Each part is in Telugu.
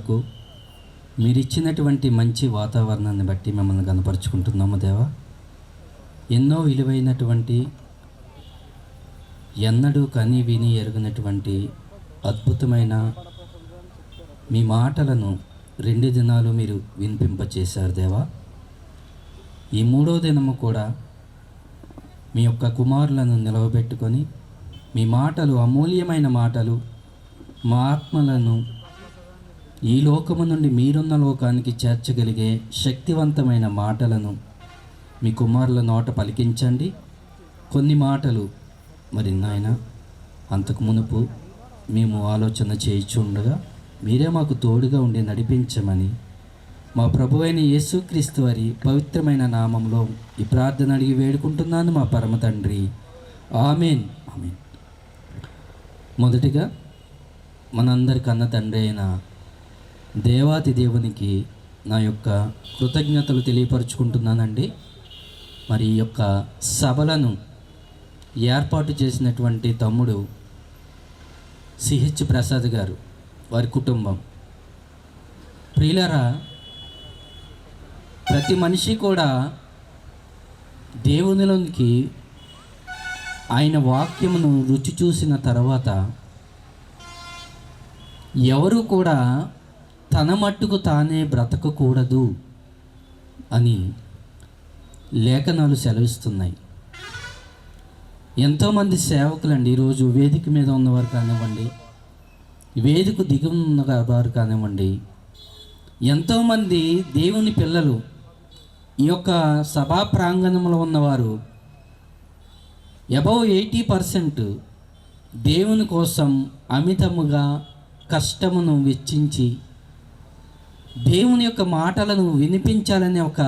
కొరకు మీరు ఇచ్చినటువంటి మంచి వాతావరణాన్ని బట్టి మిమ్మల్ని కనపరుచుకుంటున్నాము దేవా. ఎన్నో విలువైనటువంటి ఎన్నడూ కని విని ఎరుగినటువంటి అద్భుతమైన మీ మాటలను 2 దినాలు మీరు వినిపింపచేశారు దేవా. ఈ 3వ దినము కూడా మీ యొక్క కుమారులను నిలవబెట్టుకొని మీ మాటలు, అమూల్యమైన మాటలు, మా ఆత్మలను ఈ లోకము నుండి మీరున్న లోకానికి చేర్చగలిగే శక్తివంతమైన మాటలను మీ కుమారుల నోట పలికించండి. కొన్ని మాటలు మరి నాయన అంతకు మునుపు మేము ఆలోచన చేయించుండగా మీరే మాకు తోడుగా ఉండి నడిపించమని మా ప్రభువైన యేసుక్రీస్తు వారి పవిత్రమైన నామంలో ఈ ప్రార్థన అడిగి వేడుకుంటున్నాను మా పరమ తండ్రి. ఆమేన్. ఆమేన్. మొదటిగా మనందరి కన్న తండ్రి అయిన దేవాతి దేవునికి నా యొక్క కృతజ్ఞతలు తెలియపరుచుకుంటున్నానండి. మరి ఈ యొక్క సభలను ఏర్పాటు చేసినటువంటి తమ్ముడు సిహెచ్ ప్రసాద్ గారు, వారి కుటుంబం, ప్రియులారా, ప్రతి మనిషి కూడా దేవునిలోనికి ఆయన వాక్యమును రుచి చూసిన తర్వాత ఎవరు కూడా తన మట్టుకు తానే బ్రతకకూడదు అని లేఖనాలు సెలవిస్తున్నాయి. ఎంతోమంది సేవకులండి ఈరోజు వేదిక మీద ఉన్నవారు కానివ్వండి, వేదిక దిగి ఉన్నవారు కానివ్వండి, ఎంతోమంది దేవుని పిల్లలు ఈ యొక్క సభా ప్రాంగణంలో ఉన్నవారు అబౌవ్ 80% దేవుని కోసం అమితముగా కష్టమును వెచ్చించి దేవుని యొక్క మాటలను వినిపించాలనే ఒక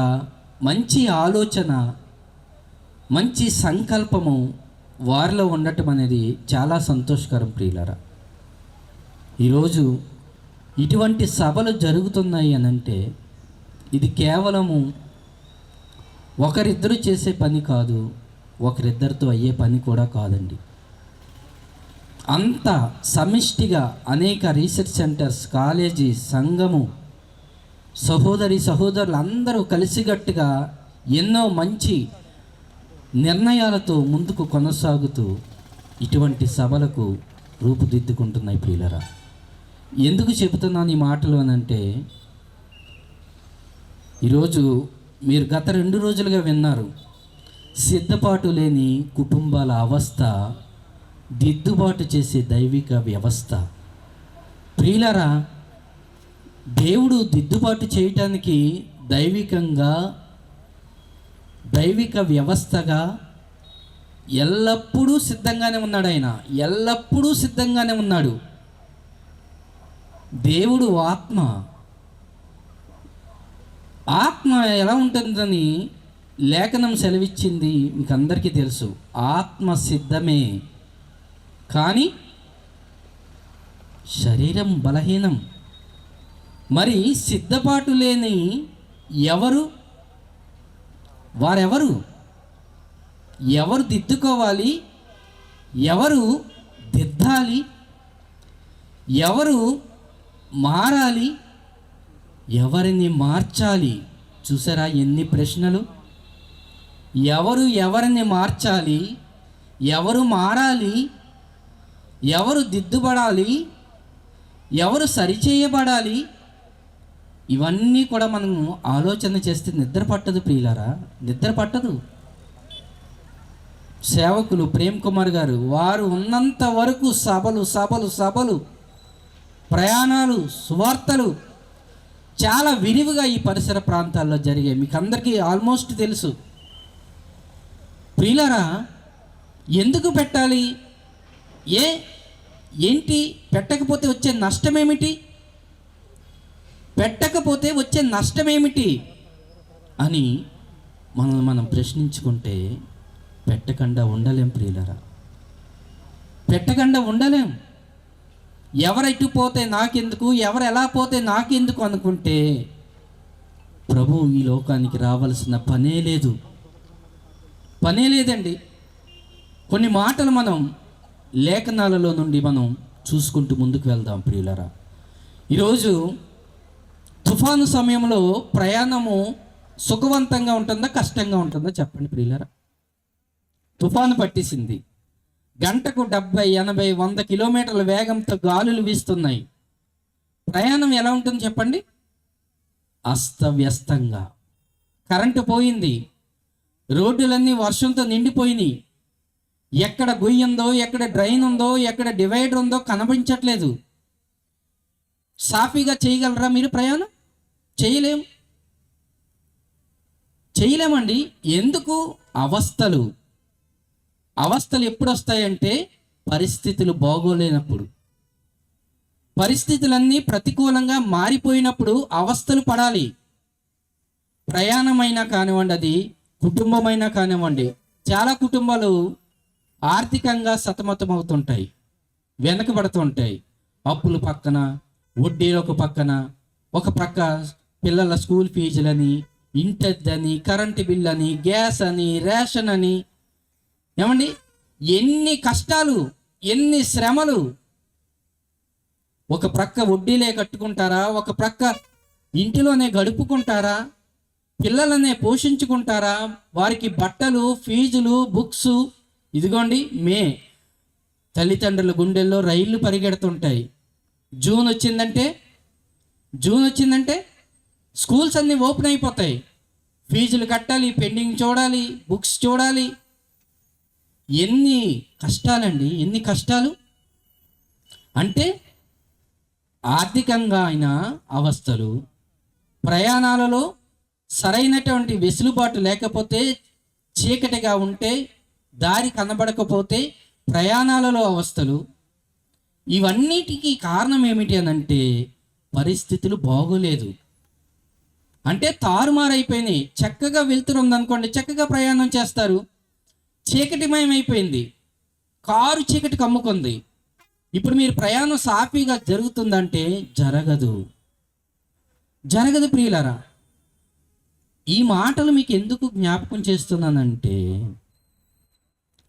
మంచి ఆలోచన, మంచి సంకల్పము వారిలో ఉండటం అనేది చాలా సంతోషకరం ప్రియులారా. ఈరోజు ఇటువంటి సభలు జరుగుతున్నాయి అనంటే ఇది కేవలము ఒకరిద్దరు చేసే పని కాదు, ఒకరిద్దరితో అయ్యే పని కూడా కాదండి. అంత సమిష్టిగా అనేక రీసెర్చ్ సెంటర్స్, కాలేజీ, సంఘము, సహోదరులు అందరూ కలిసికట్టుగా ఎన్నో మంచి నిర్ణయాలతో ముందుకు కొనసాగుతూ ఇటువంటి సభలకు రూపుదిద్దుకుంటున్నాయి ప్రియులరా. ఎందుకు చెబుతున్నాను ఈ మాటలు అనంటే, ఈరోజు మీరు గత 2 రోజులుగా విన్నారు, సిద్ధపాటు లేని కుటుంబాల అవస్థ, దిద్దుబాటు చేసే దైవిక వ్యవస్థ. ప్రియులరా, దేవుడు దిద్దుబాటు చేయటానికి దైవిక వ్యవస్థగా ఎల్లప్పుడూ సిద్ధంగానే ఉన్నాడు. ఆయన ఎల్లప్పుడూ సిద్ధంగానే ఉన్నాడు. దేవుడు ఆత్మ ఎలా ఉంటుందని లేఖనం సెలవిచ్చింది మీకు అందరికీ తెలుసు. ఆత్మ సిద్ధమే కానీ శరీరం బలహీనం. మరి సిద్ధపాటు లేని వారెవరు దిద్దుకోవాలి, ఎవరు దిద్దాలి, ఎవరు మారాలి, ఎవరిని మార్చాలి? చూసారా ఎన్ని ప్రశ్నలు? ఎవరిని మార్చాలి, ఎవరు మారాలి, ఎవరు దిద్దుబడాలి, ఎవరు సరిచేయబడాలి, ఇవన్నీ కూడా మనం ఆలోచన చేస్తే నిద్ర పట్టదు ప్రియులారా, నిద్ర పట్టదు. సేవకులు ప్రేమ్ కుమార్ గారు, వారు ఉన్నంత వరకు సభలు, ప్రయాణాలు, సువార్తలు చాలా విరివిగా ఈ పరిసర ప్రాంతాల్లో జరిగాయి. మీకు అందరికీ ఆల్మోస్ట్ తెలుసు. ప్రియులారా, ఎందుకు పెట్టాలి? ఏంటి పెట్టకపోతే వచ్చే నష్టమేమిటి? పెట్టకపోతే వచ్చే నష్టమేమిటి అని మనం ప్రశ్నించుకుంటే పెట్టకుండా ఉండలేం ప్రియులారా, పెట్టకుండా ఉండలేం. ఎవరెటు పోతే నాకెందుకు, ఎవరు ఎలా పోతే నాకెందుకు అనుకుంటే ప్రభు ఈ లోకానికి రావాల్సిన పనే లేదండి. కొన్ని మాటలు మనం లేఖనాలలో నుండి మనం చూసుకుంటూ ముందుకు వెళ్దాం ప్రియులారా. ఈరోజు తుఫాను సమయంలో ప్రయాణము సుఖవంతంగా ఉంటుందా కష్టంగా ఉంటుందా చెప్పండి ప్రియులారా. తుఫాను పట్టేసింది, గంటకు 70, 80, 100 కిలోమీటర్ల వేగంతో గాలులు వీస్తున్నాయి. ప్రయాణం ఎలా ఉంటుంది చెప్పండి? అస్తవ్యస్తంగా. కరెంటు పోయింది, రోడ్డులన్నీ వర్షంతో నిండిపోయినాయి. ఎక్కడ గొయ్యి ఉందో, ఎక్కడ డ్రైన్ ఉందో, ఎక్కడ డివైడర్ ఉందో కనిపించట్లేదు. సాఫీగా చేయగలరా మీరు ప్రయాణం? చేయలేమండి. ఎందుకు? అవస్థలు ఎప్పుడు వస్తాయంటే పరిస్థితులు బాగోలేనప్పుడు, పరిస్థితులన్నీ ప్రతికూలంగా మారిపోయినప్పుడు అవస్థలు పడాలి. ప్రయాణమైనా కానివ్వండి, అది కుటుంబమైనా కానివ్వండి. చాలా కుటుంబాలు ఆర్థికంగా సతమతమవుతుంటాయి, వెనకబడుతుంటాయి. అప్పులు పక్కన, వడ్డీలు ఒక ప్రక్క పిల్లల స్కూల్ ఫీజులని, ఇంటద్దని, కరెంటు బిల్ అని, గ్యాస్ అని, రేషన్ అని. ఏమండి, ఎన్ని కష్టాలు, ఎన్ని శ్రమలు. ఒక ప్రక్క వడ్డీలే కట్టుకుంటారా, ఒక ప్రక్క ఇంటిలోనే గడుపుకుంటారా, పిల్లలనే పోషించుకుంటారా, వారికి బట్టలు, ఫీజులు, బుక్స్. ఇదిగోండి, తల్లిదండ్రుల గుండెల్లో రైళ్లు పరిగెడుతుంటాయి. జూన్ వచ్చిందంటే స్కూల్స్ అన్నీ ఓపెన్ అయిపోతాయి. ఫీజులు కట్టాలి, పెండింగ్ చూడాలి, బుక్స్ చూడాలి. ఎన్ని కష్టాలండి, ఎన్ని కష్టాలు. అంటే ఆర్థికంగా అయిన అవస్థలు, ప్రయాణాలలో సరైనటువంటి వెసులుబాటు లేకపోతే, చీకటిగా ఉంటే, దారి కనబడకపోతే ప్రయాణాలలో అవస్థలు. ఇవన్నిటికీ కారణం ఏమిటి అని అంటే పరిస్థితులు బాగోలేదు. అంటే తారుమారైపోయినాయి. చక్కగా వెళ్తురుందనుకోండి, చక్కగా ప్రయాణం చేస్తారు. చీకటిమయమైపోయింది, కారు చీకటి కమ్ముకుంది. ఇప్పుడు మీరు ప్రయాణం సాఫీగా జరుగుతుందంటే జరగదు ప్రియులారా. ఈ మాటలు మీకు ఎందుకు జ్ఞాపకం చేస్తున్నానంటే,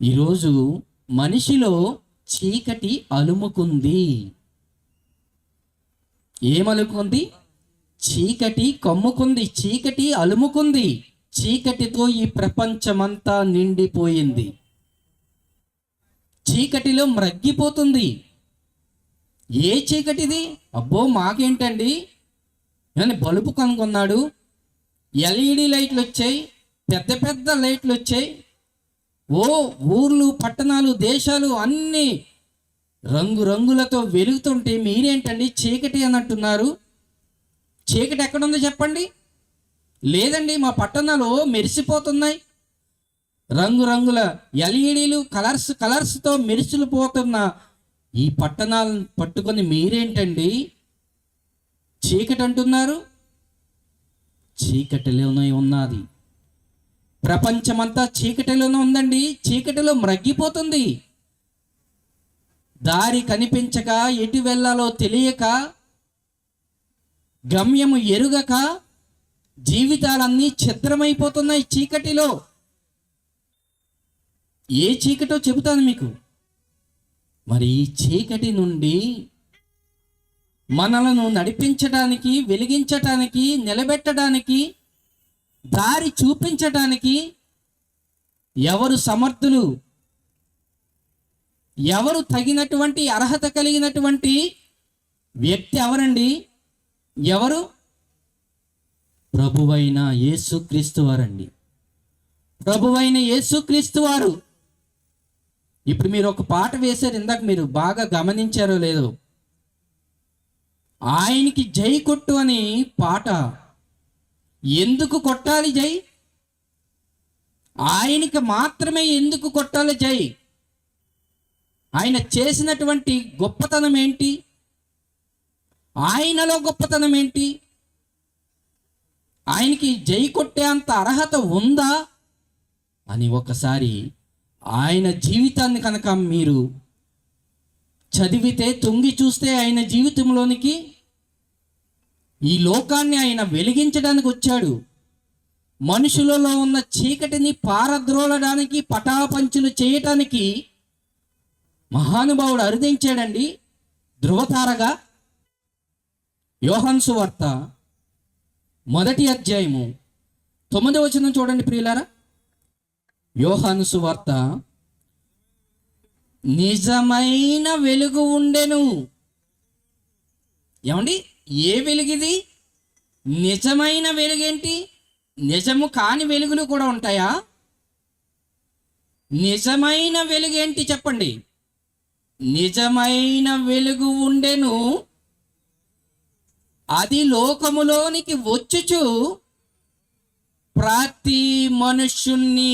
ఈరోజు మనిషిలో చీకటి అలుముకుంది. ఏమలుకుంది? చీకటి కమ్ముకుంది, చీకటి అలుముకుంది. చీకటితో ఈ ప్రపంచమంతా నిండిపోయింది. చీకటిలో మ్రగ్గిపోతుంది. ఏ చీకటిది? అబ్బో మాకేంటండి, నేను బల్బు కనుగొన్నాడు, ఎల్ఈడి లైట్లు వచ్చాయి, పెద్ద పెద్ద లైట్లు వచ్చాయి. ఊర్లు, పట్టణాలు, దేశాలు అన్నీ రంగులతో వెలుగుతుంటే మీరేంటండి చీకటి అని అంటున్నారు? చీకటి ఎక్కడుందో చెప్పండి. లేదండి, మా పట్టణాలు మెరిసిపోతున్నాయి, రంగుల ఎల్ఈడీలు, కలర్స్తో మెరిసిపోతున్న ఈ పట్టణాలను పట్టుకొని మీరేంటండి చీకటి అంటున్నారు? చీకటిలోనే ఉన్నది ప్రపంచమంతా, చీకటిలోనే ఉందండి. చీకటిలో మ్రగ్గిపోతుంది. దారి కనిపించక, ఎటు వెళ్ళాలో తెలియక, గమ్యము ఎరుగక జీవితాలన్నీ ఛిద్రమైపోతున్నాయి చీకటిలో. ఏ చీకటో చెబుతాను మీకు. మరి ఈ చీకటి నుండి మనలను నడిపించడానికి, వెలిగించటానికి, నిలబెట్టడానికి, దారి చూపించటానికి ఎవరు సమర్థులు? ఎవరు తగినటువంటి అర్హత కలిగినటువంటి వ్యక్తి ఎవరండి? ఎవరు? ప్రభువైన యేసుక్రీస్తు వారండి. ప్రభువైన యేసుక్రీస్తు వారు. ఇప్పుడు మీరు ఒక పాట వేశారు, ఇందాక మీరు బాగా గమనించారో లేదో. ఆయనకి జై కొట్టు అని పాట. ఎందుకు కొట్టాలి జై? ఆయనకి మాత్రమే ఎందుకు కొట్టాలి జై? ఆయన చేసినటువంటి గొప్పతనం ఏంటి? ఆయనలో గొప్పతనం ఏంటి? ఆయనకి జై కొట్టే అంత అర్హత ఉందా అని ఒకసారి ఆయన జీవితాన్ని కనుక మీరు చదివితే, తొంగి చూస్తే, ఆయన జీవితంలోనికి, ఈ లోకాన్ని ఆయన వెలిగించడానికి వచ్చాడు. మనుషులలో ఉన్న చీకటిని పారద్రోలడానికి, పటాపంచులు చేయటానికి మహానుభావుడు అరుదించాడండి ధృవతారగా. యోహాను సువార్త మొదటి అధ్యాయము 9వ వచనం చూడండి ప్రియులారా. యోహాను సువార్త, నిజమైన వెలుగు ఉండెను. ఏమండి, ఏ వెలుగిది? నిజమైన వెలుగేంటి? నిజము కాని వెలుగులు కూడా ఉంటాయా? నిజమైన వెలుగేంటి చెప్పండి? నిజమైన వెలుగు ఉండెను, అది లోకములోనికి వచ్చుచు ప్రతి మనుష్యుణ్ణి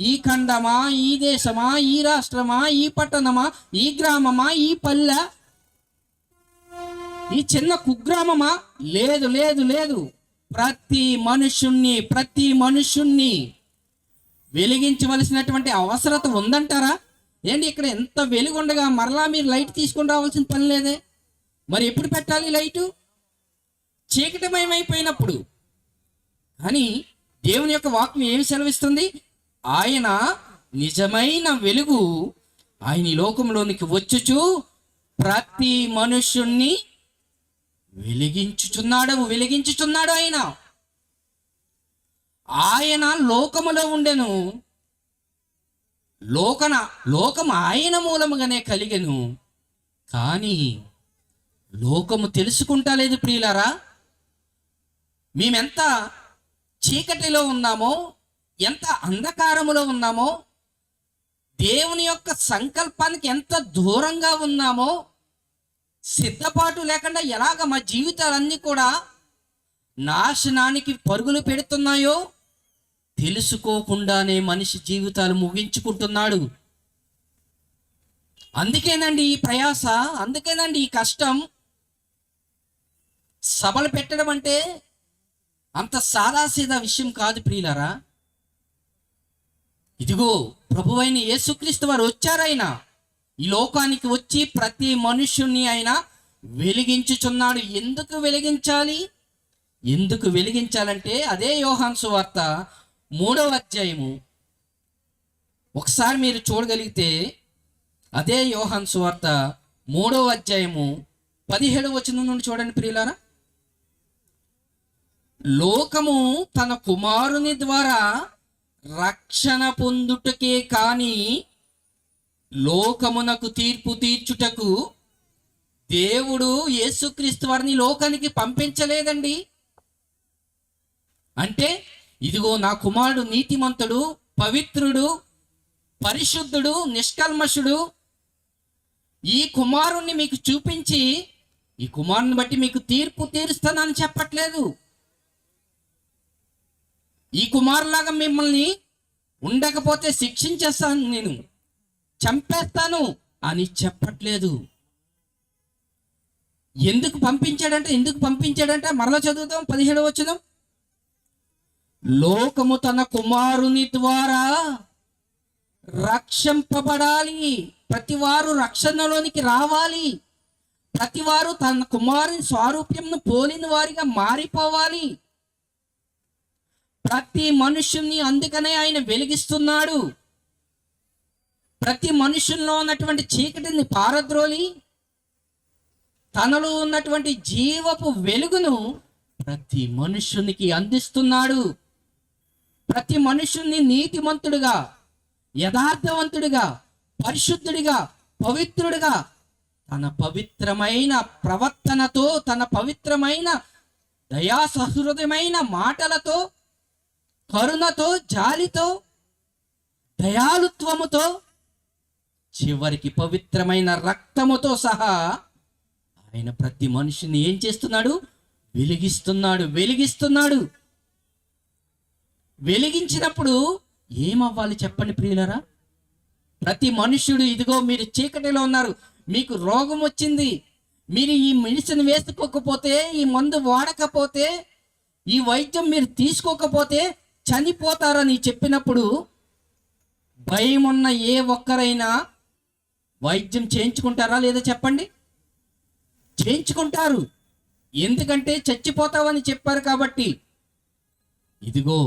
ఈ ఖండమా, ఈ దేశమా, ఈ రాష్ట్రమా, ఈ పట్టణమా, ఈ గ్రామమా, ఈ పల్లె, ఈ చిన్న కుగ్రామమా, లేదు లేదు లేదు, ప్రతి మనుష్యుణ్ణి వెలిగించవలసినటువంటి అవసరత ఉందంటారా? ఏంటి, ఇక్కడ ఎంత వెలుగుండగా మరలా మీరు లైట్ తీసుకొని రావాల్సిన పని లేదే? మరి ఎప్పుడు పెట్టాలి లైటు? చీకటిమయమైపోయినప్పుడు. కానీ దేవుని యొక్క వాక్యం ఏమి సెలవిస్తుంది? ఆయన నిజమైన వెలుగు, ఆయన ఈ లోకంలోనికి వచ్చుచు ప్రతి మనుష్యుణ్ణి వెలిగించుచున్నాడు. ఆయన లోకములో ఉండెను, లోకం ఆయన మూలముగానే కలిగెను. కానీ లోకము తెలుసుకుంటా లేదు ప్రియులారా. మేమెంత చీకటిలో ఉన్నామో, ఎంత అంధకారములో ఉన్నామో, దేవుని యొక్క సంకల్పానికి ఎంత దూరంగా ఉన్నామో, సిద్ధపాటు లేకుండా ఎలాగ మా జీవితాలన్నీ కూడా నాశనానికి పరుగులు పెడుతున్నాయో తెలుసుకోకుండానే మనిషి జీవితాలు ముగించుకుంటున్నాడు. అందుకేనండి ఈ ప్రయాస, అందుకేనండి ఈ కష్టం. సభలు పెట్టడం అంటే అంత సాదాసీదా విషయం కాదు ప్రియులారా. ఇదిగో ప్రభువైన యేసుక్రీస్తు వారు వచ్చారాయన ఈ లోకానికి వచ్చి ప్రతి మనుష్యుణ్ణి ఆయన వెలిగించుచున్నాడు. ఎందుకు వెలిగించాలంటే అదే యోహాను సువార్త 3వ అధ్యాయము ఒకసారి మీరు చూడగలిగితే, అదే యోహాను సువార్త 3వ అధ్యాయము 17వ వచనం నుండి చూడండి ప్రియులారా. లోకము తన కుమారుని ద్వారా రక్షణ పొందుటకే కాని లోకమునకు తీర్పు తీర్చుటకు దేవుడు యేసుక్రీస్తు వారిని లోకానికి పంపించలేదండి. అంటే ఇదిగో నా కుమారుడు నీతిమంతుడు, పవిత్రుడు, పరిశుద్ధుడు, నిష్కల్మషుడు, ఈ కుమారుణ్ణి మీకు చూపించి ఈ కుమారుని బట్టి మీకు తీర్పు తీరుస్తానని చెప్పట్లేదు. ఈ కుమారులాగా మిమ్మల్ని ఉండకపోతే శిక్షించేస్తాను, నేను చంపేస్తాను అని చెప్పట్లేదు. ఎందుకు పంపించాడంటే మరలా చదువుతాం 17వ వచనం. లోకము తన కుమారుని ద్వారా రక్షింపబడాలి, ప్రతివారు రక్షణలోనికి రావాలి, ప్రతివారు తన కుమారుని స్వారూప్యంను పోలిన వారిగా మారిపోవాలి. ప్రతి మనుష్యుని అందుకనే ఆయన వెలిగిస్తున్నాడు. ప్రతి మనుషుల్లో ఉన్నటువంటి చీకటిని పారద్రోలి తనలో ఉన్నటువంటి జీవపు వెలుగును ప్రతి మనుష్యునికి అందిస్తున్నాడు. ప్రతి మనుష్యుని నీతిమంతుడిగా, యథార్థవంతుడిగా, పరిశుద్ధుడిగా, పవిత్రుడిగా, తన పవిత్రమైన ప్రవర్తనతో, తన పవిత్రమైన దయాసహృదయమైన మాటలతో, కరుణతో, జాలితో, దయాలుత్వముతో, చివరికి పవిత్రమైన రక్తముతో సహా ఆయన ప్రతి మనిషిని ఏం చేస్తున్నాడు? వెలిగిస్తున్నాడు. వెలిగించినప్పుడు ఏమవ్వాలి చెప్పండి ప్రియులరా? ప్రతి మనుష్యుడు, ఇదిగో మీరు చీకటిలో ఉన్నారు, మీకు రోగం వచ్చింది, మీరు ఈ మెడిసిన్ వేసుకోకపోతే, ఈ మందు వాడకపోతే, ఈ వైద్యం మీరు తీసుకోకపోతే చనిపోతారని చెప్పినప్పుడు భయం ఉన్న ఏ ఒక్కరైనా వైద్యం చేయించుకుంటారా లేదా చెప్పండి? చేయించుకుంటారు. ఎందుకంటే చచ్చిపోతావని చెప్పారు కాబట్టి. ఇదిగో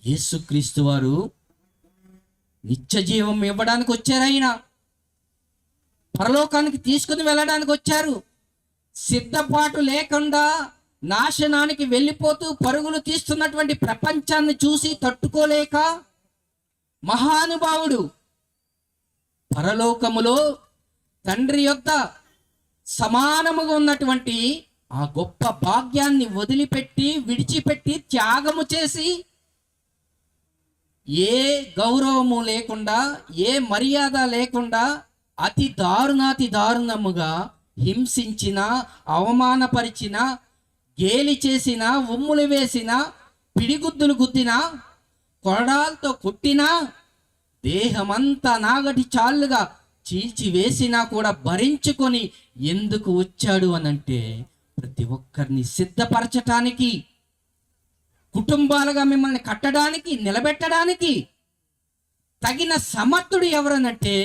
యేసుక్రీస్తు వారు నిత్య జీవం ఇవ్వడానికి వచ్చారు. ఆయన పరలోకానికి తీసుకుని వెళ్ళడానికి వచ్చారు. సిద్ధపాటు లేకుండా నాశనానికి వెళ్ళిపోతూ పరుగులు తీస్తున్నటువంటి ప్రపంచాన్ని చూసి తట్టుకోలేక మహానుభావుడు పరలోకములో తండ్రి యొద్ద సమానముగా ఉన్నటువంటి ఆ గొప్ప భాగ్యాన్ని వదిలిపెట్టి విడిచిపెట్టి త్యాగము చేసి ఏ గౌరవము లేకుండా ఏ మర్యాద లేకుండా అతి దారుణముగా హింసించిన, అవమానపరిచిన, గేలి చేసిన, ఉమ్ములు వేసిన, పిడిగుద్దులు గుద్దిన, కొరడాలతో కొట్టినా, దేహమంతా నాగటి చాలుగా చీల్చివేసినా కూడా భరించుకొని ఎందుకు వచ్చాడు అనంటే ప్రతి ఒక్కరిని సిద్ధపరచటానికి, కుటుంబాలుగా మిమ్మల్ని కట్టడానికి, నిలబెట్టడానికి తగిన సమర్థుడు ఎవరనంటే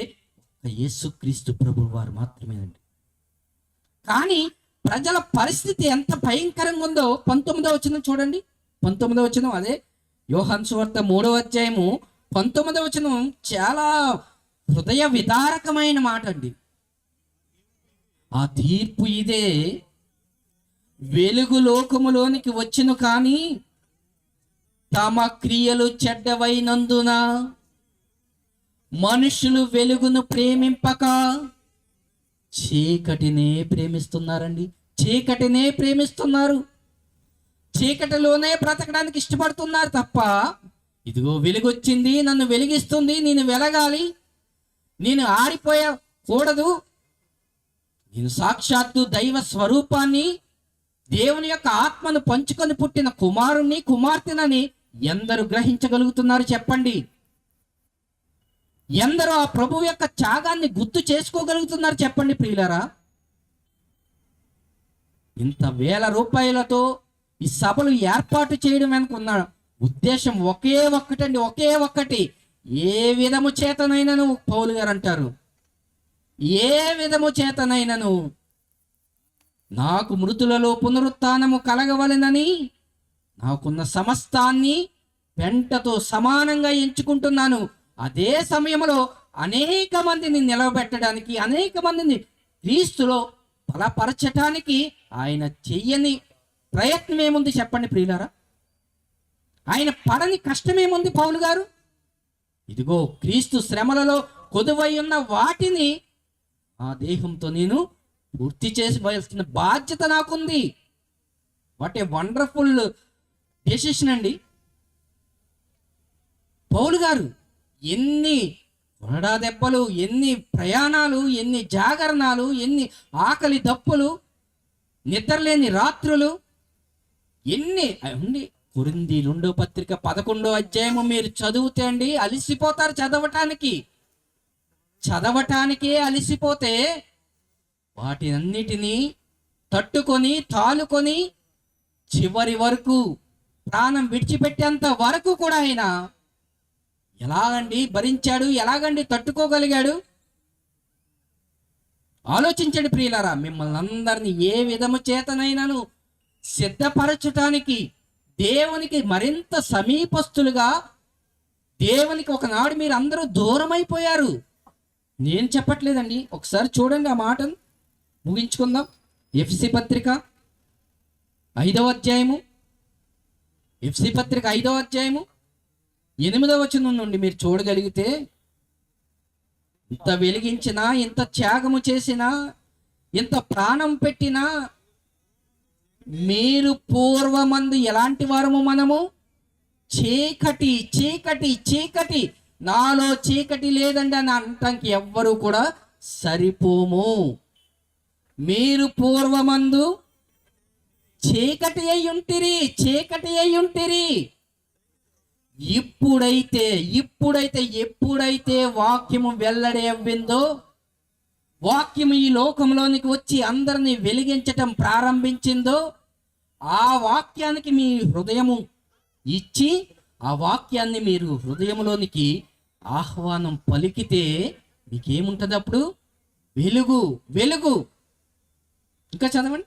యేసుక్రీస్తు ప్రభు వారు మాత్రమేనండి. కానీ ప్రజల పరిస్థితి ఎంత భయంకరంగా ఉందో 19వ వచనం చూడండి. 19వ వచనం, అదే యోహాను సువార్త 3వ అధ్యాయము 19వ వచనం చాలా హృదయ విదారకమైన మాట అండి. ఆ తీర్పు ఇదే, వెలుగు లోకములోనికి వచ్చును కానీ తమ క్రియలు చెడ్డవైనందున మనుషులు వెలుగును ప్రేమింపక చీకటినే ప్రేమిస్తున్నారండి. చీకటినే ప్రేమిస్తున్నారు, చీకటిలోనే బ్రతకడానికి ఇష్టపడుతున్నారు తప్ప ఇదిగో వెలుగొచ్చింది, నన్ను వెలిగిస్తుంది, నేను వెలగాలి, నేను ఆరిపోయకూడదు, నేను సాక్షాత్తు దైవ స్వరూపాన్ని, దేవుని యొక్క ఆత్మను పంచుకొని పుట్టిన కుమారుణ్ణి, కుమార్తెనని ఎందరు గ్రహించగలుగుతున్నారు చెప్పండి? ఎందరూ ఆ ప్రభువు యొక్క త్యాగాన్ని గుర్తు చేసుకోగలుగుతున్నారు చెప్పండి ప్రియులారా? ఇంత వేల రూపాయలతో ఈ సభలు ఏర్పాటు చేయడం వెనుకున్న ఉద్దేశం ఒకే ఒక్కటండి, ఒకే ఒక్కటి. ఏ విధము చేతనైనను, పౌలు గారు అంటారు, ఏ విధము చేతనైనను నాకు మృతులలో పునరుత్థానము కలగవలెనని నాకున్న సమస్తాన్ని పెంటతో సమానంగా ఎంచుకుంటున్నాను. అదే సమయంలో అనేక మందిని నిలవబెట్టడానికి, అనేక మందిని క్రీస్తులో బలపరచటానికి ఆయన చెయ్యని ప్రయత్నం ఏముంది చెప్పండి ప్రియులారా? ఆయన పడని కష్టమేముంది పౌలు గారు? ఇదిగో క్రీస్తు శ్రమలలో కొదువై ఉన్న వాటిని ఆ దేహంతో నేను పూర్తి చేసివలసిన బాధ్యత నాకుంది. వాట్ ఏ వండర్ఫుల్ డెసిషన్ అండి. పౌలు గారు ఎన్ని కొరడా దెబ్బలు, ఎన్ని ప్రయాణాలు, ఎన్ని జాగరణాలు, ఎన్ని ఆకలి దప్పులు, నిద్రలేని రాత్రులు, ఎన్ని ఉండి. కొరింథీ 2వ పత్రిక 11వ అధ్యాయము మీరు చదివితే అండి అలిసిపోతారు. చదవటానికే అలిసిపోతే వాటినన్నిటినీ తట్టుకొని తాలుకొని చివరి వరకు ప్రాణం విడిచిపెట్టేంత వరకు కూడా ఆయన ఎలాగండి భరించాడు, ఎలాగండి తట్టుకోగలిగాడు? ఆలోచించండి ప్రియులారా. మిమ్మల్ని అందరినీ ఏ విధము చేతనైనాను సిద్ధపరచటానికి, దేవునికి మరింత సమీపస్తులుగా, దేవునికి ఒకనాడు మీరు అందరూ దూరం అయిపోయారు. నేను చెప్పట్లేదండి, ఒకసారి చూడండి ఆ మాటను, ముగించుకుందాం. ఎఫ్ఎస్సీ పత్రిక 5వ అధ్యాయము, ఎఫ్ఎస్సీ పత్రిక 5వ అధ్యాయము 8వ వచనం నుండి మీరు చూడగలిగితే, ఇంత వెలిగించినా, ఇంత త్యాగము చేసినా, ఇంత ప్రాణం పెట్టినా, మీరు పూర్వమందు ఎలాంటి వారము? మనము చీకటి చీకటి చీకటి, నాలో చీకటి లేదండి అని అనటానికి ఎవ్వరూ కూడా సరిపోము. మీరు పూర్వమందు చీకటి అయి ఉంటిరి. ఎప్పుడైతే వాక్యము వెల్లడి అవ్విందో, వాక్యము ఈ లోకంలోనికి వచ్చి అందరినీ వెలిగించటం ప్రారంభించిందో, ఆ వాక్యానికి మీ హృదయము ఇచ్చి, ఆ వాక్యాన్ని మీరు హృదయంలోనికి ఆహ్వానం పలికితే మీకేముంటుంది అప్పుడు? వెలుగు. ఇంకా చదవండి.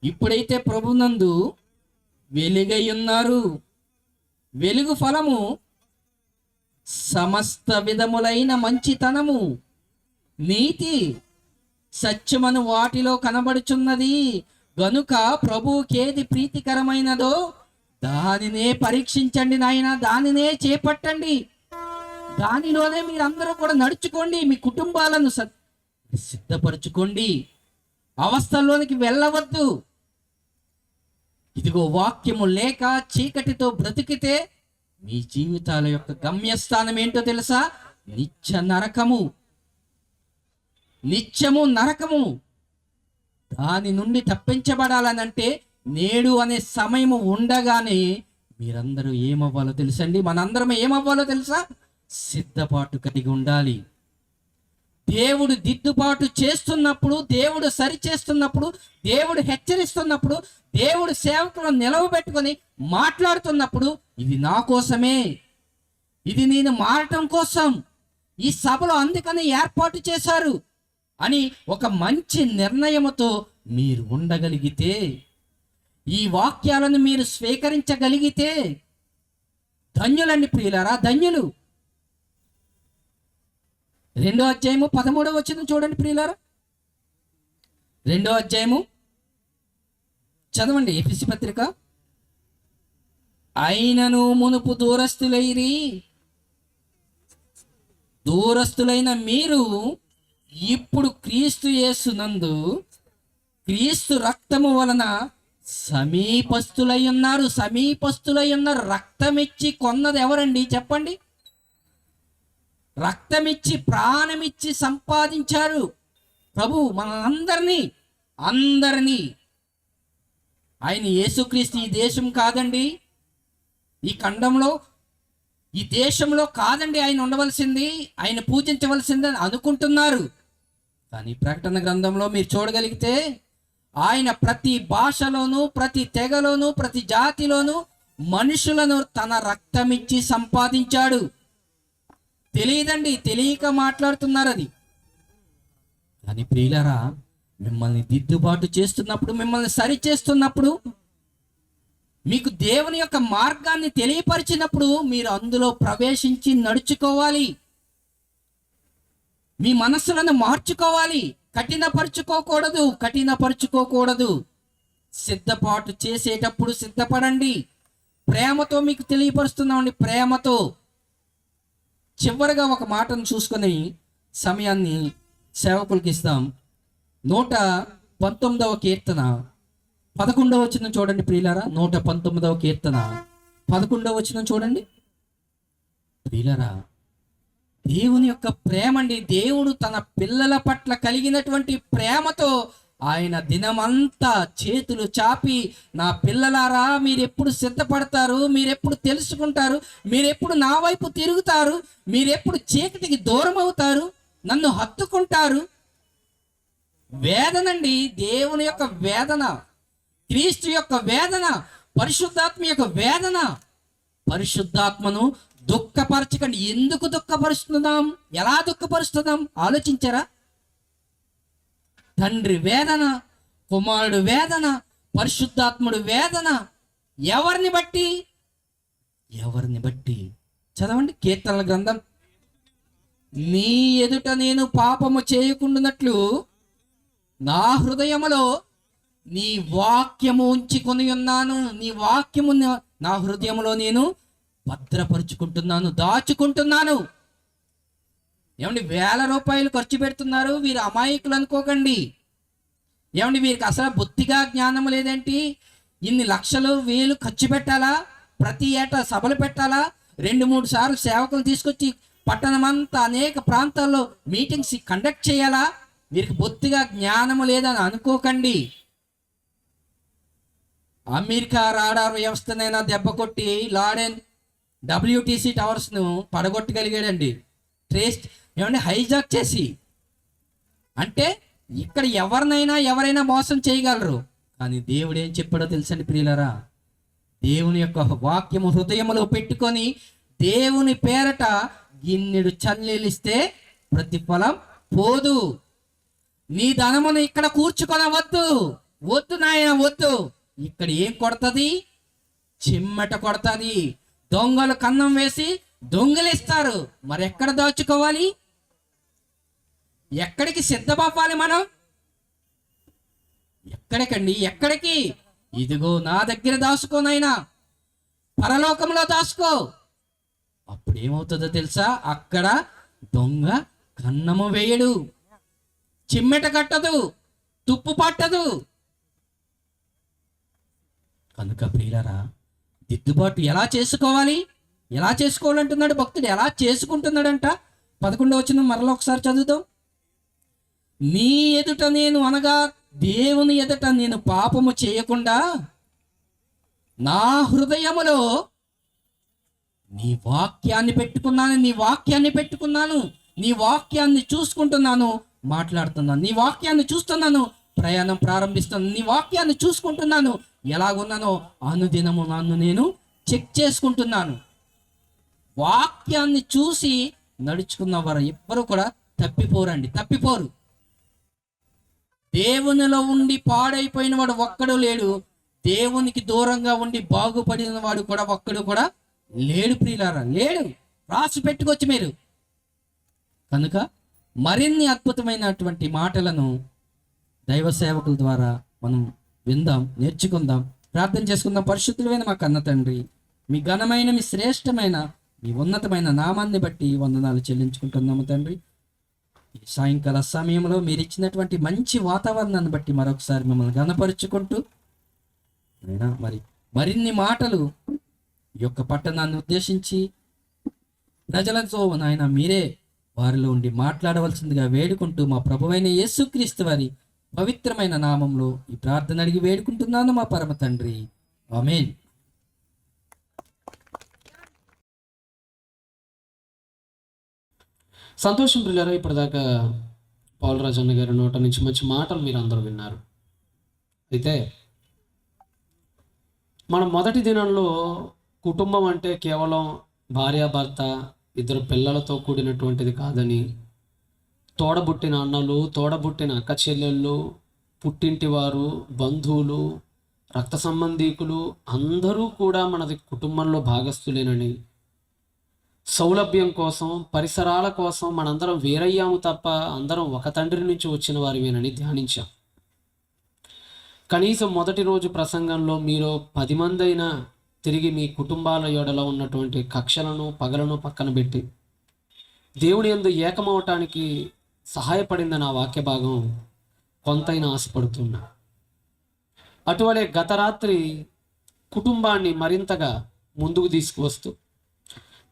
ఇప్పుడైతే ప్రభునందు వెలుగై ఉన్నారు. వెలుగు ఫలము సమస్త విధములైన మంచితనము, నీతి, సత్యమను వాటిలో కనబడుచున్నది. గనుక ప్రభువుకేది ప్రీతికరమైనదో దానినే పరీక్షించండి నాయన, దానినే చేపట్టండి, దానిలోనే మీరందరూ కూడా నడుచుకోండి, మీ కుటుంబాలను సిద్ధపరచుకోండి, అవస్థల్లోనికి వెళ్ళవద్దు. ఇదిగో వాక్యము లేక చీకటితో బ్రతికితే మీ జీవితాల యొక్క గమ్యస్థానం ఏంటో తెలుసా? నిత్యము నరకము. దాని నుండి తప్పించబడాలనంటే నేడు అనే సమయము ఉండగానే మీరందరూ ఏమవ్వాలో తెలుసండి? మనందరం ఏమవ్వాలో తెలుసా? సిద్ధపాటు కలిగి ఉండాలి. దేవుడు దిద్దుబాటు చేస్తున్నప్పుడు, దేవుడు సరి చేస్తున్నప్పుడు, దేవుడు హెచ్చరిస్తున్నప్పుడు, దేవుడు సేవకులను నిలవబెట్టుకొని మాట్లాడుతున్నప్పుడు ఇది నా కోసమే, ఇది నేను మారటం కోసం, ఈ సభలో అందుకని ఏర్పాటు చేశారు అని ఒక మంచి నిర్ణయముతో మీరు ఉండగలిగితే, ఈ వాక్యాలను మీరు స్వీకరించగలిగితే ధన్యులండి ప్రియులారా, ధన్యులు. 2వ అధ్యాయము 13వ వచనం చూడండి ప్రియులారా. 2వ అధ్యాయము చదవండి, ఎఫెసీ పత్రిక. అయినను మునుపు దూరస్తులైన మీరు ఇప్పుడు క్రీస్తు యేసునందు క్రీస్తు రక్తము వలన సమీపస్తులై ఉన్నారు. రక్తమిచ్చి కొన్నది ఎవరండి చెప్పండి? రక్తమిచ్చి ప్రాణమిచ్చి సంపాదించారు ప్రభు మన అందరినీ. ఆయన యేసుక్రీస్తు ఈ దేశం కాదండి, ఈ ఖండంలో, ఈ దేశంలో కాదండి ఆయన ఉండవలసింది, ఆయన పూజించవలసిందని అనుకుంటున్నారు. కానీ ప్రకటన గ్రంథంలో మీరు చూడగలిగితే ఆయన ప్రతి భాషలోనూ, ప్రతి తెగలోనూ, ప్రతి జాతిలోనూ మనుషులను తన రక్తమిచ్చి సంపాదించాడు. తెలియదండి, తెలియక మాట్లాడుతున్నారు అది. కానీ ప్రియులారా, మిమ్మల్ని దిద్దుబాటు చేస్తున్నప్పుడు, మిమ్మల్ని సరి చేస్తున్నప్పుడు, మీకు దేవుని యొక్క మార్గాన్ని తెలియపరిచినప్పుడు మీరు అందులో ప్రవేశించి నడుచుకోవాలి. మీ మనస్సులను మార్చుకోవాలి, కఠినపరుచుకోకూడదు. సిద్ధపాటు చేసేటప్పుడు సిద్ధపడండి. ప్రేమతో మీకు తెలియపరుస్తున్నామండి, ప్రేమతో. చివరిగా ఒక మాటను చూసుకొని సమయాన్ని సేవకులకి ఇస్తాం. 119వ కీర్తన 11వ వచనం చూడండి ప్రియులారా. 119వ కీర్తన 11వ వచనం చూడండి ప్రియులారా. దేవుని యొక్క ప్రేమ అండి, దేవుడు తన పిల్లల పట్ల కలిగినటువంటి ప్రేమతో ఆయన దినమంతా చేతులు చాపి, నా పిల్లలారా మీరెప్పుడు సిద్ధపడతారు, మీరెప్పుడు తెలుసుకుంటారు, మీరెప్పుడు నా వైపు తిరుగుతారు, మీరెప్పుడు చీకటికి దూరం అవుతారు, నన్ను హత్తుకుంటారు. వేదనండి, దేవుని యొక్క వేదన, క్రీస్తు యొక్క వేదన, పరిశుద్ధాత్మ యొక్క వేదన. పరిశుద్ధాత్మను దుఃఖపరచకండి. ఎందుకు దుఃఖపరుస్తున్నాం? ఎలా దుఃఖపరుస్తున్నాం ఆలోచించారా? తండ్రి వేదన, కుమారుడు వేదన, పరిశుద్ధాత్ముడు వేదన. ఎవరిని బట్టి? చదవండి కీర్తనల గ్రంథం. నీ ఎదుట నేను పాపము చేయకుండానట్లు నా హృదయములో నీ వాక్యము ఉంచుకొని ఉన్నాను. నీ వాక్యము నా హృదయంలో నేను భద్రపరుచుకుంటున్నాను, దాచుకుంటున్నాను. ఏమండి, ₹1,000 ఖర్చు పెడుతున్నారు, వీరు అమాయకులు అనుకోకండి. ఏమండి, వీరికి అసలు బొత్తిగా జ్ఞానం లేదేంటి? ఇన్ని లక్షలు వేలు ఖర్చు పెట్టాలా? ప్రతి ఏటా సభలు పెట్టాలా? 2-3 సార్లు సేవకులు తీసుకొచ్చి పట్టణమంతా అనేక ప్రాంతాల్లో మీటింగ్స్ కండక్ట్ చేయాలా? వీరికి బొత్తిగా జ్ఞానము లేదని అనుకోకండి. అమెరికా రాడార్ వ్యవస్థనైనా దెబ్బ కొట్టి లాడెన్ WTC టవర్స్ను పడగొట్టగలిగాడండి. హైజాక్ చేసి. అంటే ఇక్కడ ఎవరైనా మోసం చేయగలరు. కానీ దేవుడు ఏం చెప్పాడో తెలుసండి ప్రియులారా? దేవుని యొక్క వాక్యము హృదయములో పెట్టుకొని దేవుని పేరట గిన్నెడు చల్లీలిస్తే ప్రతిఫలం పోదు. నీ ధనమును ఇక్కడ కూర్చుకొనవద్దు. వద్దు నాయన, వద్దు. ఇక్కడ ఏం కొడుతుంది? చిమ్మట కొడుతుంది. దొంగలు కన్నం వేసి దొంగిలిస్తారు. మరి ఎక్కడ దాచుకోవాలి? ఎక్కడికి సిద్ధమవ్వాలి? మనం ఎక్కడికండి? ఎక్కడికి? ఇదిగో నా దగ్గర దాసుకోనైనా, పరలోకంలో దాసుకో. అప్పుడు ఏమవుతుందో తెలుసా? అక్కడ దొంగ కన్నము వేయడు, చిమ్మెట కట్టదు, తుప్పు పట్టదు. కనుక ప్రియులారా, దిద్దుబాటు ఎలా చేసుకోవాలి? ఎలా చేసుకోవాలంటున్నాడు భక్తుడు. ఎలా చేసుకుంటున్నాడంట? 11వ వచనం మరలా ఒకసారి చదువుతాం. నీ ఎదుట నేను, అనగా దేవుని ఎదుట నేను పాపము చేయకుండా నా హృదయములో నీ వాక్యాన్ని పెట్టుకున్నాను, నీ వాక్యాన్ని పెట్టుకున్నాను, నీ వాక్యాన్ని చూసుకుంటున్నాను, మాట్లాడుతున్నాను, నీ వాక్యాన్ని చూస్తున్నాను, ప్రయాణం ప్రారంభిస్తున్నాను, నీ వాక్యాన్ని చూసుకుంటున్నాను, ఎలాగున్నానో అనుదినము నన్ను నేను చెక్ చేసుకుంటున్నాను. వాక్యాన్ని చూసి నడుచుకున్న వారు ఎవ్వరూ కూడా తప్పిపోరు. దేవునిలో ఉండి పాడైపోయిన వాడు ఒక్కడు లేడు, దేవునికి దూరంగా ఉండి బాగుపడిన వాడు కూడా ఒక్కడు కూడా లేడు ప్రియులారా, లేడు. రాసి పెట్టుకోవచ్చు మీరు. కనుక మరిన్ని అద్భుతమైనటువంటి మాటలను దైవ సేవకుల ద్వారా మనం విందాం, నేర్చుకుందాం, ప్రార్థన చేసుకుందాం. పరిశుద్ధులైన మా కన్న తండ్రి, మీ ఘనమైన, మీ శ్రేష్టమైన, మీ ఉన్నతమైన నామాన్ని బట్టి వందనాలు చెల్లించుకుంటున్నాము తండ్రి. ఈ సాయంకాల సమయంలో మీరు ఇచ్చినటువంటి మంచి వాతావరణాన్ని బట్టి మరొకసారి మిమ్మల్ని ఘనపరుచుకుంటూ, మరిన్ని మాటలు ఈ యొక్క పట్టణాన్ని ఉద్దేశించి ప్రజలతో నాయన మీరే వారిలో ఉండి మాట్లాడవలసిందిగా వేడుకుంటూ, మా ప్రభువైన యేసుక్రీస్తు వారి పవిత్రమైన నామంలో ఈ ప్రార్థన అడిగి వేడుకుంటున్నాను మా పరమ తండ్రి, ఆమేన్. సంతోషం ప్రియులారా, ఇప్పటిదాకా పౌలరాజు అన్న గారి నోట నుంచి మంచి మాటలు మీరు అందరూ విన్నారు. అయితే మనం మొదటి దినంలో కుటుంబం అంటే కేవలం భార్యాభర్త, 2 పిల్లలతో కూడినటువంటిది కాదని, తోడబుట్టిన అన్నలు, తోడబుట్టిన అక్క చెల్లెళ్ళు, పుట్టింటి వారు, బంధువులు, రక్త సంబంధీకులు అందరూ కూడా మనది కుటుంబంలో భాగస్థులేనని, సౌలభ్యం కోసం, పరిసరాల కోసం మనందరం వేరయ్యాము తప్ప అందరం ఒక తండ్రి నుంచి వచ్చిన వారివేనని ధ్యానించాం. కనీసం మొదటి రోజు ప్రసంగంలో మీరు 10 మంది అయినా తిరిగి మీ కుటుంబాల యొడలో ఉన్నటువంటి కక్షలను, పగలను పక్కన పెట్టి దేవుని యందు ఏకమవటానికి సహాయపడిందని ఆ వాక్య భాగం కొంతైనా ఆశపడుతున్నా. అటువలే గత రాత్రి కుటుంబాన్ని మరింతగా ముందుకు తీసుకువస్తూ,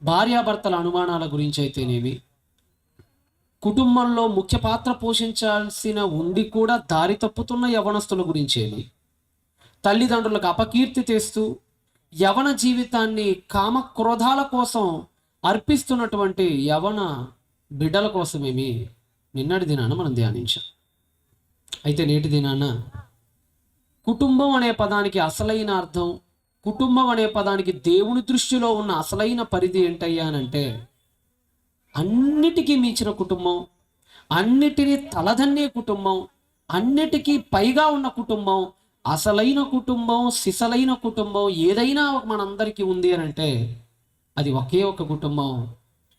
భార్యాభర్తల అనుమానాల గురించి అయితేనేమి, కుటుంబంలో ముఖ్య పాత్ర పోషించాల్సిన ఉండి కూడా దారి తప్పుతున్న యవనస్తుల గురించేమి, తల్లిదండ్రులకు అపకీర్తి తెస్తూ యవన జీవితాన్ని కామ క్రోధాల కోసం అర్పిస్తున్నటువంటి యవన బిడ్డల కోసమేమి నిన్నటి దినాన మనం ధ్యానించాం. అయితే నేటి దినాన కుటుంబం అనే పదానికి అసలైన అర్థం, కుటుంబం అనే పదానికి దేవుని దృష్టిలో ఉన్న అసలైన పరిధి ఏంటయ్యానంటే, అన్నిటికీ మించిన కుటుంబం, అన్నిటినీ తలదన్నే కుటుంబం, అన్నిటికీ పైగా ఉన్న కుటుంబం, అసలైన కుటుంబం, సిసలైన కుటుంబం ఏదైనా మనందరికీ ఉంది అని అంటే అది ఒకే ఒక కుటుంబం,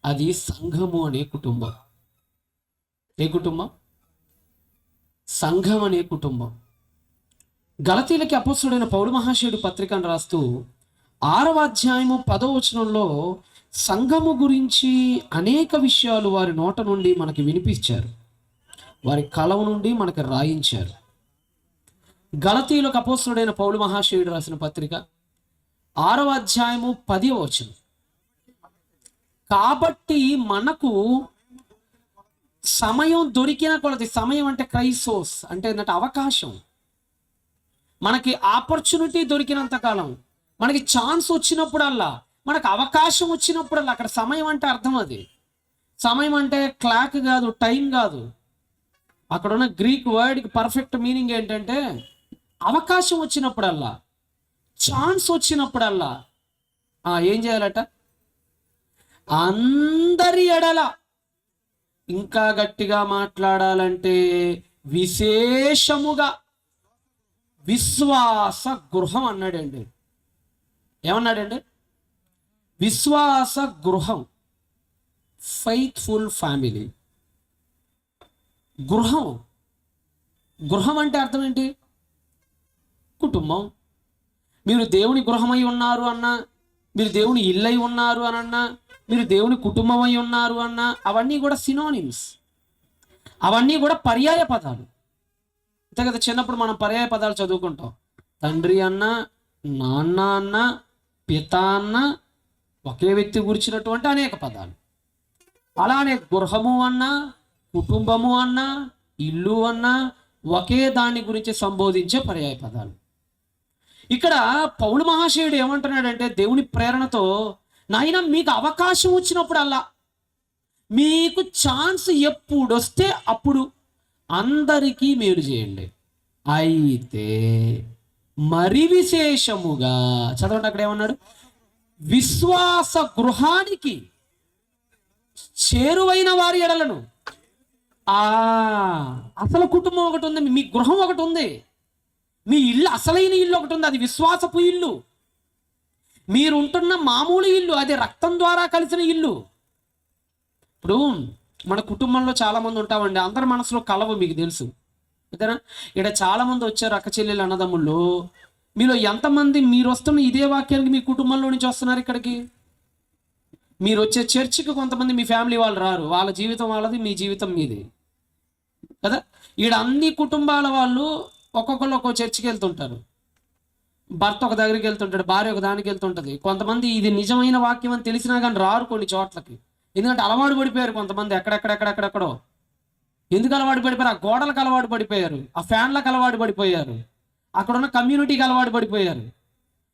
అది సంఘము అనే కుటుంబం. ఏ కుటుంబం? సంఘం అనే కుటుంబం. గలతీలకి అపోస్తలుడైన పౌలు మహాశయుడు పత్రికను రాస్తూ 6వ అధ్యాయము 10వ వచనంలో సంఘము గురించి అనేక విషయాలు వారి నోట నుండి మనకి వినిపించారు, వారి కలవ నుండి మనకి రాయించారు. గలతీలకు అపోస్తలుడైన పౌలు మహాశయుడు రాసిన పత్రిక 6వ అధ్యాయము 10వ వచనం. కాబట్టి మనకు సమయం దొరికిన కొలది, సమయం అంటే క్రైసోస్ అంటే ఏంటంటే అవకాశం, మనకి ఆపర్చునిటీ దొరికినంత కాలం, మనకి ఛాన్స్ వచ్చినప్పుడల్లా, మనకు అవకాశం వచ్చినప్పుడల్లా, అక్కడ సమయం అంటే అర్థం అది. సమయం అంటే క్లాక్ కాదు, టైం కాదు. అక్కడ ఉన్న గ్రీక్ వర్డ్కి పర్ఫెక్ట్ మీనింగ్ ఏంటంటే అవకాశం వచ్చినప్పుడల్లా, ఛాన్స్ వచ్చినప్పుడల్లా ఏం చేయాలట? అందరి ఎడల, ఇంకా గట్టిగా మాట్లాడాలంటే విశేషముగా విశ్వాస గృహం అన్నాడండి. ఏమన్నాడండి? విశ్వాస గృహం, ఫెయిత్ఫుల్ ఫ్యామిలీ. గృహం, గృహం అంటే అర్థం ఏంటి? కుటుంబం. మీరు దేవుని గృహమై ఉన్నారు అన్నా, మీరు దేవుని ఇల్లై ఉన్నారు అని అన్నా, మీరు దేవుని కుటుంబమై ఉన్నారు అన్నా, అవన్నీ కూడా సినోనిమ్స్, అవన్నీ కూడా పర్యాయ పదాలు. అంతే కదా, చిన్నప్పుడు మనం పర్యాయ పదాలు చదువుకుంటాం. తండ్రి అన్న, నాన్న అన్న, పిత అన్న, ఒకే వ్యక్తి గురించినటువంటి అనేక పదాలు. అలానే గృహము అన్నా, కుటుంబము అన్నా, ఇల్లు అన్నా ఒకే దాని గురించి సంబోధించే పర్యాయ పదాలు. ఇక్కడ పౌలు మహాశయుడు ఏమంటున్నాడంటే దేవుని ప్రేరణతో, నాయన మీకు అవకాశం వచ్చినప్పుడల్లా, మీకు ఛాన్స్ ఎప్పుడు వస్తే అప్పుడు అందరికీ మేలు చేయండి. అయితే మరి విశేషముగా చదవండి, అక్కడ ఏమన్నాడు, విశ్వాస గృహానికి చేరువైన వారి ఎడలను. అసలు కుటుంబం ఒకటి ఉంది, మీ గృహం ఒకటి ఉంది, మీ ఇల్లు అసలైన ఇల్లు ఒకటి ఉంది, అది విశ్వాసపు ఇల్లు. మీరుంటున్న మామూలు ఇల్లు అది రక్తం ద్వారా కలిసిన ఇల్లు. ఇప్పుడు మన కుటుంబంలో చాలామంది ఉంటామండి, అందరి మనసులో కలవు మీకు తెలుసు అంతేనా. ఇక్కడ చాలామంది వచ్చారు అక్క చెల్లెలు అన్నదమ్ముళ్ళు. మీలో ఎంతమంది మీరు వస్తున్న ఇదే వాక్యానికి మీ కుటుంబంలో నుంచి వస్తున్నారు ఇక్కడికి? మీరు వచ్చే చర్చికి కొంతమంది మీ ఫ్యామిలీ వాళ్ళు రారు, వాళ్ళ జీవితం వాళ్ళది, మీ జీవితం మీది కదా. ఈడ అన్ని కుటుంబాల వాళ్ళు ఒక్కొక్కరు ఒక్కో చర్చికి వెళ్తుంటారు. భర్త ఒక దగ్గరికి వెళ్తుంటాడు, భార్య ఒక దానికి వెళ్తుంటుంది. కొంతమంది ఇది నిజమైన వాక్యం అని తెలిసినా కానీ రారు కొన్ని చోట్లకి, ఎందుకంటే అలవాటు పడిపోయారు. కొంతమంది ఎక్కడెక్కడెక్కడెక్కడో ఎందుకు అలవాటు పడిపోయారు? ఆ గోడలకు అలవాటు పడిపోయారు, ఆ ఫ్యాన్లకు అలవాటు పడిపోయారు, అక్కడున్న కమ్యూనిటీకి అలవాటు పడిపోయారు.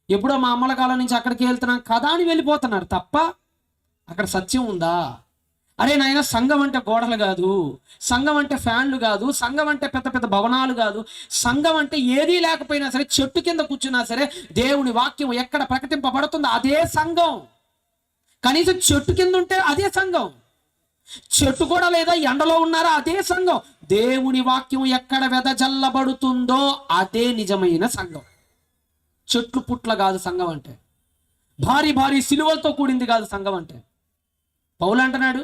ఎప్పుడో మా అమ్మల కాలం నుంచి అక్కడికి వెళ్తున్నాం కదా అని వెళ్ళిపోతున్నారు తప్ప అక్కడ సత్యం ఉందా? అరే నాయన, సంఘం అంటే గోడలు కాదు, సంఘం అంటే ఫ్యాన్లు కాదు, సంఘం అంటే పెద్ద పెద్ద భవనాలు కాదు. సంఘం అంటే ఏదీ లేకపోయినా సరే, చెట్టు కింద కూర్చున్నా సరే, దేవుని వాక్యం ఎక్కడ ప్రకటింపబడుతుందో అదే సంఘం. కనీసం చెట్టు కింద ఉంటే అదే సంఘం, చెట్టు కూడా లేదా ఎండలో ఉన్నారా అదే సంఘం. దేవుని వాక్యం ఎక్కడ వెదజల్లబడుతుందో అదే నిజమైన సంఘం. చెట్లు పుట్ల కాదు సంఘం అంటే, భారీ భారీ సిలువలతో కూడింది కాదు సంఘం అంటే. పౌలు అంటున్నాడు,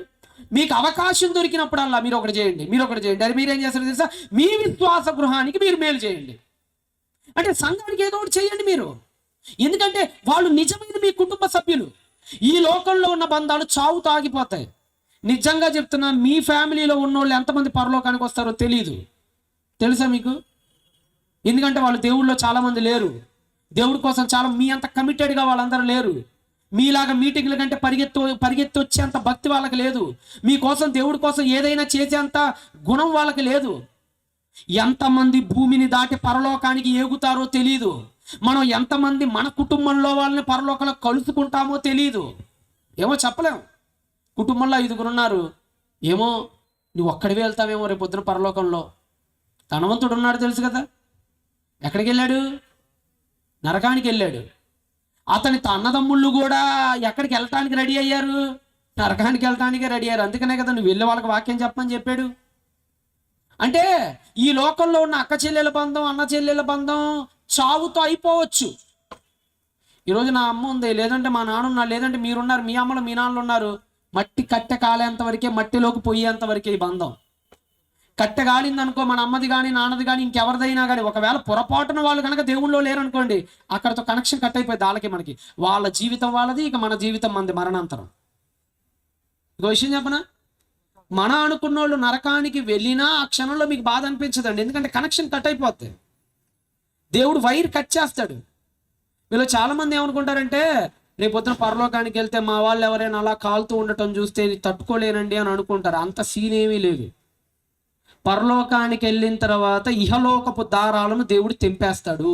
మీకు అవకాశం దొరికినప్పుడల్లా మీరు ఒకటి చేయండి, మీరు ఒకటి చేయండి. అది మీరేం చేస్తారో తెలుసా? మీ విశ్వాస గృహానికి మీరు మేలు చేయండి. అంటే సంఘానికి ఏదో ఒకటి చేయండి మీరు, ఎందుకంటే వాళ్ళు నిజమైన మీ కుటుంబ సభ్యులు. ఈ లోకంలో ఉన్న బంధాలు చావుతో ఆగిపోతాయి. నిజంగా చెప్తున్నా, మీ ఫ్యామిలీలో ఉన్న వాళ్ళు ఎంతమంది పరలోకానికి వస్తారో తెలియదు, తెలుసా మీకు? ఎందుకంటే వాళ్ళు దేవుళ్ళలో చాలామంది లేరు, దేవుడి కోసం చాలా మీ అంత కమిటెడ్గా వాళ్ళందరూ లేరు. మీలాగా మీటింగ్ల కంటే పరిగెత్తి వచ్చేంత భక్తి వాళ్ళకి లేదు. మీకోసం దేవుడి కోసం ఏదైనా చేసేంత గుణం వాళ్ళకి లేదు. ఎంతమంది భూమిని దాటి పరలోకానికి ఏగుతారో తెలియదు. మనం ఎంతమంది మన కుటుంబంలో వాళ్ళని పరలోకంలో కలుసుకుంటామో తెలియదు. ఏమో చెప్పలేము. కుటుంబంలో 5గురు ఉన్నారు, ఏమో నువ్వు ఒక్కడివే వెళ్తావేమో రేపు పొద్దున పరలోకంలో. ధనవంతుడు ఉన్నాడు తెలుసు కదా, ఎక్కడికి వెళ్ళాడు? నరకానికి వెళ్ళాడు. అతని అన్నదమ్ముళ్ళు కూడా ఎక్కడికి వెళ్ళటానికి రెడీ అయ్యారు? నరకానికి వెళ్ళటానికే రెడీ అయ్యారు. అందుకనే కదా నువ్వు వెళ్ళే వాళ్ళకి వాక్యం చెప్పని చెప్పాడు. అంటే ఈ లోకంలో ఉన్న అక్క చెల్లెల బంధం, అన్న చెల్లెల బంధం చావుతో అయిపోవచ్చు. ఈరోజు నా అమ్మ ఉంది, లేదంటే మా నాన్న ఉన్నారు, లేదంటే మీరున్నారు, మీ అమ్మలు మీ నాన్నలు ఉన్నారు. మట్టి కట్టె కాలేంత వరకే, మట్టిలోకి పోయేంత వరకే ఈ బంధం. కట్టె కాలిందనుకో, మన అమ్మది కానీ నాన్నది కానీ ఇంకెవరిదైనా కానీ, ఒకవేళ పొరపాటున వాళ్ళు కనుక దేవుళ్ళో లేరనుకోండి, అక్కడితో కనెక్షన్ కట్ అయిపోయింది వాళ్ళకి మనకి. వాళ్ళ జీవితం వాళ్ళది, ఇక మన జీవితం మనది మరణాంతరం. ఇంకో విషయం చెప్పనా, మన అనుకున్న వాళ్ళు నరకానికి వెళ్ళినా ఆ క్షణంలో మీకు బాధ అనిపించదండి, ఎందుకంటే కనెక్షన్ కట్ అయిపోద్ది. దేవుడు వైర్ కట్ చేస్తాడు. వీళ్ళు చాలామంది ఏమనుకుంటారంటే, రేపు పొద్దున పరలోకానికి వెళ్తే మా వాళ్ళు ఎవరైనా అలా కాలుతూ ఉండటం చూస్తే తట్టుకోలేనండి అని అనుకుంటారు. అంత సీన్ ఏమీ లేదు. పరలోకానికి వెళ్ళిన తర్వాత ఇహలోకపు దారాలను దేవుడు తెంపేస్తాడు.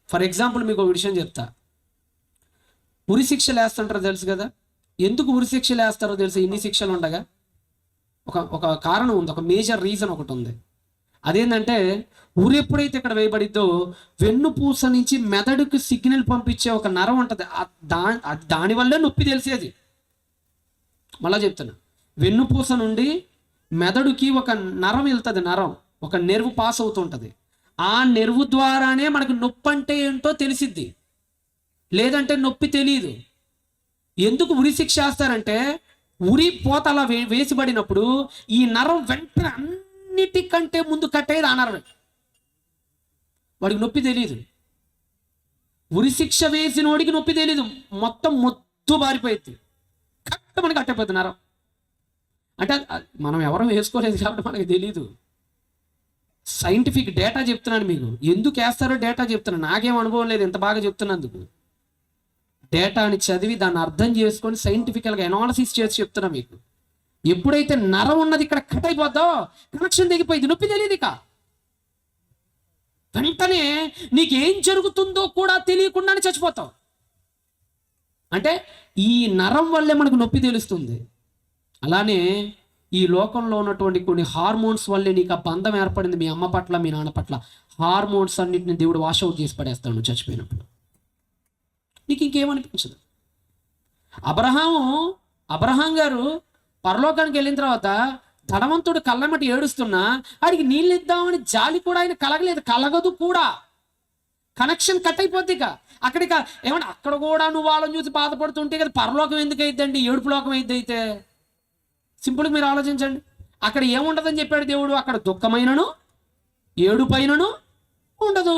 ఫర్ ఎగ్జాంపుల్ మీకు ఒక విషయం చెప్తా. ఉరి శిక్షలు వేస్తుంటారో తెలుసు కదా. ఎందుకు ఉరి శిక్షలు వేస్తారో తెలుసు? ఇన్ని శిక్షలు ఉండగా ఒక కారణం ఉంది, ఒక మేజర్ రీజన్ ఒకటి ఉంది. అదేంటంటే, ఉరి ఎప్పుడైతే ఇక్కడ వేయబడిద్దో, వెన్నుపూస నుంచి మెదడుకు సిగ్నల్ పంపించే ఒక నరం ఉంటుంది. దానివల్లే నొప్పి తెలిసేది. మళ్ళా చెప్తున్నా, వెన్నుపూస నుండి మెదడుకి ఒక నరం వెళ్తుంది, నరం ఒక నెర్వ్ పాస్ అవుతుంటుంది. ఆ నెర్వ్ ద్వారానే మనకు నొప్పి అంటే ఏంటో తెలిసిద్ది, లేదంటే నొప్పి తెలియదు. ఎందుకు ఉరి శిక్ష వేస్తారంటే, ఉరి పోత అలా వేసిబడినప్పుడు ఈ నరం వెంటనే అన్నిటికంటే ముందు కట్టేది ఆ నరం. వాడికి నొప్పి తెలియదు. ఉరిశిక్ష వేసినోడికి నొప్పి తెలీదు, మొత్తం మొత్తు బారిపోయింది, కట్టమని కట్టపోతున్నారు. అంటే మనం ఎవరూ వేసుకోలేదు కాబట్టి మనకి తెలీదు. సైంటిఫిక్ డేటా చెప్తున్నాను మీకు. ఎందుకు వేస్తారో డేటా చెప్తున్నాను. నాకేం అనుభవం లేదు ఇంత బాగా చెప్తున్నందుకు. డేటాని చదివి దాన్ని అర్థం చేసుకొని సైంటిఫికల్గా అనాలిసిస్ చేసి చెప్తున్నా మీకు. ఎప్పుడైతే నరం ఉన్నది ఇక్కడ కట్ అయిపోద్దో కనెక్షన్ తెగిపోయింది, నొప్పి తెలియదు ఇక. వెంటనే నీకేం జరుగుతుందో కూడా తెలియకుండానే చచ్చిపోతావు. అంటే ఈ నరం వల్లే మనకు నొప్పి తెలుస్తుంది. అలానే ఈ లోకంలో ఉన్నటువంటి కొన్ని హార్మోన్స్ వల్లే నీకు ఆ బంధం ఏర్పడింది మీ అమ్మ పట్ల, మీ నాన్న పట్ల. హార్మోన్స్ అన్నింటిని దేవుడు వాషౌట్ చేసి పడేస్తాడు నువ్వు చచ్చిపోయినప్పుడు. నీకు ఇంకేమనిపించదు. అబ్రహాం గారు పరలోకానికి వెళ్ళిన తర్వాత ధనవంతుడు కళ్ళమటి ఏడుస్తున్నా ఆడికి నీళ్ళు ఇద్దామని జాలి కూడా ఆయన కలగలేదు, కలగదు కూడా. కనెక్షన్ కట్ అయిపోద్ది ఇక. అక్కడిక ఏమంటే అక్కడ కూడా నువ్వు వాళ్ళని చూసి బాధపడుతుంటే కదా పరలోకం ఎందుకు అయిద్దండి, ఏడుపు లోకం అయింది. అయితే సింపుల్గా మీరు ఆలోచించండి. అక్కడ ఏముండదని చెప్పాడు దేవుడు? అక్కడ దుఃఖమైనను ఏడుపైనను ఉండదు.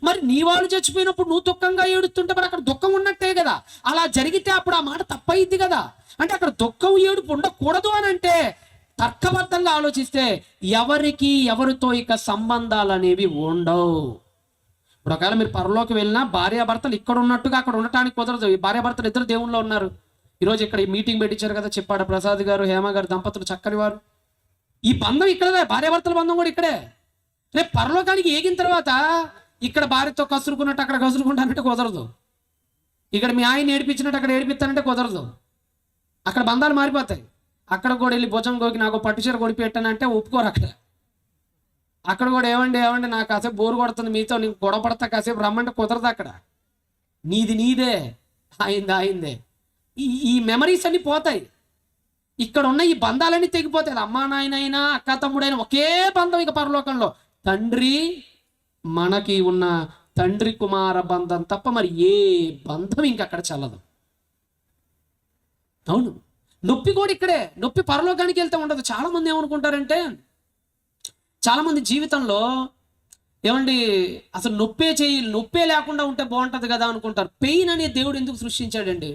మరి నీ వాళ్ళు చచ్చిపోయినప్పుడు నువ్వు దుఃఖంగా ఏడుస్తుంటే మరి అక్కడ దుఃఖం ఉన్నట్టే కదా. అలా జరిగితే అప్పుడు ఆ మాట తప్పయిద్ది కదా. అంటే అక్కడ దుఃఖం ఏడుపు ఉండకూడదు అని అంటే తర్కబద్ధంగా ఆలోచిస్తే ఎవరికి ఎవరితో ఇక సంబంధాలు అనేవి ఉండవు. ఇప్పుడు ఒకవేళ మీరు పరలోకి వెళ్ళినా భార్యాభర్తలు ఇక్కడ ఉన్నట్టుగా అక్కడ ఉండటానికి కుదరదు. ఈ భార్యాభర్తలు ఇద్దరు దేవుళ్ళు ఉన్నారు. ఈరోజు ఇక్కడ ఈ మీటింగ్ పెట్టించారు కదా, చెప్పాడు ప్రసాద్ గారు, హేమ గారు దంపతులు చక్కని వారు. ఈ బంధం ఇక్కడే, భార్యాభర్తల బంధం కూడా ఇక్కడే. రేపు పరలోకానికి ఏగిన తర్వాత ఇక్కడ భార్యతో కసురుకున్నట్టు అక్కడ కసురుకుంటానంటే కుదరదు. ఇక్కడ మీ ఆయన ఏడిపించినట్టు అక్కడ ఏడిపిస్తానంటే కుదరదు. అక్కడ బంధాలు మారిపోతాయి. అక్కడ కూడా వెళ్ళి భుజం గోకి నాకు పట్టుచీర కొనిపి పెట్టానంటే ఒప్పుకోరు. అక్కడ కూడా ఏమండి నాకు కాసేపు బోరు కొడుతుంది మీతో, నీకు గొడవ పడతా కాసేపు రమ్మంటే కుదరదు. అక్కడ నీదే, ఆయిందే. ఈ మెమరీస్ అన్ని పోతాయి. ఇక్కడ ఉన్న ఈ బంధాలన్నీ తెగిపోతాయి. అమ్మా నాయనైనా అక్క తమ్ముడైనా ఒకే బంధం ఇక పరలోకంలో. తండ్రి, మనకి ఉన్న తండ్రి కుమార బంధం తప్ప మరి ఏ బంధం ఇంకక్కడ చల్లదు. అవును, నొప్పి కూడా ఇక్కడే. నొప్పి పరలోకానికి వెళ్తే ఉండదు. చాలా మంది ఏమనుకుంటారంటే, చాలా మంది జీవితంలో ఏమండి అసలు నొప్పే లేకుండా ఉంటే బాగుంటుంది కదా అనుకుంటారు. పెయిన్ అనేది దేవుడు ఎందుకు సృష్టించాడండి?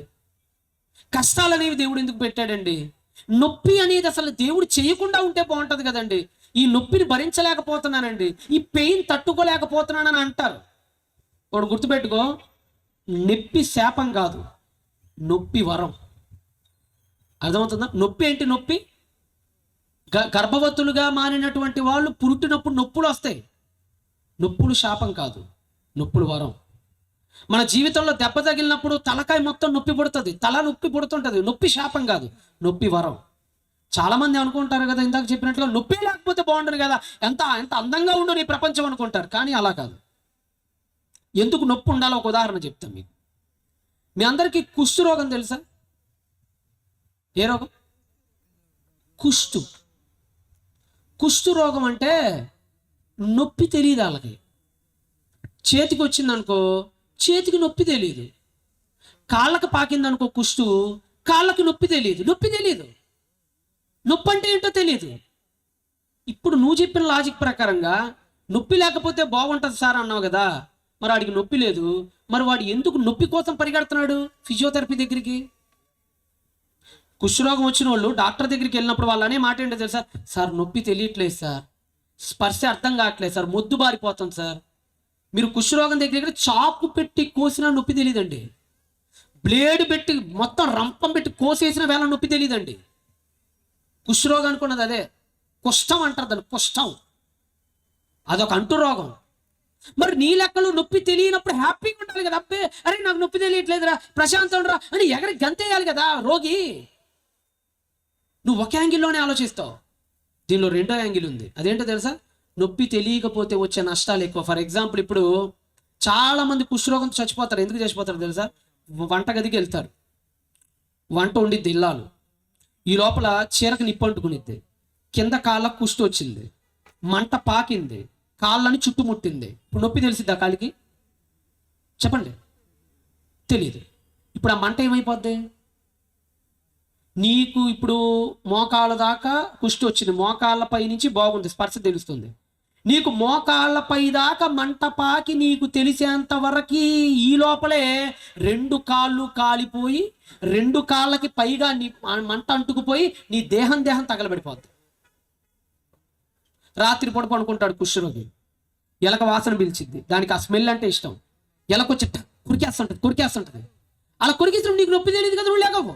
కష్టాలు అనేవి దేవుడు ఎందుకు పెట్టాడండి? నొప్పి అనేది అసలు దేవుడు చేయకుండా ఉంటే బాగుంటుంది కదండి. ఈ నొప్పిని భరించలేకపోతున్నానండి, ఈ పెయిన్ తట్టుకోలేకపోతున్నానని అంటారు. వాడు గుర్తుపెట్టుకో, నొప్పి శాపం కాదు, నొప్పి వరం. అర్థమవుతుందా? నొప్పి ఏంటి? నొప్పి గర్భవతులుగా మారినటువంటి వాళ్ళు పుట్టినప్పుడు నొప్పులు వస్తాయి. నొప్పులు శాపం కాదు, నొప్పులు వరం. మన జీవితంలో దెబ్బ తగిలినప్పుడు తలకాయ మొత్తం నొప్పి పుడుతుంది, తల నొప్పి పుడుతుంటుంది. నొప్పి శాపం కాదు, నొప్పి వరం. చాలా మంది అనుకుంటారు కదా, ఇందాక చెప్పినట్లుగా నొప్పి లేకపోతే బాగుంటుంది కదా, ఎంత అందంగా ఉండదు ఈ ప్రపంచం అనుకుంటారు. కానీ అలా కాదు. ఎందుకు నొప్పి ఉండాలో ఒక ఉదాహరణ చెప్తాను మీకు. మీ అందరికీ కుష్టు రోగం తెలుసా? ఏ రోగం? కుష్టు రోగం అంటే నొప్పి తెలియదు వాళ్ళకి. చేతికి వచ్చిందనుకో, చేతికి నొప్పి తెలియదు. కాళ్ళకి పాకిందనుకో కుష్టు, కాళ్ళకి నొప్పి తెలియదు. నొప్పి అంటే ఏంటో తెలియదు. ఇప్పుడు నువ్వు చెప్పిన లాజిక్ ప్రకారంగా నొప్పి లేకపోతే బాగుంటుంది సార్ అన్నావు కదా, మరి వాడికి నొప్పి లేదు, మరి వాడు ఎందుకు నొప్పి కోసం పరిగెడుతున్నాడు ఫిజియోథెరపీ దగ్గరికి? కుష్ఠరోగం వచ్చిన వాళ్ళు డాక్టర్ దగ్గరికి వెళ్ళినప్పుడు వాళ్ళు అనే మాట ఏంటో తెలుసా? సార్ నొప్పి తెలియట్లేదు సార్, స్పర్శ అర్థం కావట్లేదు సార్, మొద్దు బారిపోతుంది సార్. మీరు కుష్ఠరోగం దగ్గర చాకు పెట్టి కోసినా నొప్పి తెలియదండి, బ్లేడ్ పెట్టి మొత్తం రంపం పెట్టి కోసేసిన వేళ నొప్పి తెలియదండి. కుష్ఠరోగం అనుకున్నది అదే, కుష్ఠం అంటారు దాన్ని, కుష్ఠం. అదొక అంటు రోగం. మరి నీ లెక్కలు నొప్పి తెలియనప్పుడు హ్యాపీగా ఉండాలి కదా. అబ్బే అరే నాకు నొప్పి తెలియట్లేదురా, ప్రశాంతం రా అని ఎగరి గంతేయాలి కదా రోగి. నువ్వు ఒక యాంగిల్లోనే ఆలోచిస్తావు. దీనిలో రెండో యాంగిల్ ఉంది. అదేంటో తెలుసా? నొప్పి తెలియకపోతే వచ్చే నష్టాలు ఎక్కువ. ఫర్ ఎగ్జాంపుల్, ఇప్పుడు చాలా మంది కుష్ఠరోగంతో చచ్చిపోతారు. ఎందుకు చచ్చిపోతారు తెలుసా? వంటగదికి వెళ్తారు, వంట వండిద్ది ఇల్లాలు, ఈ లోపల చీరకు నిప్పు అంటుకునిద్ది, కింద కాళ్ళకు కుష్టు వచ్చింది, మంట పాకింది, కాళ్ళని చుట్టుముట్టింది. ఇప్పుడు నొప్పి తెలిసిద్దా కాళ్ళకి? చెప్పండి, తెలియదు. ఇప్పుడు ఆ మంట ఏమైపోద్ది? నీకు ఇప్పుడు మోకాళ్ళ దాకా కుష్టి వచ్చింది, మోకాళ్ళ పై నుంచి బాగుంది, స్పర్శ తెలుస్తుంది. నీకు మోకాళ్ళపై దాకా మంట పాకి నీకు తెలిసేంత వరకు ఈ లోపలే 2 కాళ్ళు కాలిపోయి 2 కాళ్ళకి పైగా నీ మంట అంటుకుపోయి నీ దేహం తగలబడిపోద్ది. రాత్రిపూట పడుకుంటాడు కుష్ఠరోగి, ఎలక వాసన పిలిచిద్ది, దానికి ఆ స్మెల్ అంటే ఇష్టం. ఎలకొచ్చి కొరికేస్తుంటది. అలా కొరికేసినప్పుడు నీకు నొప్పి తెలియదు కదా, నువ్వు లేకపో.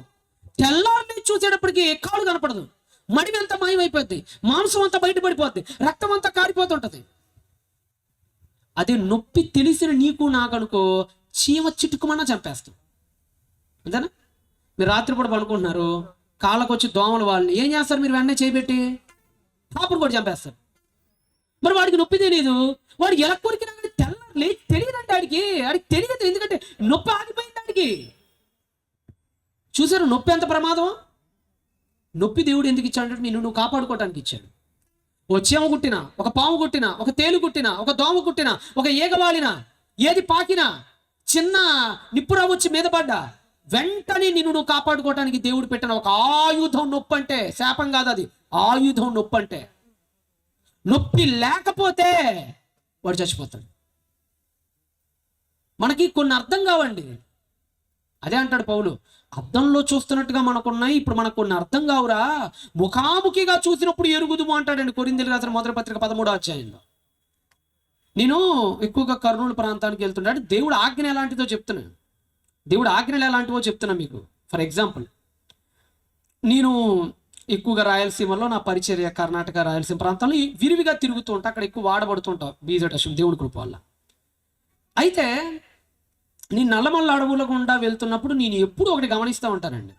తెల్లారి చూసేటప్పటికి కాళ్ళు కనపడదు, మడివి అంతా మాయమైపోద్ది, మాంసం అంతా బయటపడిపోద్ది, రక్తం అంతా కారిపోతుంటది. అదే నొప్పి తెలిసిన నీకు నాకనుకో చీమ చిటుకుమన్నా చంపేస్తాం. అంతేనా? మీరు రాత్రిపూట పడుకుంటున్నారు, కాళ్ళకు వచ్చి దోమలు వాళ్ళు ఏం చేస్తారు? మీరు వెంటనే చేయబెట్టి టాపులు కూడా చంపేస్తారు. మరి వాడికి నొప్పి తెలియదు, వాడు ఎలా కొరికినా తెల్లారి తెలియదండి ఆడికి తెలియదు, ఎందుకంటే నొప్పి ఆగిపోయింది ఆడికి. చూసారు నొప్పి ఎంత ప్రమాదం? నొప్పి దేవుడు ఎందుకు ఇచ్చాడంటే నువ్వు కాపాడుకోవటానికి ఇచ్చాడు. ఒక చీమ కుట్టినా, ఒక పాము కుట్టినా, ఒక తేలు కుట్టినా, ఒక దోమ కుట్టినా, ఒక ఈగవాలినా, ఏది పాకినా, చిన్న నిప్పురా వచ్చి మీద పడ్డా వెంటనే నువ్వు కాపాడుకోవటానికి దేవుడు పెట్టిన ఒక ఆయుధం నొప్పి అంటే. శాపం కాదు అది, ఆయుధం నొప్పి అంటే. నొప్పి లేకపోతే వాడు చచ్చిపోతాడు. మనకి కొన్ని అర్థం కావండి. అదే అంటాడు పౌలు, అద్దంలో చూస్తున్నట్టుగా మనకున్నాయి, ఇప్పుడు మనకు కొన్ని అర్థం కావురా, ముఖాముఖిగా చూసినప్పుడు ఎరుగుదుము అంటాడండి కొరింథీయులకు రాసిన మొదటి పత్రిక 13వ అధ్యాయంలో. నేను ఎక్కువగా కర్నూలు ప్రాంతానికి వెళ్తున్నాడు. దేవుడు ఆజ్ఞ ఎలాంటిదో చెప్తున్నాను, దేవుడు ఆజ్ఞలు ఎలాంటివో చెప్తున్నా మీకు. ఫర్ ఎగ్జాంపుల్, నేను ఎక్కువగా రాయలసీమలో నా పరిచర్య కర్ణాటక రాయలసీమ ప్రాంతంలో విరివిగా తిరుగుతూ ఉంటా, అక్కడ ఎక్కువ వాడబడుతుంటా బీజటం దేవుడి కృప వల్ల. అయితే నేను నల్లమల్ల అడవుల గుండా వెళ్తున్నప్పుడు నేను ఎప్పుడు ఒకటి గమనిస్తూ ఉంటానండి.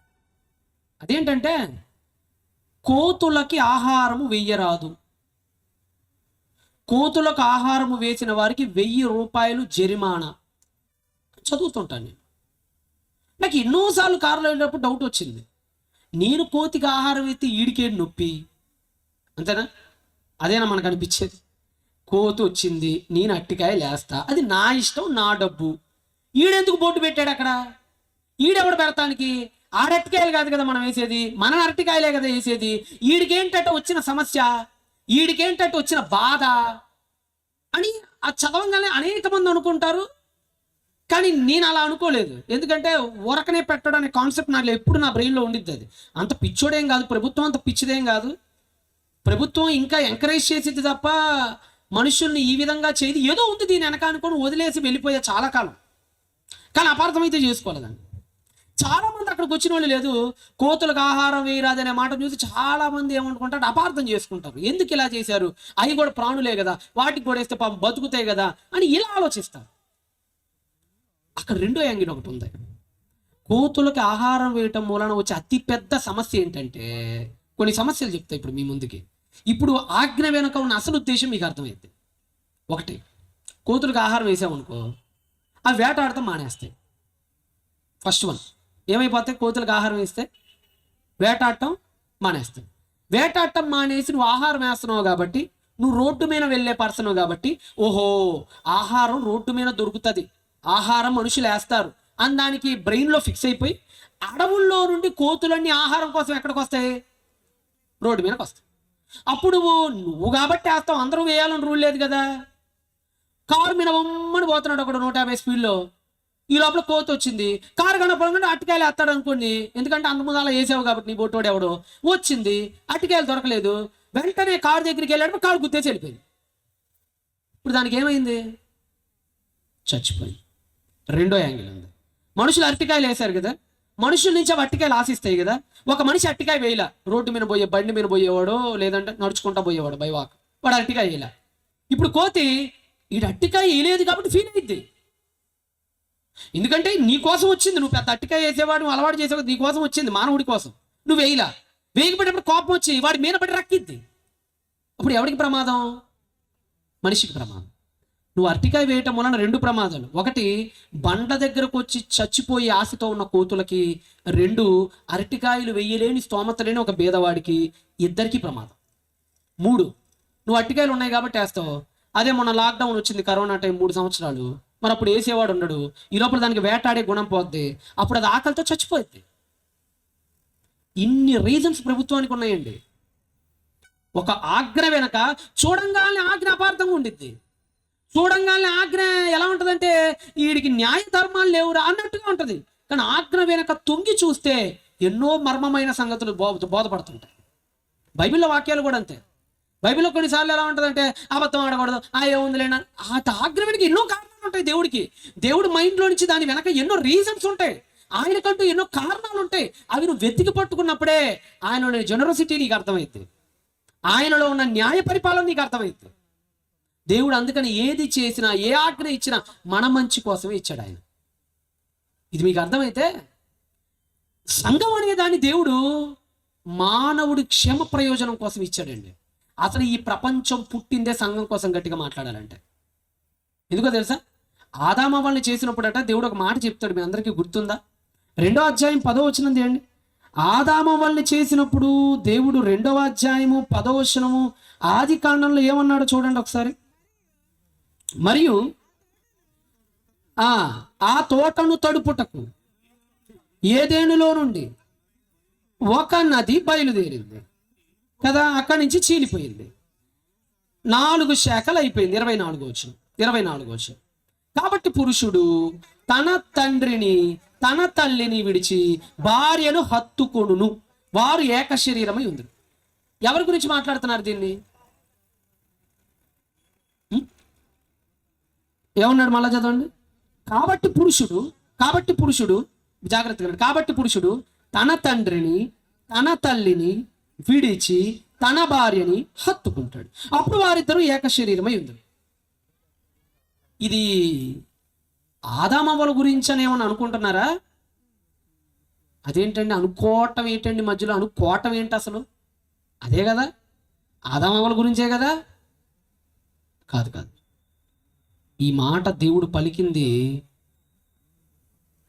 అదేంటంటే కోతులకి ఆహారము వెయ్యరాదు, కోతులకు ఆహారము వేసిన వారికి 1000 రూపాయలు జరిమానా చదువుతుంటాను నేను. నాకు ఎన్నోసార్లు కారులో వెళ్ళినప్పుడు డౌట్ వచ్చింది, నేను కోతికి ఆహారం వేస్తే ఈడికేడు నొప్పి, అంతేనా? అదేనా మనకు అనిపించేది? కోతి వచ్చింది, నేను అట్టికాయ లేస్తా, అది నా ఇష్టం, నా డబ్బు. ఈడెందుకు బోర్డు పెట్టాడు అక్కడ? ఈడెవడు పెడతానికి? ఆడట్టికాయలు కాదు కదా మనం వేసేది, మన అరటికాయలే కదా వేసేది. ఈడికేంటంటే వచ్చిన సమస్య, ఈడికేంటంటే వచ్చిన బాధ అని ఆ చదవంగానే అనేక మంది అనుకుంటారు. కానీ నేను అలా అనుకోలేదు, ఎందుకంటే ఊరకనే పెట్టడం అనే కాన్సెప్ట్ నాకు ఎప్పుడు నా బ్రెయిన్లో ఉండిద్ది. అది అంత పిచ్చోడేం కాదు, ప్రభుత్వం అంత పిచ్చిదేం కాదు. ప్రభుత్వం ఇంకా ఎంకరేజ్ చేసేది తప్ప మనుషుల్ని ఈ విధంగా చేయదు. ఏదో ఉంది దీని వెనక అనుకొని వదిలేసి వెళ్ళిపోయా చాలా కాలం. కానీ అపార్థం అయితే చేసుకోలేదండి. చాలా మంది అక్కడికి వచ్చిన వాళ్ళు లేదు, కోతులకు ఆహారం వేయరాదనే మాట చూసి చాలా మంది ఏమనుకుంటారు, అపార్థం చేసుకుంటారు. ఎందుకు ఇలా చేశారు, అవి కూడా ప్రాణులే కదా, వాటికి కూడా వేస్తే పాపం బతుకుతాయి కదా అని ఇలా ఆలోచిస్తారు. అక్కడ రెండో యాంగిల్ ఒకటి ఉంది. కోతులకి ఆహారం వేయటం మూలన వచ్చే అతిపెద్ద సమస్య ఏంటంటే, కొన్ని సమస్యలు చెప్తాయి ఇప్పుడు మీ ముందుకి. ఇప్పుడు ఆజ్ఞ వెనుక ఉన్న అసలు ఉద్దేశం మీకు అర్థమైంది. ఒకటి, కోతులకు ఆహారం వేసామనుకో అవి వేటాడటం మానేస్తాయి. ఫస్ట్ వన్ ఏమైపోతాయి, కోతులకు ఆహారం వేస్తే వేటాడటం మానేస్తాయి. వేటాడటం మానేసి నువ్వు ఆహారం వేస్తున్నావు కాబట్టి, నువ్వు రోడ్డు మీద వెళ్ళే పర్సన్ కాబట్టి, ఓహో ఆహారం రోడ్డు మీద దొరుకుతుంది, ఆహారం మనుషులు వేస్తారు అని దానికి బ్రెయిన్లో ఫిక్స్ అయిపోయి అడవుల్లో నుండి కోతులన్నీ ఆహారం కోసం ఎక్కడికి వస్తాయి, రోడ్డు మీదకి వస్తాయి. అప్పుడు నువ్వు కాబట్టి వేస్తావు, అందరూ వేయాలని రూల్ లేదు కదా. కారు మీద బొమ్మని పోతున్నాడు ఒకడు 150 స్పీడ్లో, ఈ లోపల కోత వచ్చింది, కారు కనపడగానే అట్టికాయలు వేస్తాడు అనుకోండి, ఎందుకంటే అంత ముందు అలా వేసావు కాబట్టి నీ బొట్టోడు ఎవడో వచ్చింది, అట్టికాయలు దొరకలేదు, వెంటనే కారు దగ్గరికి వెళ్ళాడు, కారు గుద్దేసి వెళ్ళిపోయింది. ఇప్పుడు దానికి ఏమైంది, చచ్చిపోయింది. రెండో యాంగిల్ ఉంది. మనుషులు అరటికాయలు వేశారు కదా, మనుషుల నుంచి అవి అట్టికాయలు ఆశిస్తాయి కదా. ఒక మనిషి అట్టికాయ వేయలా, రోడ్డు మీద పోయే బండి మీద పోయేవాడో లేదంటే నడుచుకుంటా పోయేవాడు బై వాక్, వాడు అరటికాయ వేయలా. ఇప్పుడు కోతి ఈ అట్టికాయ వేయలేదు కాబట్టి ఫీల్ అయింది, ఎందుకంటే నీ కోసం వచ్చింది. నువ్వు పెద్ద అట్టికాయ వేసేవాడు, నువ్వు అలవాటు చేసేవాడు, నీ కోసం వచ్చింది, మానవుడి కోసం. నువ్వు వేయలా, వేయకపోయినప్పుడు కోపం వచ్చి వాడి మీద పడి రక్కిద్ది. అప్పుడు ఎవరికి ప్రమాదం, మనిషికి ప్రమాదం. నువ్వు అరటికాయ వేయటం వలన 2 ప్రమాదాలు. ఒకటి, బండ దగ్గరకు వచ్చి చచ్చిపోయే ఆశతో ఉన్న కోతులకి. 2, అరటికాయలు వెయ్యలేని స్తోమత లేని ఒక బీదవాడికి. ఇద్దరికీ ప్రమాదం. 3, నువ్వు అరటికాయలు ఉన్నాయి కాబట్టి వేస్తావు. అదే మొన్న లాక్డౌన్ వచ్చింది, కరోనా టైం 3 సంవత్సరాలు, మరి అప్పుడు వేసేవాడు ఉండడు, ఈ లోపల దానికి వేటాడే గుణం పోద్ది, అప్పుడు అది ఆకలితో చచ్చిపోద్ది. ఇన్ని రీజన్స్ ప్రభుత్వానికి ఉన్నాయండి. ఒక ఆజ్ఞ వెనక చూడంగానే ఆజ్ఞ అపార్థంగా ఉండిద్ది. చూడంగానే ఆజ్ఞ ఎలా ఉంటుందంటే వీడికి న్యాయ ధర్మాలు లేవురా అన్నట్టుగా ఉంటుంది. కానీ ఆజ్ఞ వెనక తొంగి చూస్తే ఎన్నో మర్మమైన సంగతులు బోధపడుతుంటాయి. బైబిల్లో వాక్యాలు కూడా అంతే. బైబిల్లో కొన్నిసార్లు ఎలా ఉంటుందంటే అబద్ధం ఆడకూడదు, ఏముందిలేనా, ఆ ఆజ్ఞ వెనక ఎన్నో కారణాలు ఉంటాయి. దేవుడి మైండ్లో నుంచి దాని వెనక ఎన్నో రీజన్స్ ఉంటాయి. ఆయనకంటూ ఎన్నో కారణాలు ఉంటాయి. అవి నువ్వు వెతికి పట్టుకున్నప్పుడే ఆయన జనరసిటీ నీకు అర్థమైంది, ఆయనలో ఉన్న న్యాయ పరిపాలన నీకు అర్థమైంది. దేవుడు అందుకని ఏది చేసినా, ఏ ఆజ్ఞ ఇచ్చినా మన మంచి కోసమే ఇచ్చాడు ఆయన. ఇది మీకు అర్థమైతే సంఘం అనే దాన్ని దేవుడు మానవుడి క్షేమ ప్రయోజనం కోసం ఇచ్చాడండి. అసలు ఈ ప్రపంచం పుట్టిందే సంఘం కోసం. గట్టిగా మాట్లాడాలంటే ఎందుకో తెలుసా? ఆదామ వాళ్ళని చేసినప్పుడట దేవుడు ఒక మాట చెప్తాడు, మీ అందరికీ గుర్తుందా? 2వ అధ్యాయం 10వ వచనం తీయండి. ఆదామ వాళ్ళని చేసినప్పుడు దేవుడు 2వ అధ్యాయము 10వ వచనము ఆది కాండంలో ఏమన్నాడో చూడండి ఒకసారి. మరియు ఆ తోటను తడుపుటకు ఏదేనులో నుండి ఒక నది బయలుదేరింది కదా, అక్కడి నుంచి చీలిపోయింది, 4 శాఖలు అయిపోయింది. 24 వచనం. కాబట్టి పురుషుడు తన తండ్రిని తన తల్లిని విడిచి భార్యను హత్తుకొనును, వారు ఏక శరీరమై ఉంది. ఎవరి గురించి మాట్లాడుతున్నారు దీన్ని? ఏమన్నాడు మళ్ళా చదవండి. కాబట్టి పురుషుడు జాగ్రత్తగా, కాబట్టి పురుషుడు తన తండ్రిని తన తల్లిని విడిచి తన భార్యని హత్తుకుంటాడు, అప్పుడు వారిద్దరూ ఏక శరీరమై ఉంది. ఇది ఆదామవ్వల గురించి అని ఏమన్నా అనుకుంటున్నారా? అదేంటండి అనుకోవటం ఏంటండి, మధ్యలో అనుకోవటం ఏంటి అసలు? అదే కదా, ఆదామవ్వల గురించే కదా? కాదు. ఈ మాట దేవుడు పలికింది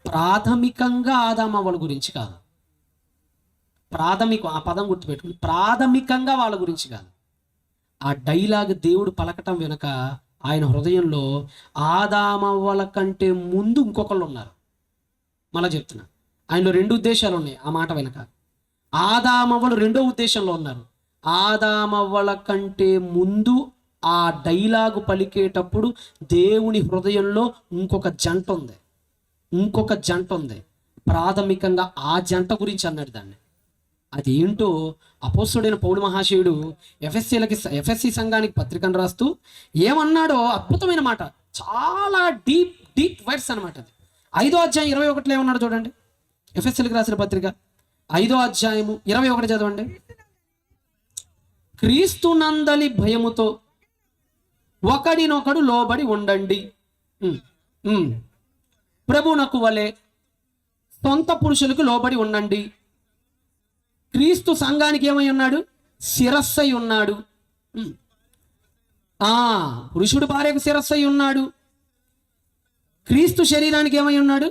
ప్రాథమికంగా ఆదామవ్వల గురించి కాదు. ఆ పదం గుర్తుపెట్టుకుని, ప్రాథమికంగా వాళ్ళ గురించి కాదు. ఆ డైలాగ్ దేవుడు పలకటం వెనక ఆయన హృదయంలో ఆదామవ్వల కంటే ముందు ఇంకొకళ్ళు ఉన్నారు. మళ్ళా చెప్తున్నా, ఆయనలో 2 ఉద్దేశాలు ఉన్నాయి. ఆ మాట వెనక ఆదామవ్వలు 2వ ఉద్దేశంలో ఉన్నారు. ఆదామవ్వల కంటే ముందు ఆ డైలాగు పలికేటప్పుడు దేవుని హృదయంలో ఇంకొక జంట ఉంది. ప్రాథమికంగా ఆ జంట గురించి అన్నాడు దాన్ని. అది ఏంటో అపోస్తలుడైన పౌలు మహాశయుడు ఎఫెస్సీ సంఘానికి పత్రికను రాస్తూ ఏమన్నాడో అద్భుతమైన మాట, చాలా డీప్ వర్డ్స్ అనమాట. అది 5వ అధ్యాయం 21 ఏమన్నాడు చూడండి. ఎఫెస్సీలకు రాసిన పత్రిక 5వ అధ్యాయము 21 చదవండి. క్రీస్తు నందలి భయముతో ఒకడినొకడు లోబడి ఉండండి, ప్రభువునకు వలె సొంత పురుషులకు లోబడి ఉండండి. క్రీస్తు సంఘానికి ఏమై ఉన్నాడు? శిరస్సై ఉన్నాడు. పురుషుడు భార్యకు శిరస్సై ఉన్నాడు. క్రీస్తు శరీరానికి ఏమై ఉన్నాడు?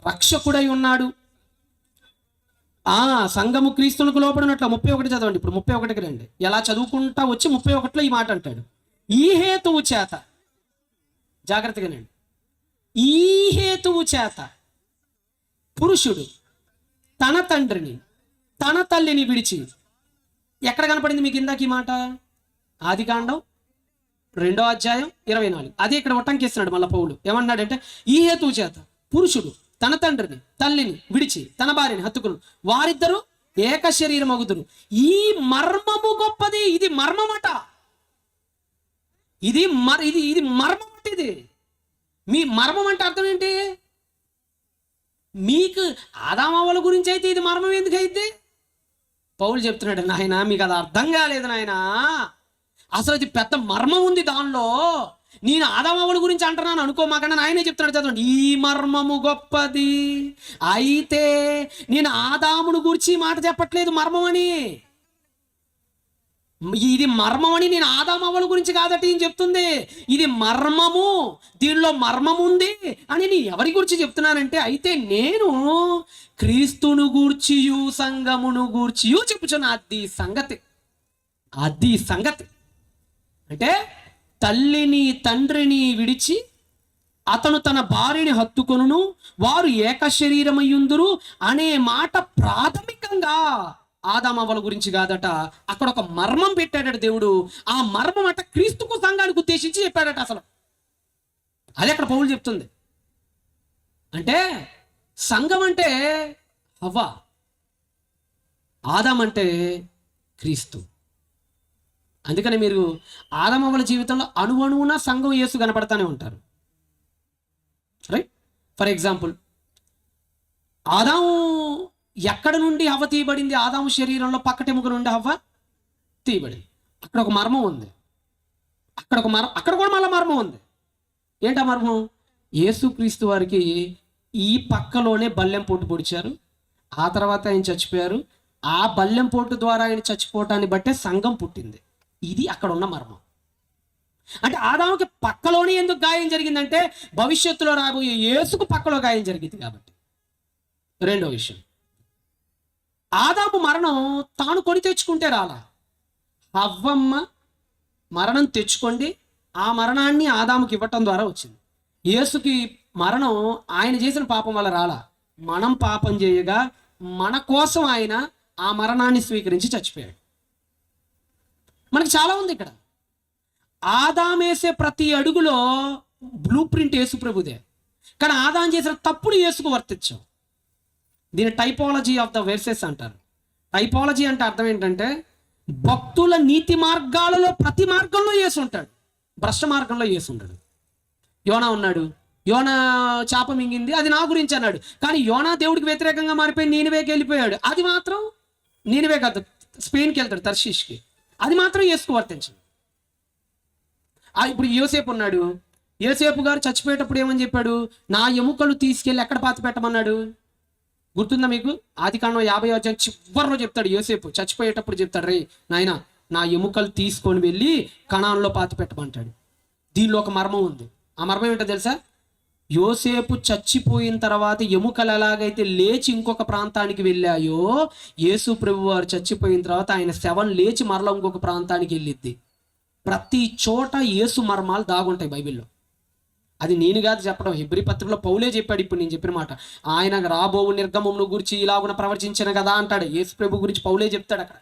రక్షకుడై ఉన్నాడు. సంఘము క్రీస్తునికి లోపడినట్లు 31 చదవండి. ఇప్పుడు 31కి రండి. ఎలా చదువుకుంటా వచ్చి 31లో ఈ మాట అంటాడు. ఈ హేతువు చేత, జాగ్రత్తగానండి, ఈ హేతువు చేత పురుషుడు తన తండ్రిని తన తల్లిని విడిచి, ఎక్కడ కనపడింది మీకు ఇందాక ఈ మాట? ఆది కాండం 2వ అధ్యాయం 24. అదే ఇక్కడ ఉటంకిస్తున్నాడు మళ్ళా పౌలు. ఏమన్నాడంటే ఈ హేతువు చేత పురుషుడు తన తండ్రిని తల్లిని విడిచి తన భార్యని హత్తుకును, వారిద్దరూ ఏక శరీరం అగుదురు. ఈ మర్మము గొప్పది. ఇది మర్మమట. ఇది మర్మం అంటే ఇది. మీ మర్మం అంటే అర్థం ఏంటి? మీకు ఆదామవ్వల గురించి అయితే ఇది మర్మం ఎందుకు అయితే? పౌలు చెప్తున్నాడు, నాయన మీకు అది అర్థం కాలేదు నాయన, అసలు ఇది పెద్ద మర్మం ఉంది దానిలో. నేను ఆదామవ్వల గురించి అంటున్నాను అనుకోమాకన్నా ఆయనే చెప్తున్నాడు, చదవండి. ఈ మర్మము గొప్పది. అయితే నేను ఆదామును గురించి మాట చెప్పట్లేదు మర్మం అని. ఇది మర్మం అని నేను ఆదామవ్వల గురించి కాదట ఏం చెప్తుంది. ఇది మర్మము, దీనిలో మర్మం ఉంది అని నేను ఎవరి గురించి చెప్తున్నానంటే, అయితే నేను క్రీస్తును గూర్చియు సంఘమును గూర్చియు చెప్పుచున్నా. అది సంగతి అంటే తల్లిని తండ్రిని విడిచి అతను తన భార్యని హత్తుకొనును, వారు ఏక శరీరమయ్యుందురు అనే మాట ప్రాథమికంగా ఆదామవ్వల గురించి కాదట, అక్కడ ఒక మర్మం పెట్టాడట దేవుడు. ఆ మర్మం అట క్రీస్తుకు సంఘానికి ఉద్దేశించి చెప్పాడట. అసలు అదే అక్కడ పౌలు చెప్తుంది. అంటే సంఘం అంటే హవ్వ, ఆదాం అంటే క్రీస్తు. అందుకని మీరు ఆదామవ్వల జీవితంలో అణువణువున సంఘం యేసు కనపడతానే ఉంటారు. రైట్? ఫర్ ఎగ్జాంపుల్, ఆదాము ఎక్కడ నుండి హవ్వ తీయబడింది? ఆదాము శరీరంలో పక్కటెముక నుండి హవ్వ తీయబడింది. అక్కడ ఒక మర్మం ఉంది. అక్కడ కూడా మళ్ళీ మర్మం ఉంది. ఏంటా మర్మం? యేసుక్రీస్తు వారికి ఈ పక్కలోనే బల్లెం పోటు పొడిచారు. ఆ తర్వాత ఆయన చచ్చిపోయారు. ఆ బల్లెం పోటు ద్వారా ఆయన చచ్చిపోవటాన్ని బట్టే సంఘం పుట్టింది. ఇది అక్కడ ఉన్న మర్మం. అంటే ఆదాముకి పక్కలోనే ఎందుకు గాయం జరిగిందంటే భవిష్యత్తులో రాబోయే యేసుకు పక్కలో గాయం జరిగింది కాబట్టి. రెండో విషయం, ఆదాము మరణం తాను కొని తెచ్చుకుంటే రాలా. హవ్వమ్మ మరణం తెచ్చుకోండి, ఆ మరణాన్ని ఆదాముకి ఇవ్వటం ద్వారా వచ్చింది. యేసుకి మరణం ఆయన చేసిన పాపం వల్ల రాలా. మనం పాపం చేయగా మన కోసం ఆయన ఆ మరణాన్ని స్వీకరించి చచ్చిపోయాడు. మనకి చాలా ఉంది ఇక్కడ. ఆదామేసే ప్రతి అడుగులో బ్లూ ప్రింట్ యేసు ప్రభుదే. కానీ ఆదాం చేసిన తప్పుడు యేసుకు వర్తించాం. దీని టైపాలజీ ఆఫ్ ద వెర్సెస్ అంటారు. టైపాలజీ అంటే అర్థం ఏంటంటే భక్తుల నీతి మార్గాలలో ప్రతి మార్గంలో యేసు ఉంటాడు, భ్రష్ట మార్గంలో యేసు ఉంటాడు. యోనా ఉన్నాడు, యోనా చేప మింగింది, అది నా గురించి అన్నాడు. కానీ యోనా దేవుడికి వ్యతిరేకంగా మారిపోయి నీనివేకి వెళ్ళిపోయాడు. అది మాత్రం నీనివే కాదు, స్పెయిన్కి వెళ్తాడు, తర్షీష్కి. అది మాత్రం యేసుకు వర్తించింది. ఇప్పుడు యోసేపు ఉన్నాడు. యోసేపు గారు చచ్చిపోయేటప్పుడు ఏమని చెప్పాడు? నా ఎముకలు తీసుకెళ్ళి ఎక్కడ పాతి పెట్టమన్నాడు? గుర్తుందా మీకు? ఆదికాండం 50వ అధ్యాయం చివరిలో చెప్తాడు. యోసేపు చచ్చిపోయేటప్పుడు చెప్తాడు, రే నాయన నా ఎముకలు తీసుకొని వెళ్ళి కణాల్లో పాతి పెట్టమంటాడు. దీనిలో ఒక మర్మం ఉంది. ఆ మర్మం ఏంటో తెలుసా? యోసేపు చచ్చిపోయిన తర్వాత ఎముకలు ఎలాగైతే లేచి ఇంకొక ప్రాంతానికి వెళ్ళాయో, యేసు ప్రభు వారు చచ్చిపోయిన తర్వాత ఆయన శవం లేచి మరలా ఇంకొక ప్రాంతానికి వెళ్ళిద్ది. ప్రతి చోట యేసు మర్మాలు దాగుంటాయి బైబిల్లో. అది నేను కాదు చెప్పడం, హెబ్రీ పత్రికలో పౌలే చెప్పాడు. ఇప్పుడు నేను చెప్పిన మాట, ఆయన రాబోవు నిర్గమమును గురించి ఇలాగున ప్రవచించిన కదా అంటాడు. యేసు ప్రభు గురించి పౌలే చెప్తాడు అక్కడ.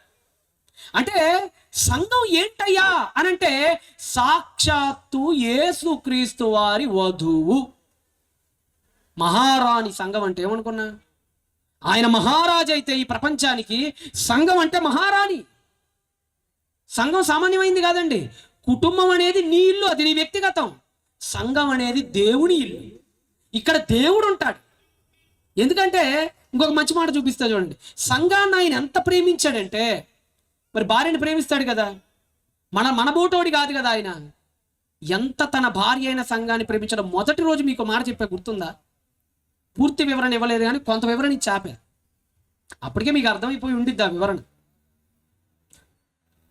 అంటే సంఘం ఏంటయ్యా అనంటే సాక్షాత్తు యేసుక్రీస్తు వారి వధువు, మహారాణి. సంఘం అంటే ఏమనుకున్నా? ఆయన మహారాజు అయితే ఈ ప్రపంచానికి సంఘం అంటే మహారాణి. సంఘం సామాన్యమైంది కాదండి. కుటుంబం అనేది నీ ఇల్లు, అది నీ వ్యక్తిగతం. సంఘం అనేది దేవుని ఇల్లు. ఇక్కడ దేవుడు ఉంటాడు. ఎందుకంటే ఇంకొక మంచి మాట చూపిస్తా చూడండి. సంఘాన్ని ఆయన ఎంత ప్రేమించాడంటే, మరి భార్యని ప్రేమిస్తాడు కదా, మన బోటోడి కాదు కదా ఆయన. ఎంత తన భార్య అయిన సంఘాన్ని ప్రేమించడం. మొదటి రోజు మీకు మాట చెప్పా, గుర్తుందా? పూర్తి వివరణ ఇవ్వలేదు కానీ కొంత వివరణ ఇచ్చి ఆపా. అప్పటికే మీకు అర్థమైపోయి ఉండిద్ది ఆ వివరణ.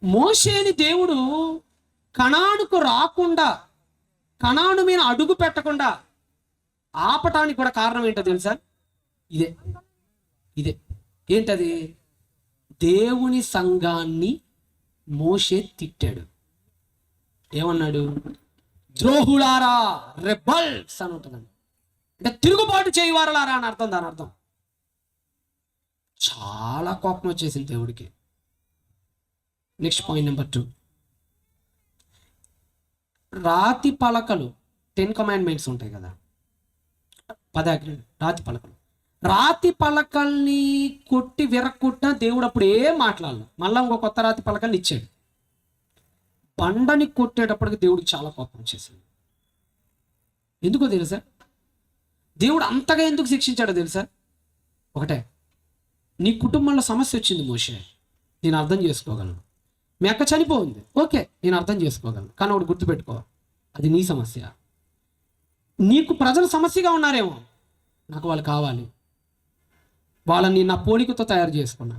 మోషేని దేవుడు కనానుకు రాకుండా, కనాను మీద అడుగు పెట్టకుండా ఆపటానికి కూడా కారణం ఏంటో తెలుసా? ఇదే ఏంటది? దేవుని సంఘాన్ని మోషే తిట్టాడు. ఏమన్నాడు? ద్రోహులారా, రెబల్స్ అని ఉంటుందండి. అంటే తిరుగుబాటు చేయవారలారా అని అర్థం. దాని అర్థం చాలా కోపం వచ్చేసింది దేవుడికి. నెక్స్ట్ పాయింట్ నెంబర్ 2, రాతి పలకలు, 10 కమాండ్మెంట్స్ ఉంటాయి కదా, 10 ఆజ్ఞలు. రాతి పలకల్ని కొట్టి విరక్కొట్టిన దేవుడు అప్పుడు ఏం మాట్లాడలేదు. మళ్ళీ ఇంకో కొత్త రాతి పలకల్ని ఇచ్చాడు. బండని కొట్టేటప్పటికి దేవుడికి చాలా కోపం వచ్చేసింది. ఎందుకో తెలుసా? దేవుడు అంతగా ఎందుకు శిక్షించాడో తెలుసా? ఒకటే, నీ కుటుంబంలో సమస్య వచ్చింది మోషే, నేను అర్థం చేసుకోగలను. మీ అక్క చనిపోయింది, ఓకే, నేను అర్థం చేసుకోగలను. కానీ ఒకటి గుర్తుపెట్టుకో, అది నీ సమస్య. నీకు ప్రజలు సమస్యగా ఉన్నారేమో, నాకు వాళ్ళు కావాలి. వాళ్ళని నా పోలికతో తయారు చేసుకున్నా,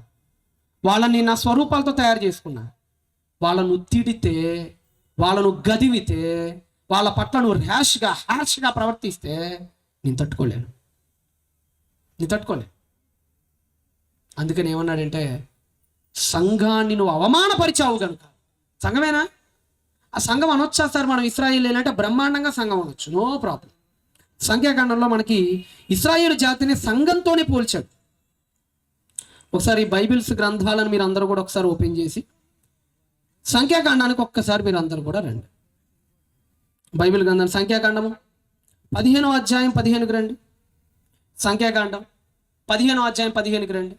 వాళ్ళని నా స్వరూపాలతో తయారు చేసుకున్నా. వాళ్ళను తిడితే, వాళ్ళను గదివితే, వాళ్ళ పట్ల నువ్వు హ్యాష్గా ప్రవర్తిస్తే నేను తట్టుకోలేను. అందుకని ఏమన్నాడంటే, సంఘాన్ని నువ్వు అవమానపరిచావు కనుక. సంఘమేనా? ఆ సంఘం అనొచ్చా సార్ మనం ఇశ్రాయేలు అంటే? బ్రహ్మాండంగా సంఘం అనొచ్చు, నో ప్రాబ్లం. సంఖ్యాకాండంలో మనకి ఇశ్రాయేలు జాతిని సంఘంతోనే పోల్చాడు. ఒకసారి బైబిల్స్ గ్రంథాలను మీరు అందరూ కూడా ఒకసారి ఓపెన్ చేసి సంఖ్యాకాండానికి ఒక్కసారి మీరు అందరూ కూడా రండి. బైబిల్ గ్రంథం సంఖ్యాకాండము 15వ అధ్యాయం 15కి రండి. సంఖ్యాకాండం 15వ అధ్యాయం 15కి రండి.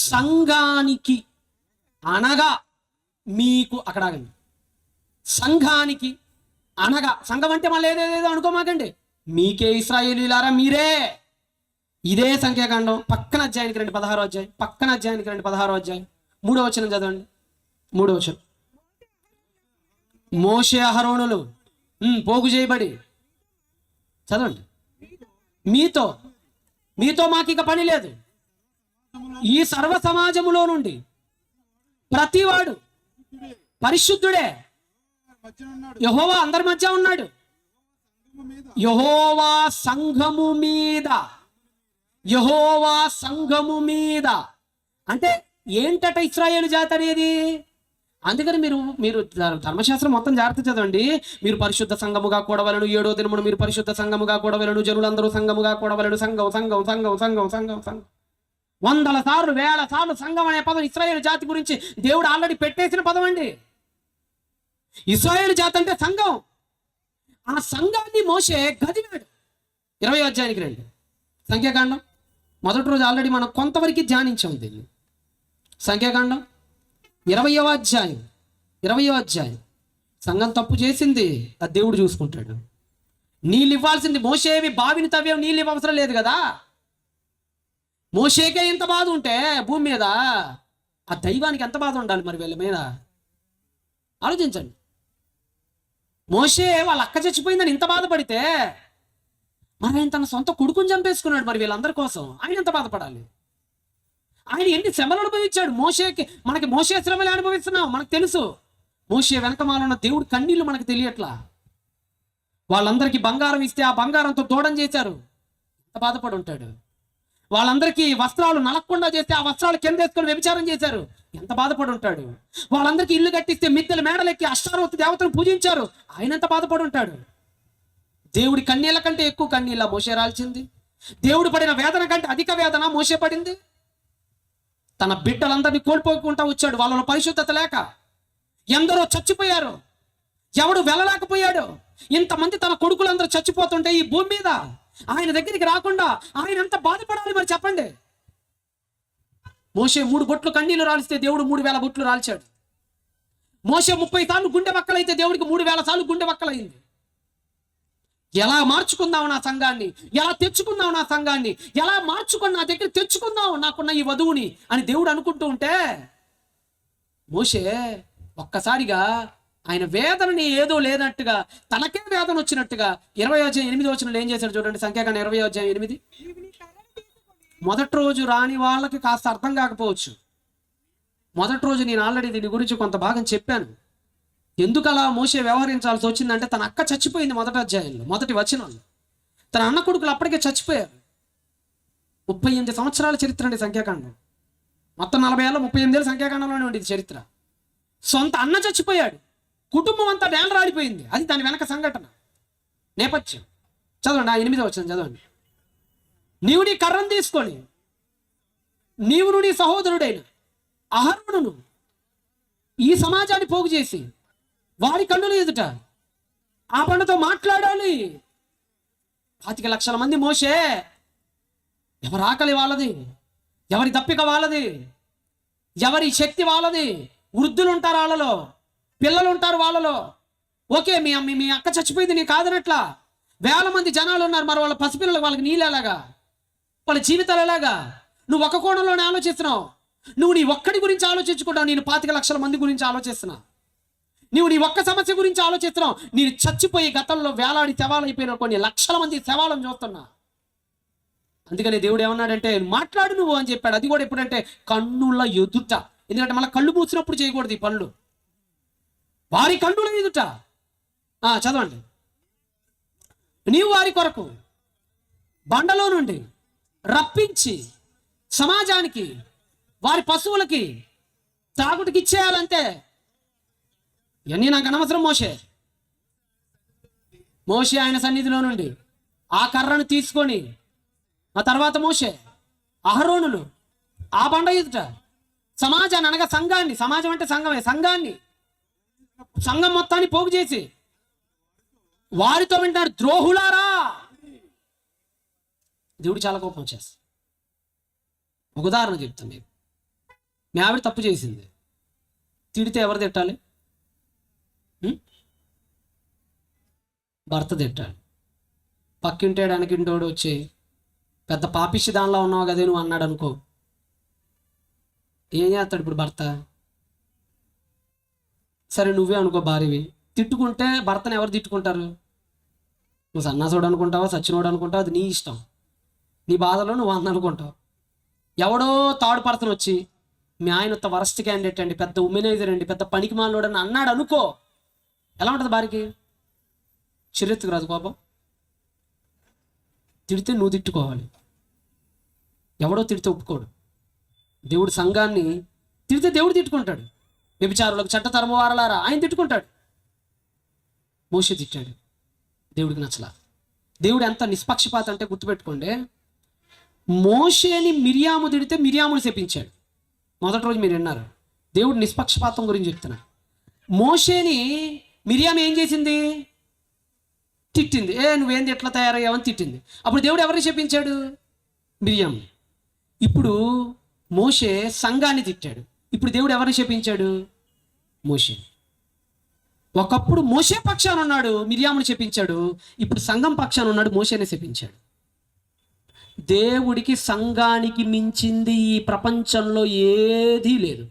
సంఘానికి అనగా మీకు, అక్కడ ఆగండి. సంఘానికి అనగా, సంఘం అంటే మళ్ళీ ఏదేదో అనుకోమాకండి, మీకే ఇశ్రాయేలీయులారా మీరే. ఇదే సంఖ్యాకాండం పక్కన అధ్యాయానికి రండి, 16వ అధ్యాయం పక్కన అధ్యాయానికి రండి, 16వ అధ్యాయం 3వ వచనం చదవండి. 3వ వచనం. మోషే అహరోనులు పోగు చేయబడి, చదవండి. మీతో మాకు ఇక పని లేదు. ఈ సర్వ సమాజములో నుండి ప్రతివాడు పరిశుద్ధుడే, యెహోవా అందరి మధ్య ఉన్నాడు. యెహోవా సంఘము మీద, యెహోవా సంఘము మీద అంటే ఏంటట ఇశ్రాయేలు జాతి అనేది? అందుకని మీరు ధర్మశాస్త్రం మొత్తం జాగ్రత్త చదవండి. మీరు పరిశుద్ధ సంఘముగా కూడవలను, 7వ దినమున మీరు పరిశుద్ధ సంఘముగా కూడవలను, జనులందరూ సంఘముగా కూడవలను. సంఘం సంఘం సంఘం సంఘం సంఘం సంఘం, వందల సార్లు వేల సార్లు సంఘం అనే పదం ఇశ్రాయేలు జాతి గురించి దేవుడు ఆల్రెడీ పెట్టేసిన పదం అండి. ఇశ్రాయేలు జాతి అంటే సంఘం. ఆ సంఘాన్ని మోషే గదివాడు. 20వ అధ్యాయానికి రండి. సంఖ్యాకాండం మొదటి రోజు ఆల్రెడీ మనం కొంతవరకు ధ్యానించాం దీన్ని. సంఖ్యాకాండం 20వ అధ్యాయం. సంఘం తప్పు చేసింది, అది దేవుడు చూసుకుంటాడు. నీళ్ళు ఇవ్వాల్సింది మోషేవి, బావిని తవ్వేవి, నీళ్ళు ఇవ్వ అవసరం లేదు కదా. మోషేకే ఎంత బాధ ఉంటే భూమి మీద, ఆ దైవానికి ఎంత బాధ ఉండాలి మరి వీళ్ళ మీద? ఆలోచించండి. మోషే వాళ్ళ అక్క చచ్చిపోయిందని ఇంత బాధపడితే, మరి ఆయన తన సొంత కొడుకుని చంపేసుకున్నాడు. మరి వీళ్ళందరి కోసం ఆయన ఎంత బాధపడాలి? ఆయన ఎన్ని శ్రమలు అనుభవించాడు. మనకి మోషే శ్రమలు అనుభవిస్తున్నాం, మనకు తెలుసు. మోషే వెనకమాల ఉన్న దేవుడి కన్నీళ్లు మనకు తెలియట్లా. వాళ్ళందరికీ బంగారం ఇస్తే ఆ బంగారంతో దూడం చేశారు, ఎంత బాధపడి ఉంటాడు. వాళ్ళందరికీ వస్త్రాలు నలక్కుండా చేస్తే ఆ వస్త్రాలు కింద వేసుకొని వ్యభిచారం చేశారు, ఎంత బాధపడి ఉంటాడు. వాళ్ళందరికీ ఇల్లు కట్టిస్తే మిద్దెల మేడలెక్కి అష్టారోతు దేవతను పూజించారు, ఆయన ఎంత బాధపడి ఉంటాడు. దేవుడి కన్నీళ్ళ కంటే ఎక్కువ కన్నీళ్ళ మోషే రాల్చింది. దేవుడు పడిన వేదన కంటే అధిక వేదన మోషే పడింది. తన బిడ్డలందరినీ కోల్పోకుండా వచ్చాడు. వాళ్ళలో పరిశుద్ధత లేక ఎందరో చచ్చిపోయారు, ఎవడు వెళ్ళలేకపోయాడు. ఇంతమంది తన కొడుకులందరూ చచ్చిపోతుంటే ఈ భూమి మీద ఆయన దగ్గరికి రాకుండా ఆయన ఎంత బాధపడాలి మరి చెప్పండి. మోషే 3 బొట్లు కన్నీళ్లు రాలిస్తే దేవుడు 3000 బొట్లు రాల్చాడు. మోషే 30 సార్లు గుండె వక్కలైతే దేవుడికి 3000 సార్లు గుండె వక్కలైంది. ఎలా మార్చుకుందాం నా సంఘాన్ని, ఎలా తెచ్చుకుందాం నా సంఘాన్ని, ఎలా మార్చుకొని నా దగ్గర తెచ్చుకుందాం నాకున్న ఈ వధువుని అని దేవుడు అనుకుంటూ ఉంటే, మోషే ఒక్కసారిగా ఆయన వేదనని ఏదో లేనట్టుగా, తనకే వేదన వచ్చినట్టుగా 20వ అధ్యాయం 8వ వచనంలో ఏం చేశాడు చూడండి. సంఖ్యాకాండం 20వ అధ్యాయం 8. మొదటి రోజు రాని వాళ్ళకి కాస్త అర్థం కాకపోవచ్చు. మొదటి రోజు నేను ఆల్రెడీ దీని గురించి కొంత భాగం చెప్పాను. ఎందుకు అలా మోషే వ్యవహరించాల్సి వచ్చిందంటే, తన అక్క చచ్చిపోయింది మొదటి అధ్యాయంలో, మొదటి వచనంలో. తన అన్న కొడుకులు అప్పటికే చచ్చిపోయారు. 38 సంవత్సరాల చరిత్ర అండి సంఖ్యాకాండం. మొత్తం 40 ఏళ్ళ 38 ఏళ్ళ సంఖ్యాకాండంలోనే ఉండేది చరిత్ర. సొంత అన్న చచ్చిపోయాడు, కుటుంబం అంతా నేలరాడిపోయింది. అది దాని వెనక సంఘటన నేపథ్యం. చదవండి, ఆ 8వ వచనం చదవండి. నీవు నీ కర్రను తీసుకొని నీవును నీ సహోదరుడైన అహరోనును ఈ సమాజాన్ని పోగు చేసి వారి కన్నుల ఎదుట ఆ పండుతో మాట్లాడాలి. 25 లక్షల మంది మోషే, ఎవరి ఆకలి వాళ్ళది, ఎవరి దప్పిక వాళ్ళది, ఎవరి శక్తి వాళ్ళది. వృద్ధులు ఉంటారు వాళ్ళలో, పిల్లలు ఉంటారు వాళ్ళలో. ఓకే, మీ అక్క చచ్చిపోయింది నీ కాదనట్లా. వేల మంది జనాలు ఉన్నారు, మరి వాళ్ళ పసిపిల్లలు, వాళ్ళకి నీళ్ళు ఎలాగా, వాళ్ళ జీవితాలు ఎలాగా? నువ్వు ఒక కోణంలోనే ఆలోచిస్తున్నావు. నువ్వు నీ ఒక్కడి గురించి ఆలోచించుకుంటావు, నేను 25 లక్షల మంది గురించి ఆలోచిస్తున్నా. నువ్వు నీ ఒక్క సమస్య గురించి ఆలోచిస్తున్నావు, నేను చచ్చిపోయి గతంలో వేలాడి శవాలైపోయిన కొన్ని లక్షల మంది శవాలను చూస్తున్నా. అందుకని దేవుడు ఏమన్నాడంటే, మాట్లాడు నువ్వు అని చెప్పాడు. అది కూడా ఎప్పుడంటే కన్నుల ఎదుట. ఎందుకంటే మళ్ళీ కళ్ళు మూసినప్పుడు చేయకూడదు ఈ పనులు, వారి కన్నుల ఎదుట. చదవండి. నీవు వారి కొరకు బండలో నుండి రప్పించి సమాజానికి వారి పశువులకి త్రాగుటికి ఇచ్చేయాలంటే, ఇవన్నీ నాకు అనవసరం. మోషే ఆయన సన్నిధిలో నుండి ఆ కర్రను తీసుకొని, ఆ తర్వాత మోషే అహరోనులు ఆ బండ ఎదుట సమాజాన్ని అనగా సంఘాన్ని, సమాజం అంటే సంఘమే, సంఘం మొత్తాన్ని పోగు చేసి వారితో వింటారు, ద్రోహులారా. దేవుడు చాలా కోపం వచ్చేస్తుంది. ఒక ఉదాహరణ చెప్తాను మీకు. మీ ఆవిడ తప్పు చేసింది, తిడితే ఎవరు తిట్టాలి? భర్త తిట్టాలి. పక్కింటాడు వెనకింటోడు వచ్చి పెద్ద పాపిష్టి దానిలో ఉన్నావు కదే నువ్వు అన్నాడు అనుకో, ఏం చేస్తాడు ఇప్పుడు భర్త? సరే నువ్వే అనుకో భార్యవి, తిట్టుకుంటే భర్తను ఎవరు తిట్టుకుంటారు? నువ్వు సన్నాసుడు అనుకుంటావా, సచ్చినోడు అనుకుంటావు, అది నీ ఇష్టం. నీ బాధలో నువ్వు అనుకుంటావు. ఎవడో థర్డ్ పర్సన్ వచ్చి మీ ఆయన వరస్ట్ క్యాండిడేట్ అండి, పెద్ద ఉమెనైజర్ అండి, పెద్ద పనికి మాలోడు అని అన్నాడు అనుకో, ఎలా ఉంటుంది భార్యకి? చిరెత్తుకు రాదు కోపం. తిడితే నువ్వు తిట్టుకోవాలి, ఎవడో తిడితే ఒప్పుకోడు. దేవుడు సంఘాన్ని తిడితే దేవుడు తిట్టుకుంటాడు. వ్యభిచారులకు చట్ట తరమవారలారా ఆయన తిట్టుకుంటాడు. మోషే తిట్టాడు, దేవుడికి నచ్చలా. దేవుడు ఎంత నిష్పక్షపాత అంటే గుర్తుపెట్టుకోండి, మోషేని మిరియాము తిడితే మిరియాముని శపించాడు. మొదటి రోజు మీరు విన్నారు. దేవుడు నిష్పక్షపాతం గురించి చెప్తున్నా. మోషేని మిరియాము ఏం చేసింది? తిట్టింది. నువ్వేంది ఎట్లా తయారయ్యావని తిట్టింది. అప్పుడు దేవుడు ఎవరిని శపించాడు? మిరియాము. ఇప్పుడు మోషే సంఘాన్ని తిట్టాడు. ఇప్పుడు దేవుడు ఎవరిని శపించాడు? మోషే. ఒకప్పుడు మోషే పక్షాన ఉన్నాడు, మిరియాముని శపించాడు. ఇప్పుడు సంఘం పక్షాన ఉన్నాడు, మోషేని శపించాడు. దేవుడికి సంఘానికి మించింది ఈ ప్రపంచంలో ఏదీ లేదు.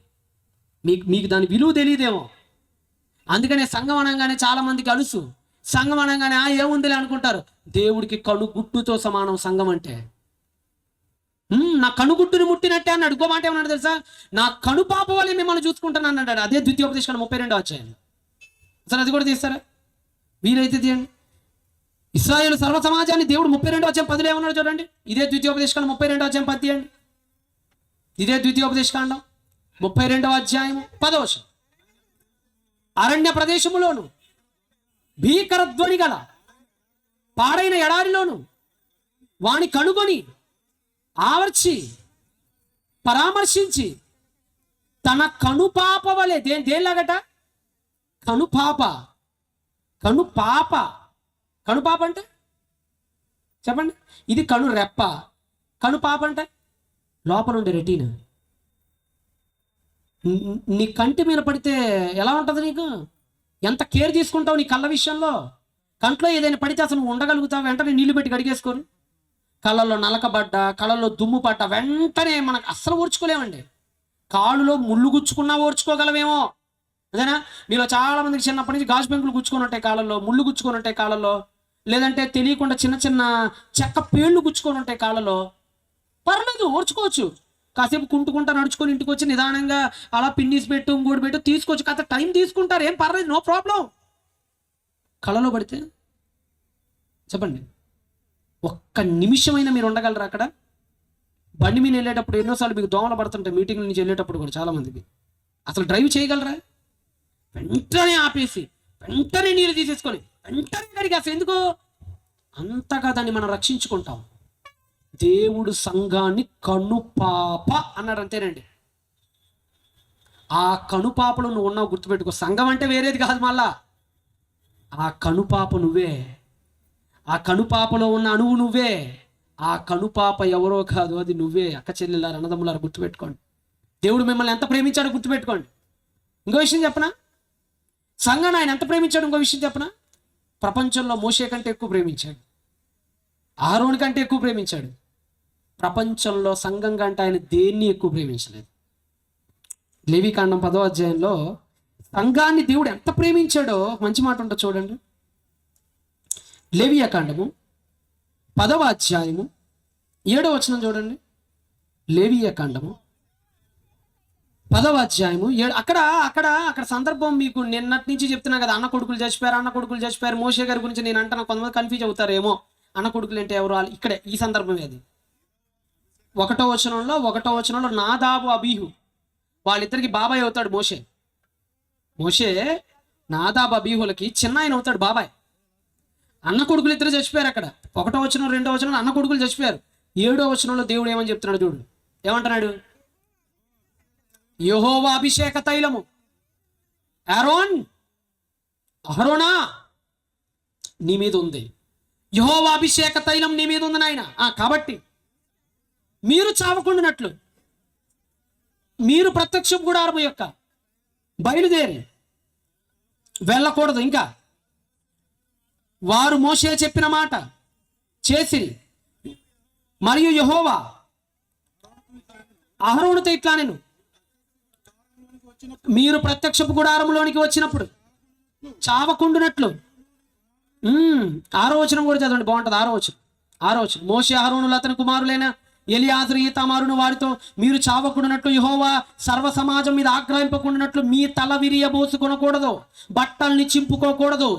మీకు దాని విలువ తెలియదేమో. అందుకనే సంఘం అనగానే చాలా మందికి అలుసు. సంఘం అనగానే ఏముందిలే అనుకుంటారు. దేవుడికి కనుగుట్టుతో సమానం సంఘం అంటే. నా కనుగుట్టుని ముట్టినట్టే అన్నాడు. ఇంకో మాట ఏమన్నాడు తెలుసా? నా కనుపాప వల్లే మిమ్మల్ని చూసుకుంటాను అన్నాడు. అదే ద్వితీయోపదేశకాండం 32వ అధ్యాయం. సరే అది కూడా తీస్తారా? వీలైతే తీయండి. ఇశ్రాయేలు సర్వ సమాజాన్ని దేవుడు 32వ అధ్యాయం 10లో ఏమన్నాడు చూడండి. ఇదే ద్వితీయోపదేశకాండం 32వ అధ్యాయం 10 తీయండి. ఇదే ద్వితీయోపదేశకాండం 32వ అధ్యాయం 10వ వచనం. అరణ్య ప్రదేశములోను భీకర ధ్వని గల పాడైన ఎడారిలోను వాని కనుగొని ఆవర్చి పరామర్శించి తన కనుపాప వలె దేనిలాగట? కనుపాప అంటే చెప్పండి. ఇది కను రెప్ప. కనుపాప అంటే లోపల ఉండే రెటీనా. నీ కంటి మీద పడితే ఎలా ఉంటుంది? నీకు ఎంత కేర్ తీసుకుంటావు నీ కళ్ళ విషయంలో? కంట్లో ఏదైనా పడితే అసలు నువ్వు ఉండగలుగుతావు? వెంటనే నీళ్లు పెట్టి కడిగేసుకోరు. కళ్ళల్లో నలకబడ్డ, కళ్ళల్లో దుమ్ము పడ్డ వెంటనే మనకు అస్సలు ఓర్చుకోలేమండి. కాళ్ళులో ముళ్ళు గుచ్చుకున్నా ఓర్చుకోగలమేమో, అదేనా? మీలో చాలా మందికి చిన్నప్పటి నుంచి గాజు పెంకులు గుచ్చుకొని ఉంటాయి కాళ్ళల్లో, ముళ్ళు గుచ్చుకొని ఉంటాయి కాళ్ళల్లో, లేదంటే తెలియకుండా చిన్న చిన్న చెక్క పేళ్ళు గుచ్చుకొని ఉంటాయి కాళ్ళలో. పర్లేదు, ఓర్చుకోవచ్చు. కాసేపు కుంటుకుంటా నడుచుకొని ఇంటికి వచ్చి నిదానంగా అలా పిన్నీస్ పెట్టు, ఇంకోటి పెట్టు తీసుకోవచ్చు. కాస్త టైం తీసుకుంటారు, ఏం పర్లేదు, నో ప్రాబ్లం. కళ్ళలో పడితే చెప్పండి, ఒక్క నిమిషమైనా మీరు ఉండగలరా అక్కడ? బండి మీద వెళ్ళేటప్పుడు ఎన్నోసార్లు మీకు దోమలు పడుతుంటాయి, మీటింగ్ల నుంచి వెళ్ళేటప్పుడు కూడా చాలామందికి. అసలు డ్రైవ్ చేయగలరా? వెంటనే ఆపేసి వెంటనే నీళ్ళు తీసేసుకొని వెంటనే కడిగి, అసలు ఎందుకు అంతగా దాన్ని మనం రక్షించుకుంటాం. దేవుడు సంఘాన్ని కనుపాప అన్నాడు, అంతేనండి. ఆ కనుపాపలో నువ్వు ఉన్నావు, గుర్తుపెట్టుకో. సంఘం అంటే వేరేది కాదు, మళ్ళా ఆ కనుపాప నువ్వే. ఆ కనుపాపలో ఉన్న అణువు నువ్వే. ఆ కనుపాప ఎవరో కాదు, అది నువ్వే. అక్క చెల్లెలారు, అన్నదమ్ములారు, గుర్తుపెట్టుకోండి. దేవుడు మిమ్మల్ని ఎంత ప్రేమించాడో గుర్తుపెట్టుకోండి. ఇంకో విషయం చెప్పనా? సంఘాన్ని ఆయన ఎంత ప్రేమించాడు ఇంకో విషయం చెప్పనా? ప్రపంచంలో మోషే కంటే ఎక్కువ ప్రేమించాడు, అహరోను కంటే ఎక్కువ ప్రేమించాడు. ప్రపంచంలో సంఘం కంటే ఆయన దేన్ని ఎక్కువ ప్రేమించలేదు. లేవీకాండం 10వ అధ్యాయంలో సంఘాన్ని దేవుడు ఎంత ప్రేమించాడో మంచి మాట ఉంటుంది చూడండి. లేవియాకాండము 10వ అధ్యాయము 7వ వచనం చూడండి. లేవియాకాండము 10వ అధ్యాయము అక్కడ సందర్భం మీకు నిన్నటి నుంచి చెప్తున్నా కదా. అన్న కొడుకులు చచ్చిపోయారు. మోషే గారి గురించి నేను అంటున్నా, కొంతమంది కన్ఫ్యూజ్ అవుతారేమో. అన్న కొడుకులు అంటే ఎవరు? ఇక్కడే ఈ సందర్భమే అది. 1వ వచనంలో నాదాబు అబీహు వాళ్ళిద్దరికి బాబాయ్ అవుతాడు మోషే నాదాబు అబీహులకి చిన్న ఆయన అవుతాడు బాబాయ్. అన్న కొడుకులు ఇద్దరు చచ్చిపోయారు అక్కడ. 1వ వచనం 2వ వచనం అన్న కొడుకులు చచ్చిపోయారు. 7వ వచనంలో దేవుడు ఏమని చెప్తున్నాడు చూడు. ఏమంటున్నాడు? యెహోవా అభిషేక తైలము అహరోనా నీ మీద ఉంది. యెహోవా అభిషేక తైలం నీ మీద ఉంది నాయన. కాబట్టి మీరు చావకుండానట్లు మీరు ప్రత్యక్ష గుడారము యొక్క బయలుదేరి వెళ్ళకూడదు. ఇంకా వారు మోషే చెప్పిన మాట చేసిరి. మరియు యెహోవా అహరోనుతో ఇట్లా, నేను మీరు ప్రత్యక్షపు గుడారంలోనికి వచ్చినప్పుడు చావకుండునట్లు. 6వ వచనం కూడా చదవండి, బాగుంటుంది. 6వ వచనం. మోషే అహరోనులు అతని కుమారులైన ఎలియాజరు ఈతామారును వారితో మీరు చావకుండానట్లు యెహోవా సర్వ సమాజం మీద ఆగ్రహింపకుండానట్లు మీ తల విరియబోసుకొనకూడదు, బట్టల్ని చింపుకోకూడదు.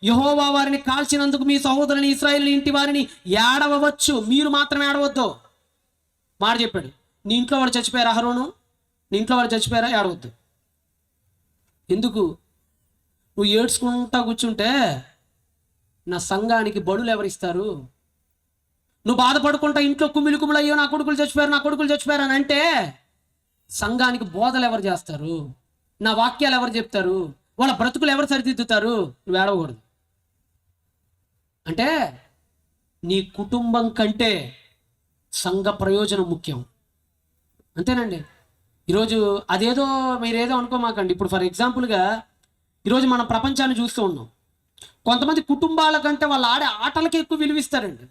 యెహోవా వారిని కాల్చినందుకు మీ సహోదరుని ఇశ్రాయేలు ఇంటి వారిని ఏడవవచ్చు, మీరు మాత్రమే ఏడవద్దు. మాట చెప్పాడు. నీ ఇంట్లో వాడు చచ్చిపోయారు, అహరోను నీ ఇంట్లో వాడు చచ్చిపోయారా, ఏడవద్దు. ఎందుకు? నువ్వు ఏడ్చుకుంటా కూర్చుంటే నా సంఘానికి బడులు ఎవరిస్తారు? నువ్వు బాధపడుకుంటా ఇంట్లో కుమిలి అయ్యో నా కొడుకులు చచ్చిపోయారు అని అంటే సంఘానికి బోధలు ఎవరు చేస్తారు? నా వాక్యాలు ఎవరు చెప్తారు? వాళ్ళ బ్రతుకులు ఎవరు సరిదిద్దుతారు? నువ్వు ఏడవకూడదు. అంటే నీ కుటుంబం కంటే సంఘ ప్రయోజనం ముఖ్యం. అంతేనండి. ఈరోజు అదేదో మీరేదో అనుకోమాకండి. ఇప్పుడు ఫర్ ఎగ్జాంపుల్గా ఈరోజు మనం ప్రపంచాన్ని చూస్తూ ఉన్నాం. కొంతమంది కుటుంబాల కంటే వాళ్ళు ఆడే ఆటలకి ఎక్కువ విలువిస్తారండి.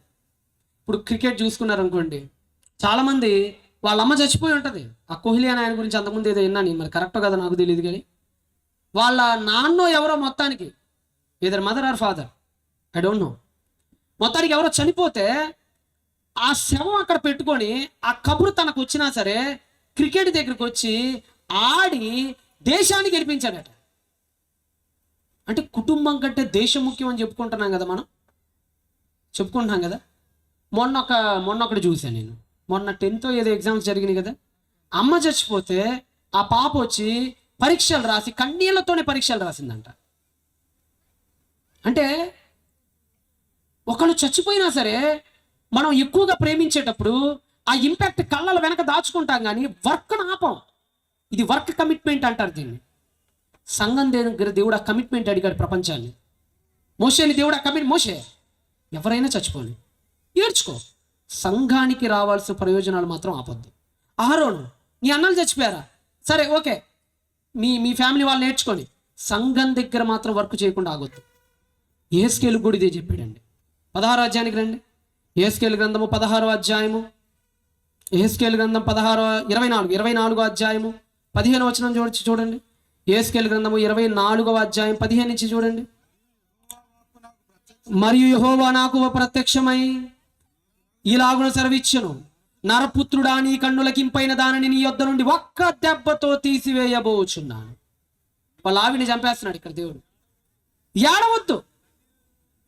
ఇప్పుడు క్రికెట్ చూసుకున్నారనుకోండి, చాలామంది వాళ్ళ అమ్మ చచ్చిపోయి ఉంటుంది. ఆ కోహ్లీ అని ఆయన గురించి అంతకుముందు ఏదో విన్నాను, మరి కరెక్టో కదా నాకు తెలియదు, కానీ వాళ్ళ నాన్నో ఎవరో మొత్తానికి either mother or father I don't know, మొత్తానికి ఎవరో చనిపోతే ఆ శవం అక్కడ పెట్టుకొని ఆ కబురు తనకు వచ్చినా సరే క్రికెట్ దగ్గరికి వచ్చి ఆడి దేశాన్ని గెలిపించాడట. అంటే కుటుంబం కంటే దేశం ముఖ్యం అని చెప్పుకుంటున్నాం కదా. మొన్న ఒకటి చూశాను నేను. మొన్న 10th ఏదో ఎగ్జామ్స్ జరిగినాయి కదా. అమ్మ చచ్చిపోతే ఆ పాప వచ్చి పరీక్షలు రాసి కన్నీళ్లతోనే పరీక్షలు రాసిందంట. అంటే ఒకళ్ళు చచ్చిపోయినా సరే మనం ఎక్కువగా ప్రేమించేటప్పుడు ఆ ఇంపాక్ట్ కళ్ళల వెనక దాచుకుంటాం, కానీ వర్క్ను ఆపం. ఇది వర్క్ కమిట్మెంట్ అంటారు దీన్ని. సంఘం దగ్గర దేవుడు ఆ కమిట్మెంట్ అడిగాడు ప్రపంచాన్ని. మోషేని దేవుడు మోషే ఎవరైనా చచ్చిపోని ఏడ్చుకో, సంఘానికి రావాల్సిన ప్రయోజనాలు మాత్రం ఆపొద్దు. అహరోను నీ అన్నలు చచ్చిపోయారా, సరే ఓకే, మీ ఫ్యామిలీ వాళ్ళు నేర్చుకొని సంఘం దగ్గర మాత్రం వర్క్ చేయకుండా ఆగొద్దు. యెహెజ్కేలు కూడా ఇదే చెప్పాడండి. 16వ అధ్యాయానికి రండి. యెహెజ్కేలు గ్రంథము 16వ అధ్యాయము, యెహెజ్కేలు గ్రంథం 24వ అధ్యాయము 15వ వచనం చూడండి. యెహెజ్కేలు గ్రంథము 24వ అధ్యాయం 15 నుంచి చూడండి. మరియు యెహోవా నాకు ప్రత్యక్షమై ఇలాగున సెలవిచ్చెను, నరపుత్రుడా నీ కన్నులకింపైన దానిని నీ యొద్ద నుండి ఒక్క దెబ్బతో తీసివేయబోచున్నాను. వాళ్ళ ఆవిని చంపేస్తున్నాడు ఇక్కడ దేవుడు. ఏడవద్దు,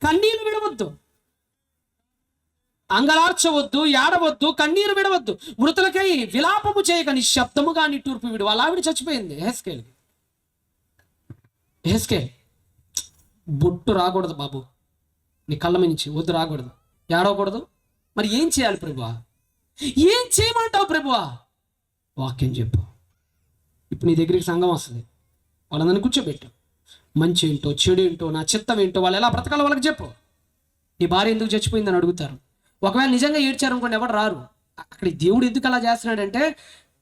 కన్నీరు విడవద్దు, అంగలార్చవద్దు, ఏడవద్దు, కన్నీరు విడవద్దు, మృతులకై విలాపము చేయక నిశ్శబ్దముగా నిట్టూర్పు విడు. వాళ్ళ ఆవిడ చచ్చిపోయింది. యెహెజ్కేల్ బొట్టు రాకూడదు బాబు, నీ కళ్ళ నుంచి వద్దు, రాకూడదు, ఏడవకూడదు. మరి ఏం చేయాలి ప్రభువా? ఏం చేయమంటావు ప్రభువా? వాక్యం చెప్పు. ఇప్పుడు నీ దగ్గరికి సంఘం వస్తుంది, వాళ్ళందరినీ కూర్చోబెట్టు. మంచి ఏంటో చెడు ఏంటో నా చిత్తం ఏంటో వాళ్ళు ఎలా బ్రతకాలో వాళ్ళకి చెప్పు. నీ భార్య ఎందుకు చచ్చిపోయిందని అడుగుతారు. ఒకవేళ నిజంగా ఏడ్చారు అనుకోండి, ఎవరు రారు. అక్కడ దేవుడు ఎందుకు అలా చేస్తున్నాడంటే,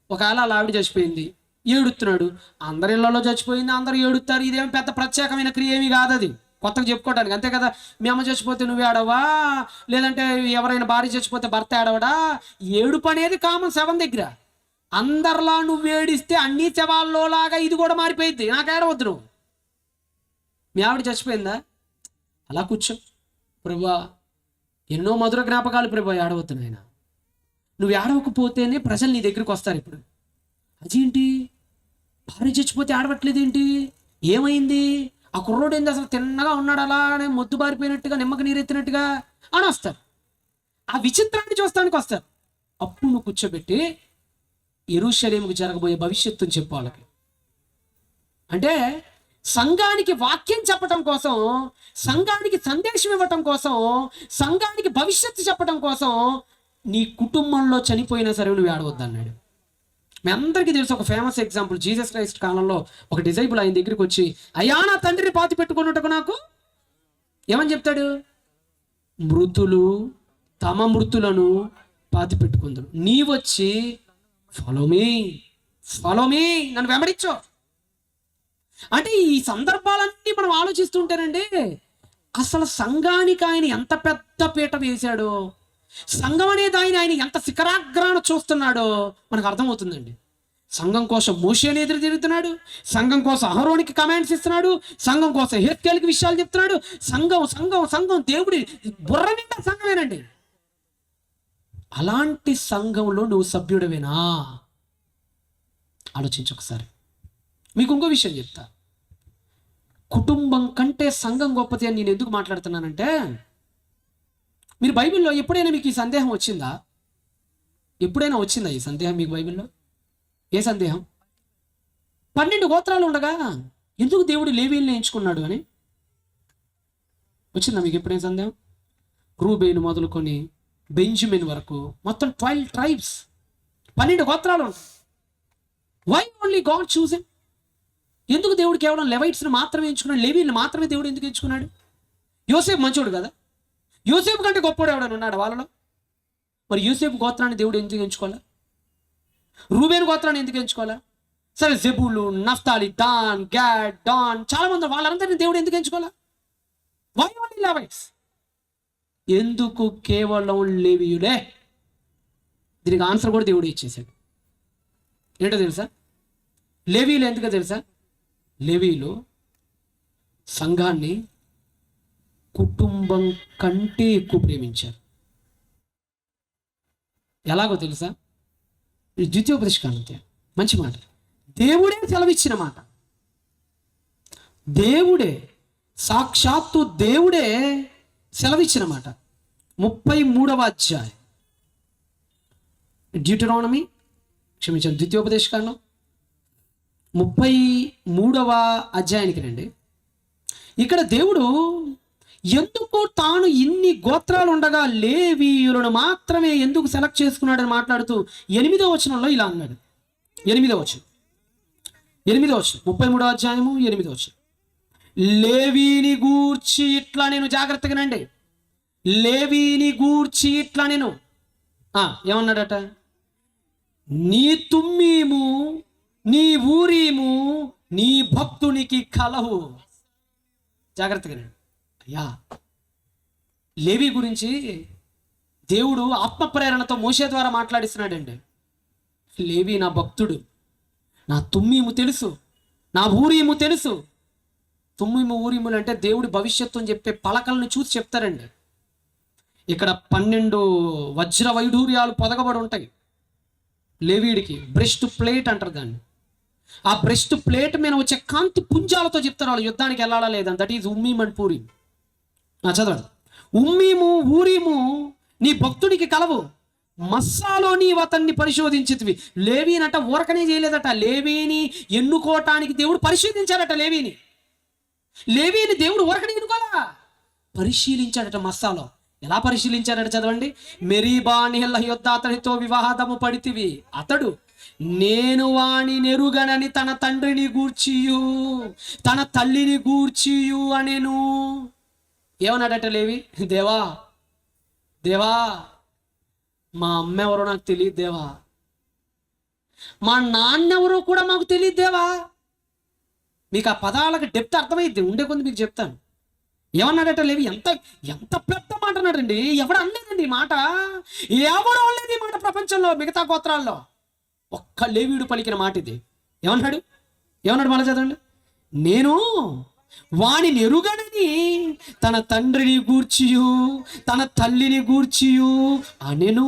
ఒకవేళ అలా ఆవిడ చచ్చిపోయింది, ఏడుస్తున్నాడు, అందరి ఇళ్లలో చచ్చిపోయింది, అందరూ ఏడుస్తారు, ఇదేమి పెద్ద ప్రత్యేకమైన క్రియ ఏమీ కాదు, అది కొత్తగా చెప్పుకోవడానికి అంతే కదా. మీ అమ్మ చచ్చిపోతే నువ్వు ఏడవా, లేదంటే ఎవరైనా భార్య చచ్చిపోతే భర్త ఏడవడా? ఏడుపు అనేది కామన్ శవం దగ్గర. అందరిలా నువ్వు ఏడిస్తే అన్ని శవాల్లో లాగా ఇది కూడా మారిపోయింది. నాకు ఏడవద్దు. నువ్వు మీ ఆవిడ చచ్చిపోయిందా, అలా కూర్చో, ప్రభువా ఎన్నో మధుర జ్ఞాపకాలు ప్రభువా, ఏడవద్దు నాయన. నువ్వు ఏడవకపోతేనే ప్రజలు నీ దగ్గరికి వస్తారు. ఇప్పుడు అదేంటి భార్య చచ్చిపోతే ఏడవట్లేదేంటి, ఏమైంది, ఆ కుర్రోడు ఏంది, అసలు తిన్నగా ఉన్నాడు, అలానే మొద్దు బారిపోయినట్టుగా నిమ్మకి నీరెత్తినట్టుగా అని వస్తారు. ఆ విచిత్రాన్ని చూస్తానికి వస్తారు. అప్పుడు నువ్వు కూర్చోబెట్టి యెరూషలేముకు జరగబోయే భవిష్యత్తుని చెప్పు వాళ్ళకి. అంటే సంఘానికి వాక్యం చెప్పటం కోసం, సంఘానికి సందేశం ఇవ్వటం కోసం, సంఘానికి భవిష్యత్తు చెప్పటం కోసం నీ కుటుంబంలో చనిపోయినా సరే నువ్వు ఏడవద్దు అన్నాడు. మీ అందరికీ తెలుసు ఒక ఫేమస్ ఎగ్జాంపుల్. జీసస్ క్రైస్ట్ కాలంలో ఒక డిసైపుల్ ఆయన దగ్గరికి వచ్చి, అయ్యా నా తండ్రిని పాతి పెట్టుకున్నట్టుకు నాకు ఏమని చెప్తాడు? మృతులు తమ మృతులను పాతి పెట్టుకుందరు, నీవొచ్చి ఫాలో మీ నన్ను వెంబడించు. అంటే ఈ సందర్భాలన్నీ మనం ఆలోచిస్తుంటేనండి, అసలు సంఘానికి ఆయన ఎంత పెద్ద పీట వేశాడో, సంఘం అనేది ఆయన ఎంత శిఖరాగ్రాన చూస్తున్నాడో మనకు అర్థమవుతుందండి. సంఘం కోసం మోషేని ఎదురు తిరుగుతున్నాడు, సంఘం కోసం అహరోనికి కమాండ్స్ ఇస్తున్నాడు, సంఘం కోసం హెచ్కేల్కి విషయాలు చెప్తున్నాడు. సంఘం దేవుడి బుర్ర నిండా సంఘమేనండి. అలాంటి సంఘంలో నువ్వు సభ్యుడవేనా? ఆలోచించు ఒకసారి. మీకు ఇంకో విషయం చెప్తా. కుటుంబం కంటే సంఘం గొప్పది అని నేను ఎందుకు మాట్లాడుతున్నానంటే, మీరు బైబిల్లో ఎప్పుడైనా మీకు ఈ సందేహం వచ్చిందా? ఎప్పుడైనా వచ్చిందా ఈ సందేహం మీకు బైబిల్లో? ఏ సందేహం? 12 గోత్రాలు ఉండగా ఎందుకు దేవుడు లేవీల్ని ఎంచుకున్నాడు అని వచ్చిందా మీకు ఎప్పుడైనా సందేహం? రూబేను మొదలుకొని బెంజమిన్ వరకు మొత్తం 12 ట్రైబ్స్, 12 గోత్రాలు. Why only God choose him? ఎందుకు దేవుడు కేవలం లెవైట్స్ని మాత్రమే ఎంచుకున్నాడు? లేవీల్ని మాత్రమే దేవుడు ఎందుకు ఎంచుకున్నాడు? యోసేపు మంచోడు కదా, యోసేపు కంటే గొప్పవాడు ఎవడని ఉన్నాడు వాళ్ళలో? మరి యోసేపు గోత్రాన్ని దేవుడు ఎందుకు ఎంచుకోవాలా? రూబేను గోత్రాన్ని ఎందుకు ఎంచుకోవాలా? సరే జెబూలు, నఫ్తాలి, దాన్, గాడ్, డాన్ చాలా మంది, వాళ్ళందరినీ దేవుడు ఎందుకు ఎంచుకోవాలా? Why only లెవైట్స్? ఎందుకు కేవలం లేవీయులే? దీనికి ఆన్సర్ కూడా దేవుడు ఇచ్చేసాడు. ఏంటో తెలుసా? లేవీయులు ఎందుకో తెలుసా? లేవీయులు సంఘాన్ని కుటుంబం కంటే ఎక్కువ ప్రేమించారు. ఎలాగో తెలుసా? ద్వితీయోపదేశకాండం మంచి మాట, దేవుడే సెలవిచ్చిన మాట. దేవుడే, సాక్షాత్తు దేవుడే సెలవిచ్చిన మాట. 33వ అధ్యాయం డ్యూటెరానమీ, క్షమించండి, ద్వితీయోపదేశకాండం 33వ అధ్యాయానికి రండి. ఇక్కడ దేవుడు ఎందుకు తాను ఇన్ని గోత్రాలు ఉండగా లేవీయులను మాత్రమే ఎందుకు సెలెక్ట్ చేసుకున్నాడని మాట్లాడుతూ 8వ వచనంలో ఇలా అన్నాడు. 8వ వచనం 33వ అధ్యాయము 8వ వచనం. లేవీని గూర్చి ఇట్లా నేను, జాగ్రత్తగా నండి, లేవీని గూర్చి ఇట్లా నేను ఏమన్నాడట? నీ తుమ్మీము, నీ ఊరీము, నీ భక్తునికి కలవు. జాగ్రత్తగా నండి. అయ్యా, లేవీ గురించి దేవుడు ఆత్మ ప్రేరణతో మోషే ద్వారా మాట్లాడిస్తున్నాడండి. లేవీ నా భక్తుడు, నా తుమ్మీము తెలుసు, నా ఊరీము తెలుసు. తుమ్మీము ఊరీములు అంటే దేవుడి భవిష్యత్తు అని చెప్పే పలకలను చూసి చెప్తారండి. ఇక్కడ 12 వజ్ర వైఢూర్యాలు పొదగబడి ఉంటాయి లేవీడికి. బ్రెస్ట్ ప్లేట్ అంటారు దాన్ని. ఆ బ్రెస్ట్ ప్లేట్ మీద వచ్చే కాంతి పుంజాలతో చెప్తారు వాళ్ళు యుద్ధానికి వెళ్ళాలా లేదని. దట్ ఈజ్ ఉమ్మీమ్ అండ్ పూరీం. చదవండి. ఉమ్మీము ఊరీము నీ భక్తుడికి కలవు, మస్సాలో నీవు అతన్ని పరిశోధించితివి. లేవీనట ఊరకనే చేయలేదట, లేవీని ఎన్నుకోవటానికి దేవుడు పరిశోధించాడట. లేవీని దేవుడు ఊరకనే ఎన్నుకోలా, పరిశీలించాడట. మస్సాలో ఎలా పరిశీలించాడట చదవండి. మెరీబా నీళ్ళ యొద్ద అతనితో వివాహము పడితివి, అతడు నేను వాణి నెరుగనని తన తండ్రిని గూర్చియు తన తల్లిని గూర్చియు అనేను. ఏమన్నాడట లేవి? దేవా మా అమ్మ ఎవరో నాకు తెలియదు దేవా, మా నాన్నెవరో కూడా మాకు తెలియదు దేవా. మీకు ఆ పదాలకు డెప్త్ అర్థమైద్ది, ఉండే కొంది మీకు చెప్తాను. ఏమన్నాడట లేవి? ఎంత పెద్ద మాట అన్నాడండి. ఎవడు అనలేదండి ఈ మాట, ఎవడు అనలేదు ఈ మాట ప్రపంచంలో. మిగతా గోత్రాల్లో ఒక్క లేవీయుడు పలికిన మాట ఇది. ఏమన్నాడు మళ్ళీ చదవండి. నేను వాణి నెరుగనని తన తండ్రిని గూర్చియు తన తల్లిని గూర్చియు అనెను.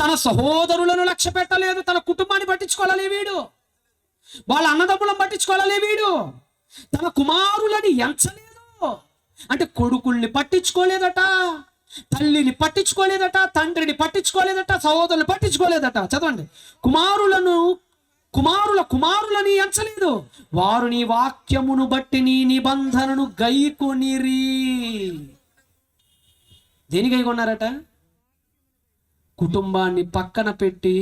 తన సహోదరులను లక్ష్య పెట్టలేదు, తన కుటుంబాన్ని పట్టించుకోవాలి వీడు, వాళ్ళ అన్నదమ్ములను పట్టించుకోవాలి వీడు, తన కుమారులని ఎంచలేదు. అంటే కొడుకుల్ని పట్టించుకోలేదట, తల్లిని పట్టించుకోలేదట, తండ్రిని పట్టించుకోలేదట, సహోదరుని పట్టించుకోలేదట. చదవండి. కుమారులని ఎంచలేదు. వారు నీ వాక్యమును బట్టి నీ నిబంధనను గైకొనిరి. దేని గైకొన్నారట? కుటుంబాన్ని పక్కన పెట్టి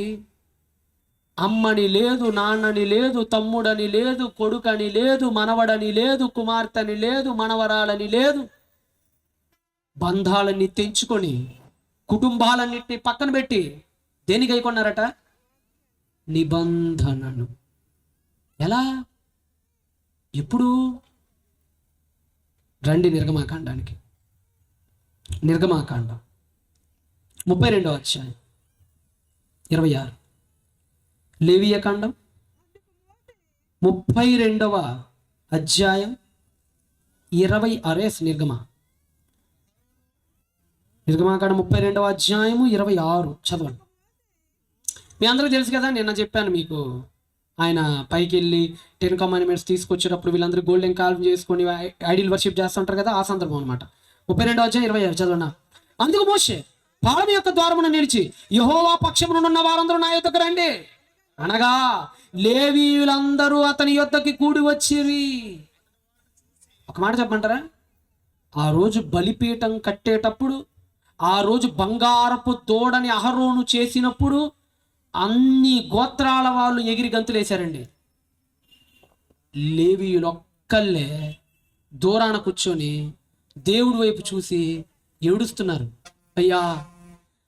అమ్మని లేదు, నాన్నని లేదు, తమ్ముడని లేదు, కొడుకని లేదు, మనవడని లేదు, కుమార్తెని లేదు, మనవరాలని లేదు, బంధాలన్నీ తెంచుకొని కుటుంబాలన్నిటిని పక్కన పెట్టి దేనికి అయికొన్నారట? నిబంధనను. ఎలా? ఎప్పుడు? రండి నిర్గమాకాండానికి. నిర్గమాకాండం 32వ అధ్యాయం 26. లేవియకాండం 32వ అధ్యాయం 26. నిర్గమాకాండం 32వ అధ్యాయము 26 చదవండి. మీ అందరికీ తెలుసు కదా, నిన్న చెప్పాను మీకు. ఆయన పైకి వెళ్ళి 10 కమాండ్మెంట్స్ తీసుకొచ్చేటప్పుడు వీళ్ళందరూ గోల్డెన్ కాల్వ్ చేసుకొని ఐడిల్ వర్షిప్ చేస్తుంటారు కదా, ఆ సందర్భం అనమాట. 32వ అధ్యాయం 26 చదవన్నా. అందుకు మోషే పాలెం యొక్క ద్వారమున నిలిచి, యెహోవా పక్షమునున్న వారందరూ నా యొద్దకు రండి అనగా లేవీయులందరూ అతని యొద్దకి కూడి వచ్చిరి. ఒక మాట చెప్పమంటారా? ఆ రోజు బలిపీఠం కట్టేటప్పుడు, ఆ రోజు బంగారపు దూడని అహరోను చేసినప్పుడు అన్ని గోత్రాల వాళ్ళు ఎగిరి గంతులేశారండి. లేవీయులు ఒక్కళ్ళే దూరాన కూర్చొని దేవుడి వైపు చూసి ఏడుస్తున్నారు. అయ్యా,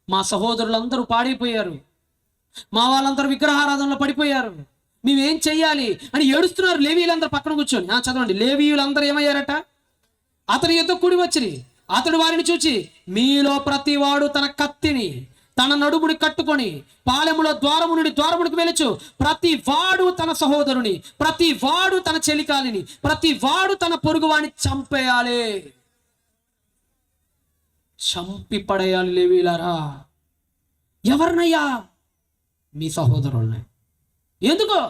మా సహోదరులందరూ పాడైపోయారు, మా వాళ్ళందరూ విగ్రహారాధనలో పడిపోయారు, మేమేం చెయ్యాలి అని ఏడుస్తున్నారు లేవీయులందరూ పక్కన కూర్చొని. చదవండి. లేవీయులందరూ ఏమయ్యారట? అతని యుద్ధ కూడి వచ్చిరి. అతడు వారిని చూచి, మీలో ప్రతివాడు తన కత్తిని తన నడుముని కట్టుకొని పాలెములో ద్వారము నుండి ద్వారమునికి వెలుచు, ప్రతి వాడు తన సహోదరుని, ప్రతి వాడు తన చెలికాలిని, ప్రతి వాడు తన పొరుగువాడిని చంపేయాలి, చంపి పడేయాలి. లేవీలారా, ఎవరినయ్యా? మీ సహోదరుల్ని. ఎందుకో?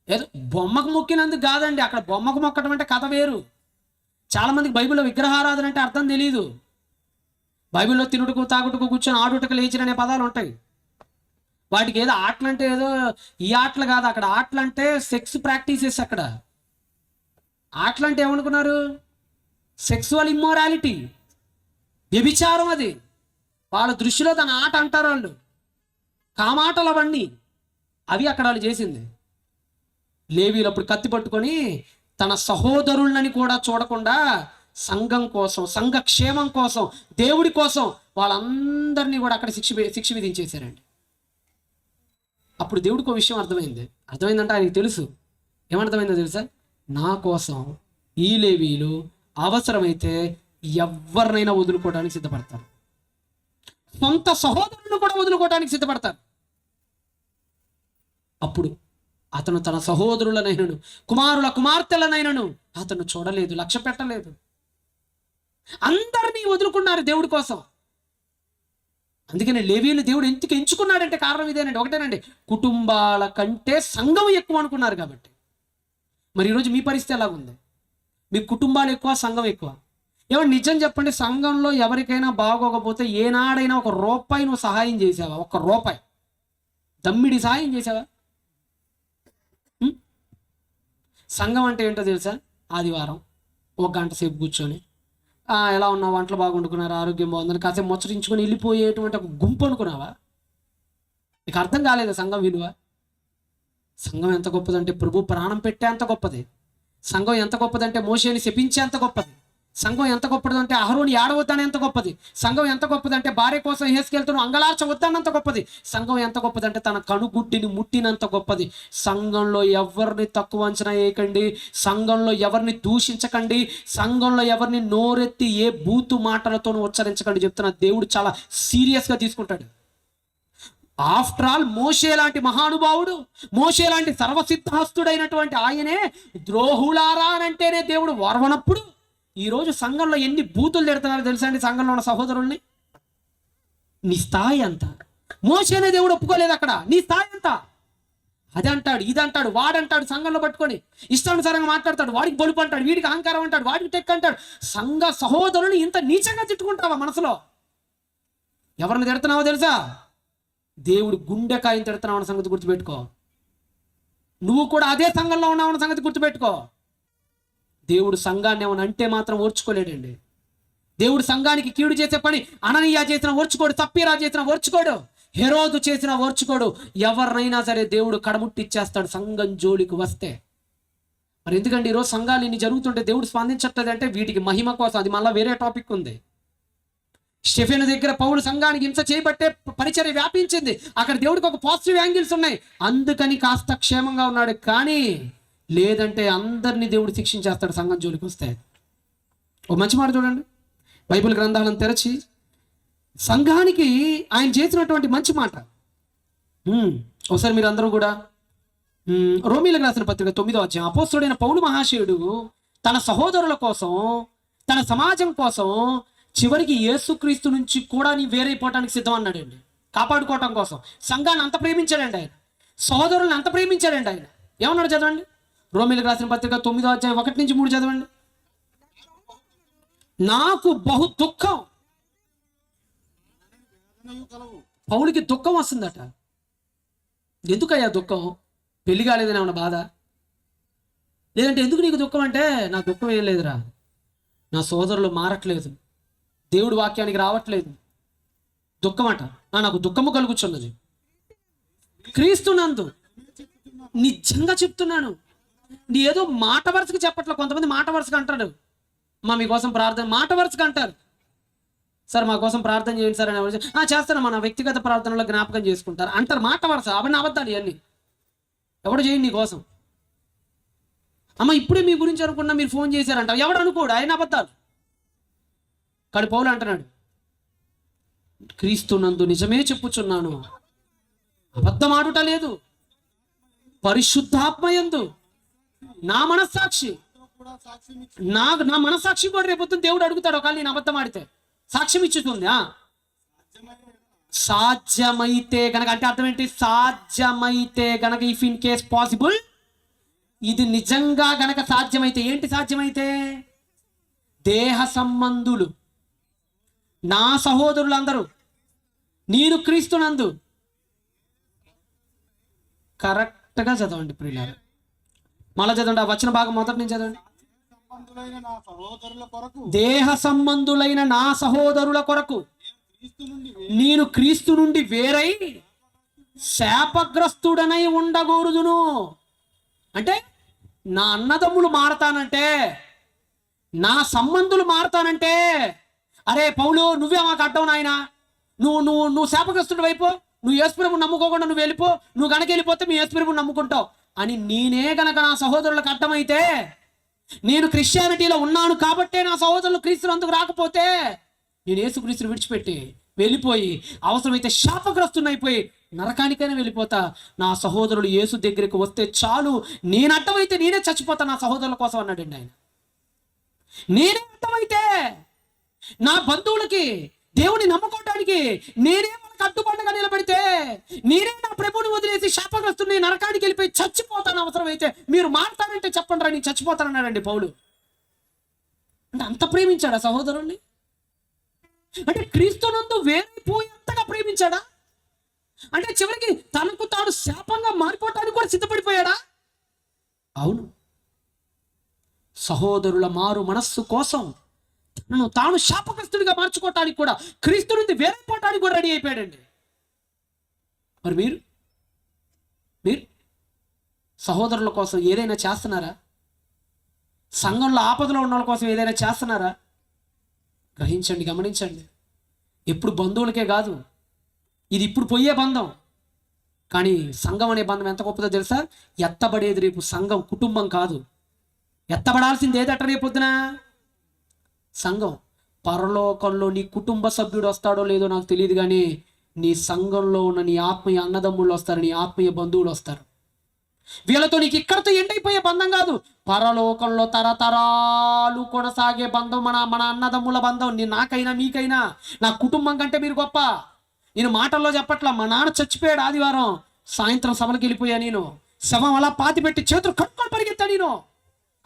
ఏదో బొమ్మకు మొక్కినందుకు కాదండి. అక్కడ బొమ్మకు మొక్కడం అంటే కథ వేరు. చాలా మందికి బైబిల్లో విగ్రహారాధన అంటే అర్థం తెలియదు. బైబిల్లో తినుటకు తాగుటకు కూర్చొని ఆడుటకు లేచిన అనే పదాలు ఉంటాయి. వాటికి ఏదో ఆటలు అంటే ఏదో ఈ ఆటలు కాదు. అక్కడ ఆటలు అంటే సెక్స్ ప్రాక్టీసెస్. అక్కడ ఆటలు అంటే ఏమనుకున్నారు? సెక్సువల్ ఇమ్మోరాలిటీ, వ్యభిచారం. అది వాళ్ళ దృష్టిలో తన ఆట అంటారు వాళ్ళు. కామాటలు అవన్నీ. అవి అక్కడ వాళ్ళు చేసింది. లేవీలు అప్పుడు కత్తి పట్టుకొని తన సహోదరులని కూడా చూడకుండా సంఘం కోసం, సంఘ క్షేమం కోసం, దేవుడి కోసం వాళ్ళందరినీ కూడా అక్కడ శిక్ష విధించేశారండి. అప్పుడు దేవుడికి ఒక విషయం అర్థమైందంటే ఆయనకి తెలుసు. ఏమర్థమైందో తెలుసా? నా కోసం ఈ లేవీలు అవసరమైతే ఎవరినైనా వదులుకోవడానికి సిద్ధపడతారు. సొంత సహోదరులను కూడా వదులుకోవడానికి సిద్ధపడతారు. అప్పుడు అతను తన సహోదరులనైనను కుమారుల కుమార్తెలనైనను అతను చూడలేదు, లక్ష్య పెట్టలేదు. అందరినీ వదులుకున్నారు దేవుడి కోసం. అందుకని లేవీలు దేవుడు ఎందుకు ఎంచుకున్నాడంటే కారణం ఇదేనండి. ఒకటేనండి, కుటుంబాల కంటే సంఘం ఎక్కువ అనుకున్నారు కాబట్టి. మరి ఈరోజు మీ పరిస్థితి ఎలాగుంది? మీ కుటుంబాలు ఎక్కువ, సంఘం ఎక్కువ? ఏమన్నా నిజం చెప్పండి, సంఘంలో ఎవరికైనా బాగోకపోతే ఏనాడైనా ₹1 నువ్వు సహాయం చేసావా? ₹1 దమ్మిడి సహాయం చేసావా? సంఘం అంటే ఏంటో తెలుసా? ఆదివారం 1 గంట సేపు కూర్చొని ఎలా ఉన్నావు, వంటలు బాగుండుకున్నారు, ఆరోగ్యం బాగుందని కాసేపు ముచ్చరించుకొని వెళ్ళిపోయేటువంటి ఒక గుంపు అనుకున్నావా? నీకు అర్థం కాలేదు సంఘం విలువ. సంఘం ఎంత గొప్పదంటే ప్రభు ప్రాణం పెట్టే అంత గొప్పది. సంఘం ఎంత గొప్పదంటే మోషేని శపించే అంత గొప్పది. సంఘం ఎంత గొప్పదంటే అహరోని ఏడవద్దని ఎంత గొప్పది. సంఘం ఎంత గొప్పదంటే భార్య కోసం హేస్కెళ్తున్న అంగలార్చవద్దన్నంత గొప్పది. సంఘం ఎంత గొప్పదంటే తన కనుగుడ్డిని ముట్టినంత గొప్పది. సంఘంలో ఎవరిని తక్కువ అంచనా వేయకండి, సంఘంలో ఎవరిని దూషించకండి, సంఘంలో ఎవరిని నోరెత్తి ఏ బూతు మాటలతోనూ ఉచ్చరించకండి. చెప్తున్నా, దేవుడు చాలా సీరియస్గా తీసుకుంటాడు. ఆఫ్టర్ ఆల్ మోషే లాంటి మహానుభావుడు, మోషే లాంటి సర్వసిద్ధాస్తుడైనటువంటి ఆయనే ద్రోహులారా అని అంటేనే దేవుడు ఓర్వనప్పుడు ఈరోజు సంఘంలో ఎన్ని బూతులు తిడుతున్నారో తెలుసా అండి సంఘంలో ఉన్న సహోదరుల్ని? నీ స్థాయి అంత. మోషేనే దేవుడు ఒప్పుకోలేదు అక్కడ. నీ స్థాయి అంత. అది అంటాడు, ఇది అంటాడు, వాడంటాడు, సంఘంలో పట్టుకొని ఇష్టానుసారంగా మాట్లాడతాడు, వాడికి బలుపు అంటాడు, వీడికి అహంకారం అంటాడు, వాడికి టెక్ అంటాడు. సంఘ సహోదరుని ఇంత నీచంగా తిట్టుకుంటావా మనసులో? ఎవరిని తిడుతున్నావో తెలుసా? దేవుడు గుండెకాయని తిడుతున్నావు అన్న సంగతి గుర్తుపెట్టుకో. నువ్వు కూడా అదే సంఘంలో ఉన్నావన్న సంగతి గుర్తుపెట్టుకో. దేవుడు సంఘాన్ని ఏమని అంటే మాత్రం ఓర్చుకోలేడండి. దేవుడు సంఘానికి కీడు చేసే పని అననీయ చేసిన ఓర్చుకోడు, తప్పీరా చేసిన ఓర్చుకోడు. హెరోదు చేసిన ఓర్చుకోడు. ఎవరినైనా సరే దేవుడు కడముట్టిచ్చేస్తాడు సంఘం జోలికి వస్తే. మరి ఎందుకంటే ఈరోజు సంఘాలు ఇన్ని జరుగుతుంటే దేవుడు స్పందించట్లేదు అంటే వీటికి మహిమ కోసం. అది మళ్ళీ వేరే టాపిక్ ఉంది. స్టెఫెను దగ్గర పౌలు సంఘానికి హింస చేయబట్టే పరిచర్య వ్యాపించింది. అక్కడ దేవుడికి ఒక పాజిటివ్ యాంగిల్స్ ఉన్నాయి, అందుకని కాస్త క్షేమంగా ఉన్నాడు. కానీ లేదంటే అందరినీ దేవుడు శిక్షించేస్తాడు సంఘం జోలికి వస్తే. ఒక మంచి మాట చూడండి, బైబిల్ గ్రంథాలను తెరచి సంఘానికి ఆయన చేసినటువంటి మంచి మాట. ఒకసారి మీరు అందరూ కూడా రోమీలకు రాసిన పత్రిక 9వ అధ్యాయం. అపోస్తలుడైన పౌలు మహాశయుడు తన సహోదరుల కోసం, తన సమాజం కోసం చివరికి యేసుక్రీస్తు నుంచి కూడా నీ వేరైపోవటానికి సిద్ధం అన్నాడండి. కాపాడుకోవటం కోసం సంఘాన్ని అంత ప్రేమించాడండి ఆయన, సహోదరులను అంత ప్రేమించాడండి ఆయన. ఏమన్నాడు చదవండి, రోమీలకు రాసిన పత్రిక 9వ అధ్యాయం 1 నుంచి 3 చదవండి. నాకు బహు దుఃఖం. పౌలుకి దుఃఖం వస్తుందట. ఎందుకయ్యా దుఃఖం? పెళ్లి కాలేదని ఏమన్నా బాధ? లేదంటే ఎందుకు నీకు దుఃఖం అంటే, నా దుఃఖం ఏం లేదురా, నా సోదరులు మారట్లేదు, దేవుడి వాక్యానికి రావట్లేదు, దుఃఖం అట. నాకు దుఃఖము కలుగుచున్నది క్రీస్తునందు. నిజంగా చెప్తున్నాను, నీ ఏదో మాట వరుసకి చెప్పట్లేదు. కొంతమంది మాట వరుసగా అంటాడు, మీకోసం ప్రార్థన, మాట వరుసగా అంటారు. సార్ మా కోసం ప్రార్థన చేయండి సార్ అని చేస్తాను, మన వ్యక్తిగత ప్రార్థనలో జ్ఞాపకం చేసుకుంటారు అంటారు. మాట వరుస, అవన్నీ అబద్ధాలు ఇవన్నీ. ఎవడు చేయండి నీ కోసం. అమ్మ ఇప్పుడే మీ గురించి అనుకున్నా, మీరు ఫోన్ చేశారంట, ఎవడు అనుకోడు, ఆయన అబద్ధాలు. కానీ పౌలు అంటున్నాడు, క్రీస్తునందు నిజమే చెప్పుచున్నాను, అబద్ధం ఆడుట లేదు, పరిశుద్ధాత్మయందు నా మనస్సాక్షి, నా మనస్సాక్షి కూడా రేపొద్దున దేవుడు అడుగుతాడు, ఒకవేళ నేను అబద్ధం ఆడితే సాక్ష్యం ఇచ్చుతుంది. సాధ్యమైతే గనక, అంటే అర్థం ఏంటి? సాధ్యమైతే గనక, ఇఫ్ ఇన్ కేస్ పాసిబుల్, ఇది నిజంగా గనక సాధ్యమైతే. ఏంటి సాధ్యమైతే? దేహ సంబంధులు నా సహోదరులందరూ నేను క్రీస్తునందు. కరెక్ట్గా చదవండి ప్రియులారా, మళ్ళా చదవండి ఆ వచన భాగం మొదటి నుంచి చదవండి. దేహ సంబంధులైన నా సహోదరుల కొరకు నేను క్రీస్తు నుండి వేరై శాపగ్రస్తుడనై ఉండకూడదును. అంటే నా అన్నదమ్ములు మారతానంటే, నా సంబంధులు మారతానంటే, అరే పౌలు నువ్వే మాకు అడ్డం నాయన, నువ్వు శాపగ్రస్తుడు వైపో, నువ్వు యేసుప్రభుని నమ్ముకోకుండా నువ్వు వెళ్ళిపో, నువ్వు గనక వెళ్ళిపోతే మీ యేసుప్రభుని నమ్ముకుంటావు అని నేనే గనక నా సహోదరులకు అడ్డమైతే, నేను క్రిస్టియానిటీలో ఉన్నాను కాబట్టే నా సహోదరులు క్రీస్తునందుకు రాకపోతే, నేను యేసుక్రీస్తుని విడిచిపెట్టి వెళ్ళిపోయి అవసరమైతే శాపగ్రస్తున్నైపోయి నరకానికైనా వెళ్ళిపోతా. నా సహోదరులు యేసు దగ్గరికి వస్తే చాలు, నేను అడ్డమైతే నేనే చచ్చిపోతా నా సహోదరుల కోసం అన్నాడండి ఆయన. నేనే అడ్డమైతే నా బంధువులకి దేవుని నమ్ముకోవడానికి నేనే మనకు అడ్డుపండగా నిలబడితే, నేనే నా ప్రభువుని వదిలేసి శాపగ్రస్తుని నరకానికి వెళ్ళిపోయి చచ్చిపోతాను. అవసరమైతే మీరు మాట్లాడంటే చెప్పండి రా, నేను చచ్చిపోతానన్నాడండి పౌలు. అంటే అంత ప్రేమించాడా సహోదరుణ్ణి? అంటే క్రీస్తునందు వేరైపోయేంతగా ప్రేమించాడా? అంటే చివరికి తనకు తాను శాపంగా మారిపోవటానికి కూడా సిద్ధపడిపోయాడా? అవును, సహోదరుల మారు మనస్సు కోసం తనను తాను శాపగ్రస్తుడిగా మార్చుకోవటానికి కూడా, క్రీస్తు నుండి వేరైపోవటానికి కూడా రెడీ అయిపోయాడండి. మరి మీరు సహోదరుల కోసం ఏదైనా చేస్తున్నారా? సంఘంలో ఆపదలో ఉన్న వాళ్ళ కోసం ఏదైనా చేస్తున్నారా? గ్రహించండి, గమనించండి. ఎప్పుడు బంధువులకే కాదు, ఇది ఇప్పుడు పోయే బంధం. కానీ సంఘం అనే బంధం ఎంత గొప్పదో తెలుసా? ఎత్తబడేది రేపు సంఘం, కుటుంబం కాదు. ఎత్తబడాల్సింది ఏదట రేపొద్దున? సంఘం. పరలోకంలో నీ కుటుంబ సభ్యుడు వస్తాడో లేదో నాకు తెలియదు, కానీ నీ సంఘంలో ఉన్న నీ ఆత్మీయ అన్నదమ్ముళ్ళు వస్తారు, నీ ఆత్మీయ బంధువులు వస్తారు. వీళ్ళతో నీకు ఇక్కడతో ఎండైపోయే బంధం కాదు, పరలోకంలో తరతరాలు కొనసాగే బంధం, మన అన్నదమ్ముల బంధం. నాకైనా మీకైనా నా కుటుంబం కంటే మీరు గొప్ప. నేను మాటల్లో చెప్పట్లా. మా నాన్న చచ్చిపోయాడు ఆదివారం సాయంత్రం సభలకు వెళ్ళిపోయా, నేను శవం అలా పాతి పెట్టి చేతులు కట్టుకొని పరిగెత్తా. నేను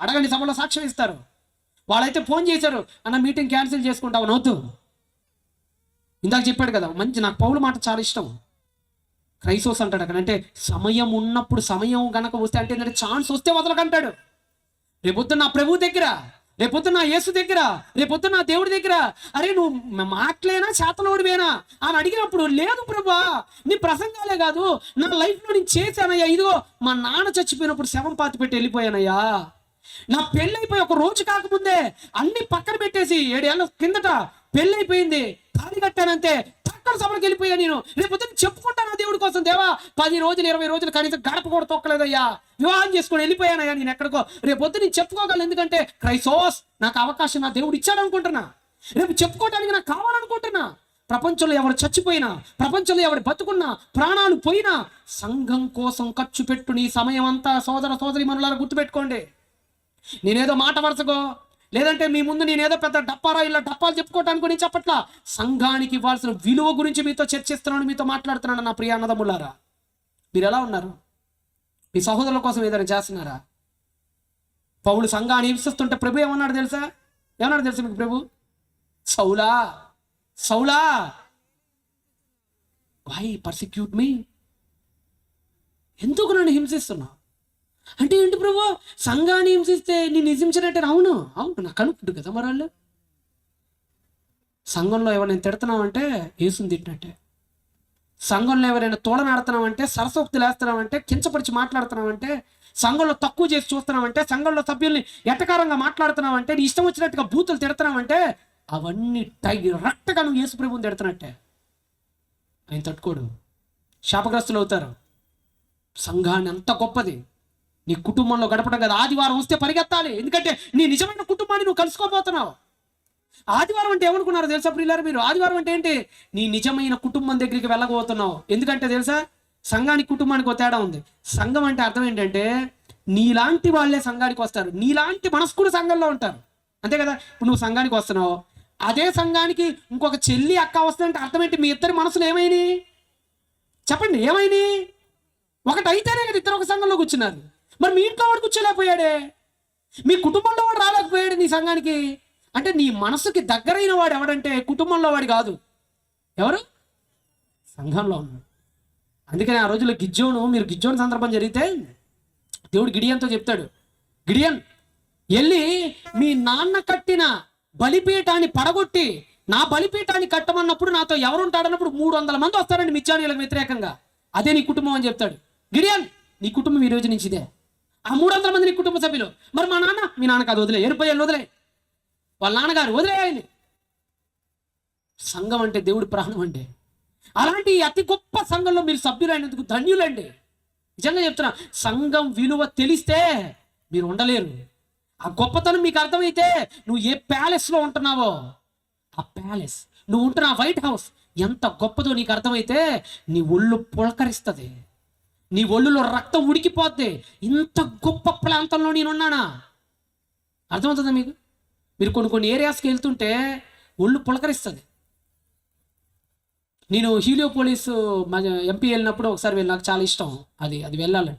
అడగండి, సభలో సాక్ష్యం ఇస్తారు. వాళ్ళైతే ఫోన్ చేశారు, అన్న మీటింగ్ క్యాన్సిల్ చేసుకుంటావు నవ్వుతూ. ఇందాక చెప్పాడు కదా మంచి, నాకు పౌలు మాట చాలా ఇష్టం. క్రైసోస్ అంటాడు అక్కడ, అంటే సమయం ఉన్నప్పుడు, సమయం గనక వస్తే, అంటే ఏంటంటే ఛాన్స్ వస్తే వదలకంటాడు. రేపొద్దు నా ప్రభు దగ్గర రేపొద్దున యేసు దగ్గర, రేపొద్దున దేవుడి దగ్గర, అరే నువ్వు మాటలేనా శాతలోడివేనా అని అడిగినప్పుడు, లేదు ప్రభా నీ ప్రసంగాలే కాదు నా లైఫ్లో నేను చేశానయ్యా, ఇదిగో మా నాన్న చచ్చిపోయినప్పుడు శవం పాతి పెట్టి వెళ్ళిపోయానయ్యా, నా పెళ్ళైపోయి ఒక రోజు కాకముందే అన్ని పక్కన పెట్టేసి 7 ఏళ్ళ కిందట పెళ్ళైపోయింది, తాళి కట్టానంతే, పక్కన సభలకు వెళ్ళిపోయా నేను, రేపొద్దు చెప్పుకుంటాను దేవుడి కోసం, దేవా 10 రోజులు 20 రోజులు కనీసం గడప కూడా తొక్కలేదయ్యా, వివాహం చేసుకొని వెళ్ళిపోయానయ్యా నేను ఎక్కడికో, రేపొద్దు నేను చెప్పుకోగలను, ఎందుకంటే క్రైసోస్ నాకు అవకాశం నా దేవుడు ఇచ్చాడు అనుకుంటున్నా, రేపు చెప్పుకోవడానికి నాకు కావాలనుకుంటున్నా. ప్రపంచంలో ఎవరు చచ్చిపోయినా, ప్రపంచంలో ఎవరు బతుకున్నా, ప్రాణాలు పోయినా సంఘం కోసం ఖర్చు పెట్టు నీ సమయం అంతా సోదర సోదరి మనులారా గుర్తుపెట్టుకోండి. నేనేదో మాట వరుసగో, లేదంటే మీ ముందు నేనేదో పెద్ద డప్పారా ఇలా డప్పాలు చెప్పుకోవటానికి నేను చెప్పట్లా, సంఘానికి ఇవ్వాల్సిన విలువ గురించి మీతో చర్చిస్తున్నాను, మీతో మాట్లాడుతున్నాను. నా ప్రియ అన్నదమ్ములారా, మీరు ఎలా ఉన్నారు? మీ సహోదరుల కోసం ఏదైనా చేస్తున్నారా? పౌలు సంఘాన్ని హింసిస్తుంటే ప్రభు ఏమన్నాడు తెలుసా? మీకు ప్రభు, సౌలా సౌలా వై పర్సిక్యూట్ మీ, ఎందుకు నన్ను హింసిస్తున్నావు అంటే ఏంటి ప్రభు? సంఘాన్ని హింసిస్తే నేను హింసించినట్టే. అవును నాకు కనుక్కుంటు కదా మరి వాళ్ళు. సంఘంలో ఎవరైనా తిడుతున్నామంటే యేసుని తిట్టినట్టే, సంఘంలో ఎవరైనా తోడనాడుతున్నామంటే, సరసోక్తులు వేస్తున్నామంటే, కించపరిచి మాట్లాడుతున్నామంటే, సంఘంలో తక్కువ చేసి చూస్తున్నామంటే, సంఘంలో సభ్యుల్ని ఎటకారంగా మాట్లాడుతున్నామంటే, నీ ఇష్టం వచ్చినట్టుగా బూతులు తిడుతున్నామంటే, అవన్నీ డైరెక్ట్గా నువ్వు యేసు ప్రభువుని తిడుతున్నట్టే. ఆయన తట్టుకోడు, శాపగ్రస్తులు అవుతారు. సంఘాన్ని అంత గొప్పది, నీ కుటుంబంలో గడపడం కదా. ఆదివారం వస్తే పరిగెత్తాలి, ఎందుకంటే నీ నిజమైన కుటుంబాన్ని నువ్వు కలుసుకోబోతున్నావు. ఆదివారం అంటే ఏమనుకున్నారు తెలుసా ప్రియులారా మీరు? ఆదివారం అంటే ఏంటి? నీ నిజమైన కుటుంబం దగ్గరికి వెళ్ళకపోతున్నావు. ఎందుకంటే తెలుసా, సంఘానికి కుటుంబానికి ఒక తేడా ఉంది. సంఘం అంటే అర్థం ఏంటంటే, నీలాంటి వాళ్ళే సంఘానికి వస్తారు, నీలాంటి మనస్కుడు సంఘంలో ఉంటారు, అంతే కదా. ఇప్పుడు నువ్వు సంఘానికి వస్తున్నావు, అదే సంఘానికి ఇంకొక చెల్లి అక్క వస్తుందంటే అర్థం ఏంటి? మీ ఇద్దరి మనసులు ఏమైనాయి చెప్పండి, ఏమైనాయి? ఒకటి అయితేనే కదా ఇద్దరు ఒక సంఘంలో కూర్చున్నారు. మరి మీ ఇంట్లో వాడు కూర్చోలేకపోయాడే, మీ కుటుంబంలో వాడు రాలేకపోయాడు నీ సంఘానికి. అంటే నీ మనసుకి దగ్గరైన వాడు ఎవడంటే కుటుంబంలో వాడు కాదు, ఎవరు? సంఘంలో ఉన్నాడు. అందుకని ఆ రోజుల్లో మీరు గిజ్జోను సందర్భం జరిగితే దేవుడు గిడియన్తో చెప్తాడు, గిడియన్ వెళ్ళి మీ నాన్న కట్టిన బలిపీఠాన్ని పడగొట్టి నా బలిపీఠాన్ని కట్టమన్నప్పుడు నాతో ఎవరు ఉంటాడన్నప్పుడు 300 మంది వస్తారండి మిద్యానీయులకు వ్యతిరేకంగా, అదే నీ కుటుంబం అని చెప్తాడు. గిడియన్ నీ కుటుంబం ఈ రోజు నుంచి ఇదే, ఆ 300 మంది నీ కుటుంబ సభ్యులు. మరి మా నాన్న, మీ నాన్న కాదు, వదిలే, 80 ఏళ్ళు వదిలే, వాళ్ళ నాన్నగారు వదిలే ఆయన్ని. సంఘం అంటే దేవుడి ప్రాణం అండి. అలాంటి అతి గొప్ప సంఘంలో మీరు సభ్యులైనందుకు ధన్యులండి. నిజంగా చెప్తున్నా, సంఘం విలువ తెలిస్తే మీరు ఉండలేరు. ఆ గొప్పతనం మీకు అర్థమైతే నువ్వు ఏ ప్యాలెస్లో ఉంటున్నావో, ఆ ప్యాలెస్, నువ్వు ఉంటున్న వైట్ హౌస్ ఎంత గొప్పదో నీకు అర్థమైతే నీ ఒళ్ళు పులకరిస్తుంది, నీ ఒళ్ళులో రక్తం ఉడికిపోద్ది. ఇంత గొప్ప ప్రాంతంలో నేనున్నానా? అర్థమవుతుందా మీకు? మీరు కొన్ని ఏరియాస్కి వెళ్తుంటే ఒళ్ళు పులకరిస్తుంది. నేను హీలియోపోలిస్ ఎంపీ వెళ్ళినప్పుడు ఒకసారి నాకు చాలా ఇష్టం అది వెళ్ళాలి.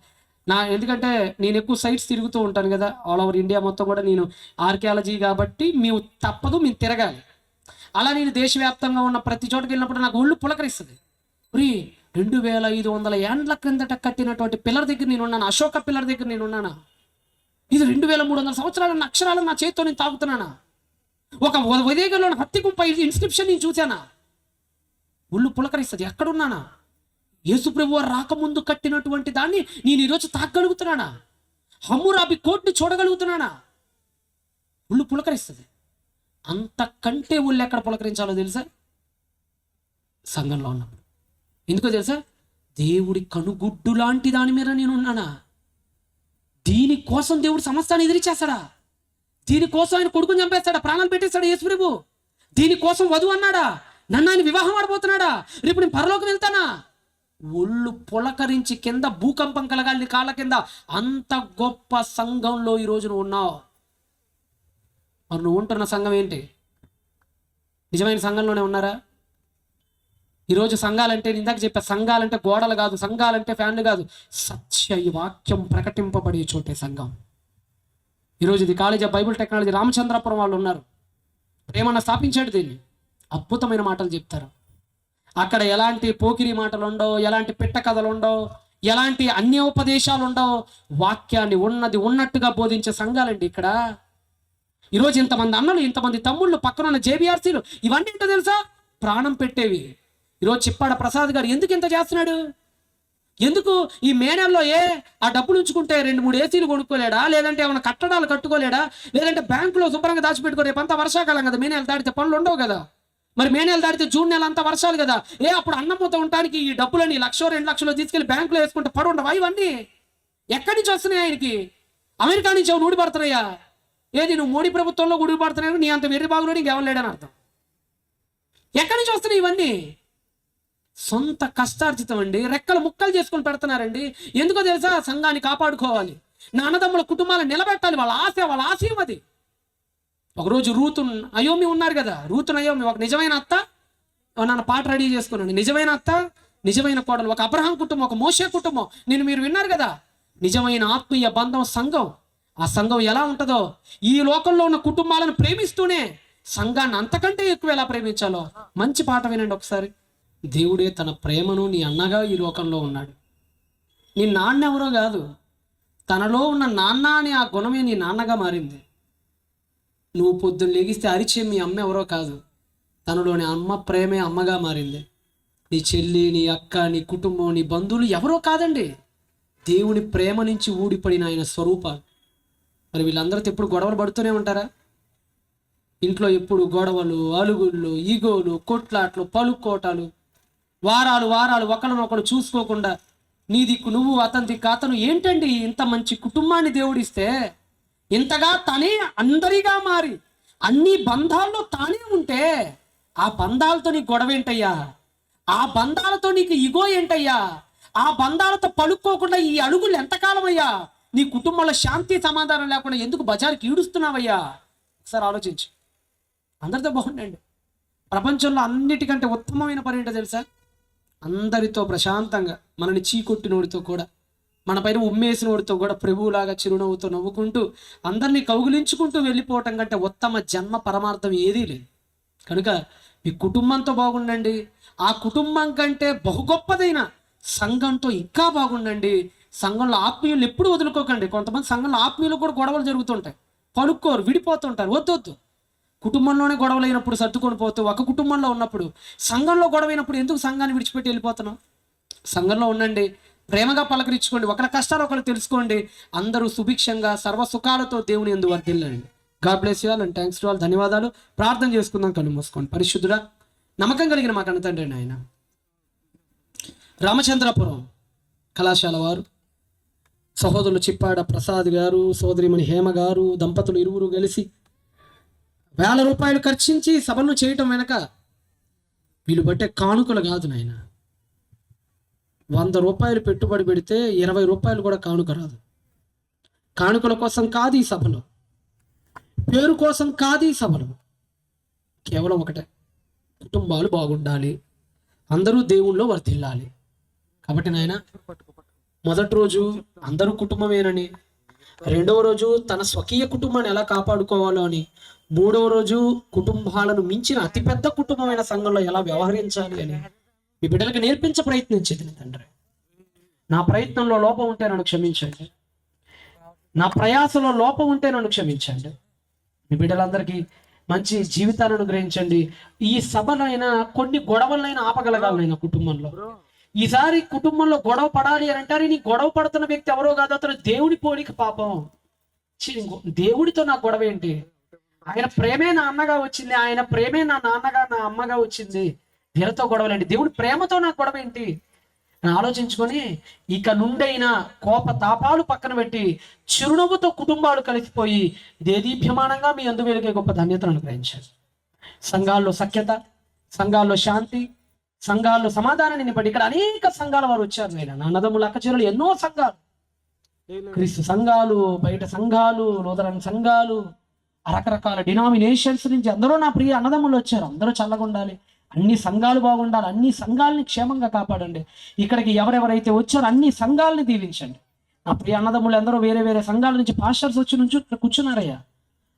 ఎందుకంటే నేను ఎక్కువ సైట్స్ తిరుగుతూ ఉంటాను కదా, ఆల్ ఓవర్ ఇండియా మొత్తం కూడా. నేను ఆర్కియాలజీ కాబట్టి మేము తిరగాలి. అలా నేను దేశవ్యాప్తంగా ఉన్న ప్రతి చోటకి వెళ్ళినప్పుడు నాకు ఒళ్ళు పులకరిస్తుంది. 2500 ఏండ్ల క్రిందట కట్టినటువంటి పిల్లర్ దగ్గర నేను ఉన్నాను, అశోక పిల్లర్ దగ్గర నేను ఉన్నానా? ఇది 2300 సంవత్సరాల అక్షరాలను నా చేతితో నేను తాగుతున్నానా? ఒక ఉదయగంలో హత్తి గుంప ఇన్స్క్రిప్షన్ నేను చూశానా? ఒళ్ళు పులకరిస్తుంది. ఎక్కడున్నానా? యేసుప్రభు వారు రాకముందు కట్టినటువంటి దాన్ని నేను ఈరోజు తాగగలుగుతున్నానా? హమ్మురాబి కోట్ని చూడగలుగుతున్నానా? ఒళ్ళు పులకరిస్తుంది. అంతకంటే ఒళ్ళు ఎక్కడ పులకరించాలో తెలుసా? సంఘంలో ఉన్నప్పుడు. ఎందుకో తెలుసా? దేవుడి కనుగుడ్డు లాంటి దాని మీద నేను ఉన్నానా? దీనికోసం దేవుడు సమస్తాన్ని ఎదిరిచేస్తాడా? దీనికోసం ఆయన కొడుకుని చంపేస్తాడా? ప్రాణాలు పెట్టేస్తాడా యేసుప్రభు? దీనికోసం వధువు అన్నాడా? నన్ను ఆయన వివాహం ఆడబోతున్నాడా? రేపు నేను పరలోకం వెళ్తానా? ఒళ్ళు పులకరించి కింద భూకంపం కలగాలి కాళ్ళ కింద. అంత గొప్ప సంఘంలో ఈరోజు నువ్వు ఉన్నావు. మరి నువ్వు ఉంటున్న సంఘం ఏంటి? నిజమైన సంఘంలోనే ఉన్నారా? ఈరోజు సంఘాలంటే, ఇందాక చెప్పా, సంఘాలంటే గోడలు కాదు, సంఘాలంటే ఫ్యాన్లు కాదు, సత్య ఈ వాక్యం ప్రకటింపబడే చోటే సంఘం. ఈరోజు ఇది college of Bible technology Ramachandrapuram వాళ్ళు ఉన్నారు, ప్రేమన్న స్థాపించాడు దీన్ని. అద్భుతమైన మాటలు చెప్తారు అక్కడ. ఎలాంటి పోకిరి మాటలు ఉండవు, ఎలాంటి పిట్ట కథలు ఉండవు, ఎలాంటి అన్యోపదేశాలు ఉండవు. వాక్యాన్ని ఉన్నది ఉన్నట్టుగా బోధించే సంఘాలండి ఇక్కడ. ఈరోజు ఇంతమంది అన్నలు, ఇంతమంది తమ్ముళ్ళు, పక్కన ఉన్న జేబీఆర్సీలు, ఇవన్నీ ఏంటో తెలుసా? ప్రాణం పెట్టేవి. ఈరోజు చిప్పాడ ప్రసాద్ గారు ఎందుకు ఇంత చేస్తున్నాడు? ఎందుకు ఈ మే నెలలో ఆ డబ్బులు ఉంచుకుంటే 2-3 ఏసీలు కొనుక్కోలేడా? లేదంటే ఏమైనా కట్టడాలు కట్టుకోలేడా? లేదంటే బ్యాంకులో శుభ్రంగా దాచిపెట్టుకో, రేపంతా వర్షాకాలం కదా, మే నెల దాటితే పనులు ఉండవు కదా. మరి మే నెల దాటితే జూన్ నెల అంతా వర్షాలు కదా. అప్పుడు అన్నమూత ఉండడానికి ఈ డబ్బులని 1,00,000-2 లక్షలు తీసుకెళ్లి బ్యాంకులో వేసుకుంటే పడు ఉండవా? ఇవన్నీ ఎక్కడి నుంచి వస్తున్నాయి ఆయనకి? అమెరికా నుంచి ఎవరు ఊడిపడుతున్నాయా? నువ్వు మోడీ ప్రభుత్వంలో ఊడిపడుతున్నాయో నీ అంత వెర్రి బాగులో ఇంకెవరు లేడని అర్థం. ఎక్కడి నుంచి వస్తున్నాయి ఇవన్నీ? సొంత కష్టార్జితం అండి. రెక్కలు ముక్కలు చేసుకొని పెడుతున్నారండి. ఎందుకో తెలుసా? సంఘాన్ని కాపాడుకోవాలి, నా అన్నదమ్ముల కుటుంబాలను నిలబెట్టాలి. వాళ్ళ ఆశయం అది. ఒకరోజు రూతు అయోమి ఉన్నారు కదా, రూతు అయోమి ఒక నిజమైన అత్త. నన్ను పాట రెడీ చేసుకున్నాను. నిజమైన అత్త, నిజమైన కోడలు, ఒక అబ్రహాం కుటుంబం, ఒక మోషే కుటుంబం. మీరు విన్నారు కదా. నిజమైన ఆత్మీయ బంధం సంఘం. ఆ సంఘం ఎలా ఉంటుందో, ఈ లోకంలో ఉన్న కుటుంబాలను ప్రేమిస్తూనే సంఘాన్ని అంతకంటే ఎక్కువ ఎలా ప్రేమించాలో మంచి పాట వినండి ఒకసారి. దేవుడే తన ప్రేమను నీ అన్నగా ఈ లోకంలో ఉన్నాడు. నీ నాన్న ఎవరో కాదు, తనలో ఉన్న నాన్న అని ఆ గుణమే నీ నాన్నగా మారింది. నువ్వు పొద్దున్న లెగిస్తే అరిచే మీ అమ్మ ఎవరో కాదు, తనలోని అమ్మ ప్రేమే అమ్మగా మారింది. నీ చెల్లి, నీ అక్క, నీ కుటుంబం, నీ బంధువులు ఎవరో కాదండి, దేవుని ప్రేమ నుంచి ఊడిపడిన ఆయన స్వరూపాలు. మరి వీళ్ళందరితో ఎప్పుడు గొడవలు పడుతూనే ఉంటారా? ఇంట్లో ఎప్పుడు గొడవలు, అలుగుళ్ళు, ఈగోలు, కొట్లాట్లు, పలుకోటాలు, వారాలు ఒకరినొకరు చూసుకోకుండా నీ దిక్కు నువ్వు, అతని దిక్కు అతను. ఏంటండి ఇంత మంచి కుటుంబాన్ని దేవుడిస్తే ఇంతగా తనే అందరిగా మారి అన్ని బంధాల్లో తానే ఉంటే ఆ బంధాలతో నీకు గొడవ ఏంటయ్యా? ఆ బంధాలతో నీకు ఇగో ఏంటయ్యా? ఆ బంధాలతో పలుక్కోకుండా ఈ అడుగులు ఎంతకాలం అయ్యా? నీ కుటుంబంలో శాంతి సమాధానం లేకుండా ఎందుకు బజార్కి ఈడుస్తున్నావయ్యా? ఒకసారి ఆలోచించు. అందరితో బాగుండండి. ప్రపంచంలో అన్నిటికంటే ఉత్తమమైన పని ఏంటో తెలుసా? అందరితో ప్రశాంతంగా, మనని చీకొట్టినోడితో కూడా, మన పైన ఉమ్మేసినోడితో కూడా ప్రభువులాగా చిరునవ్వుతో నవ్వుకుంటూ అందరినీ కౌగిలించుకుంటూ వెళ్ళిపోవటం కంటే ఉత్తమ జన్మ పరమార్థం ఏదీ లేదు. కనుక మీ కుటుంబంతో బాగుండండి. ఆ కుటుంబం కంటే బహు గొప్పదైన సంఘంతో ఇంకా బాగుండండి. సంఘంలో ఆత్మీయులు ఎప్పుడు వదులుకోకండి. కొంతమంది సంఘంలో ఆత్మీయులు కూడా గొడవలు జరుగుతుంటాయి, పలుక్కోరు, విడిపోతుంటారు. వద్దు. కుటుంబంలోనే గొడవలు అయినప్పుడు సర్దుకొని పోతూ, ఒక కుటుంబంలో ఉన్నప్పుడు సంఘంలో గొడవైనప్పుడు ఎందుకు సంఘాన్ని విడిచిపెట్టి వెళ్ళిపోతున్నాం? సంఘంలో ఉండండి, ప్రేమగా పలకరించుకోండి, ఒకరి కష్టాలు ఒకరు తెలుసుకోండి. అందరూ సుభిక్షంగా సర్వసుఖాలతో దేవుని యందు వర్ధిల్లండి. God bless you all and thanks to all. ధన్యవాదాలు. ప్రార్థన చేసుకుందాం. కళ్ళు మూసుకోండి. పరిశుద్ధుడా, నమ్మకం కలిగిన మా కన్న తండ్రి నాయన, రామచంద్రపురం కళాశాల వారు, సహోదరులు చిప్పాడ ప్రసాద్ గారు, సోదరిమణి హేమ గారు దంపతులు ఇరువురు కలిసి వేల రూపాయలు ఖర్చించి సభలను చేయటం వెనక వీళ్ళు బట్టే కానుకలు కాదు నాయన. 100 రూపాయలు పెట్టుబడి పెడితే 20 రూపాయలు కూడా కానుక రాదు. కానుకల కోసం కాదు ఈ సభలు, పేరు కోసం కాదు ఈ సభలు. కేవలం ఒకటే, కుటుంబాలు బాగుండాలి, అందరూ దేవుళ్ళో వర్ధిల్లాలి. కాబట్టి నాయన, మొదటి రోజు అందరూ కుటుంబమేనని, రెండవ రోజు తన స్వకీయ కుటుంబాన్ని ఎలా కాపాడుకోవాలో అని, మూడవ రోజు కుటుంబాలను మించిన అతిపెద్ద కుటుంబమైన సంఘంలో ఎలా వ్యవహరించాలి అని మీ బిడ్డలకు నేర్పించ ప్రయత్నించేది తండ్రి. నా ప్రయత్నంలో లోపం ఉంటే నన్ను క్షమించండి, నా ప్రయాసలో లోపం ఉంటే నన్ను క్షమించండి. మీ బిడ్డలందరికీ మంచి జీవితాలను గ్రహించండి. ఈ సభనైనా కొన్ని గొడవలైనా ఆపగలగాలైనా కుటుంబంలో. ఈసారి కుటుంబంలో గొడవ పడాలి అని అంటారు. నీ గొడవ పడుతున్న వ్యక్తి ఎవరో కాదు, అతను దేవుడి పోలిక. పాపం, దేవుడితో నా గొడవ ఏంటి? ఆయన ప్రేమే నా అన్నగా వచ్చింది, ఆయన ప్రేమే నా నాన్నగా నా అమ్మగా వచ్చింది. వీళ్ళతో గొడవలేంటి? దేవుడి ప్రేమతో నా గొడవ ఏంటి అని ఆలోచించుకొని, ఇక నుండైనా కోప తాపాలు పక్కన పెట్టి చిరునవ్వుతో కుటుంబాలు కలిసిపోయి దేదీప్యమానంగా మీ అందు వెలిగే గొప్ప ధన్యతను అనుగ్రహించారు. సంఘాల్లో సఖ్యత, సంఘాల్లో శాంతి, సంఘాల్లో సమాధానాన్ని నింపండి. ఇక్కడ అనేక సంఘాల వారు వచ్చారు. నేను నా అన్నదమ్ముల అక్కచెల్లెలు ఎన్నో సంఘాలు, క్రీస్తు సంఘాలు, బయట సంఘాలు, లూథరన్ సంఘాలు, రకరకాల డినామినేషన్స్ నుంచి అందరూ నా ప్రియ అన్నదమ్ములు వచ్చారు. అందరూ చల్లగా ఉండాలి, అన్ని సంఘాలు బాగుండాలి, అన్ని సంఘాలని క్షేమంగా కాపాడండి. ఇక్కడికి ఎవరెవరైతే వచ్చారో అన్ని సంఘాలని దీవించండి. నా ప్రియ అన్నదమ్ములు అందరూ వేరే వేరే సంఘాల నుంచి పాస్టర్స్ వచ్చి నుంచి కూర్చున్నారయ్యా.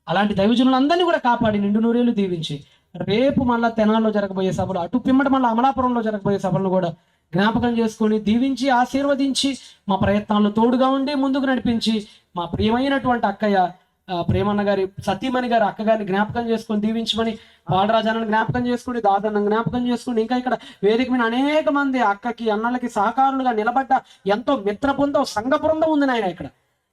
అలాంటి దైవజనులందరినీ కూడా కాపాడి నిండు నూరేళ్ళు దీవించి, రేపు మళ్ళా తెనాల్లో జరగబోయే సభలు, అటు పిమ్మట మళ్ళీ అమలాపురంలో జరగబోయే సభలను కూడా జ్ఞాపకం చేసుకొని దీవించి ఆశీర్వదించి మా ప్రయత్నాల్లో తోడుగా ఉండి ముందుకు నడిపించి, మా ప్రియమైనటువంటి అక్కయ్య ప్రేమన్న గారి సతీమణి గారి అక్కగారిని జ్ఞాపకం చేసుకొని దీవించమని, బాలరాజాన్ని జ్ఞాపకం చేసుకోండి, దాదాన్ని జ్ఞాపకం చేసుకోండి. ఇంకా ఇక్కడ వేదిక మీద అనేక మంది అక్కకి అన్నలకి సహకారులుగా నిలబడ్డ ఎంతో మిత్ర బృందం, సంఘ బృందం ఉంది నాయన ఇక్కడ.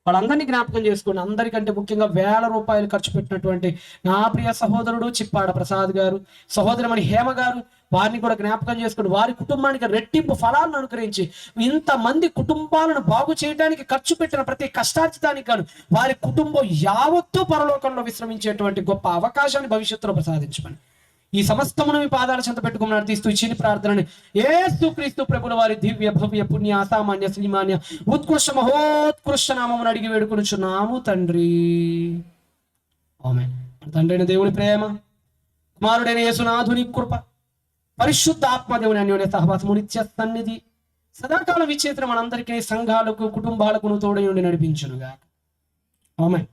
వాళ్ళందరినీ జ్ఞాపకం చేసుకోండి. అందరికంటే ముఖ్యంగా 1000 రూపాయలు ఖర్చు పెట్టినటువంటి నా ప్రియ సహోదరుడు చిప్పాడ ప్రసాద్ గారు, సహోదరమణి హేమ గారు, వారిని కూడా జ్ఞాపకం చేసుకోండి. వారి కుటుంబానికి రెట్టింపు ఫలాలను అనుగ్రహించి ఇంతమంది కుటుంబాలను బాగు చేయడానికి ఖర్చు పెట్టిన ప్రతి కష్టార్జితానికి గాను వారి కుటుంబం యావత్తూ పరలోకంలో విశ్రమించేటువంటి గొప్ప అవకాశాన్ని భవిష్యత్తులో ప్రసాదించమని ఈ సమస్తమును మీ పాదాల చెంత పెట్టుకుని తీస్తూ ఇచ్చిన ప్రార్థనని యేసుక్రీస్తు ప్రభుల వారి దివ్య భవ్య పుణ్య అసామాన్య శ్రీమాన్య ఉత్కృష్ట మహోత్కృష్ట నామమును అడిగి వేడుకొనుచున్నాము తండ్రి. ఆమేన్. తండ్రి అయిన దేవుని ప్రేమ, కుమారుడైన యేసునాథుని కృప, పరిశుద్ధ ఆత్మదేవుని అన్యోన్య సహవాసము, నిత్య సన్నిధి సదాకాలం విచ్చేతన మనందరికీ, సంఘాలకు, కుటుంబాలకు తోడై ఉండి నడిపించునుగా. ఆమేన్.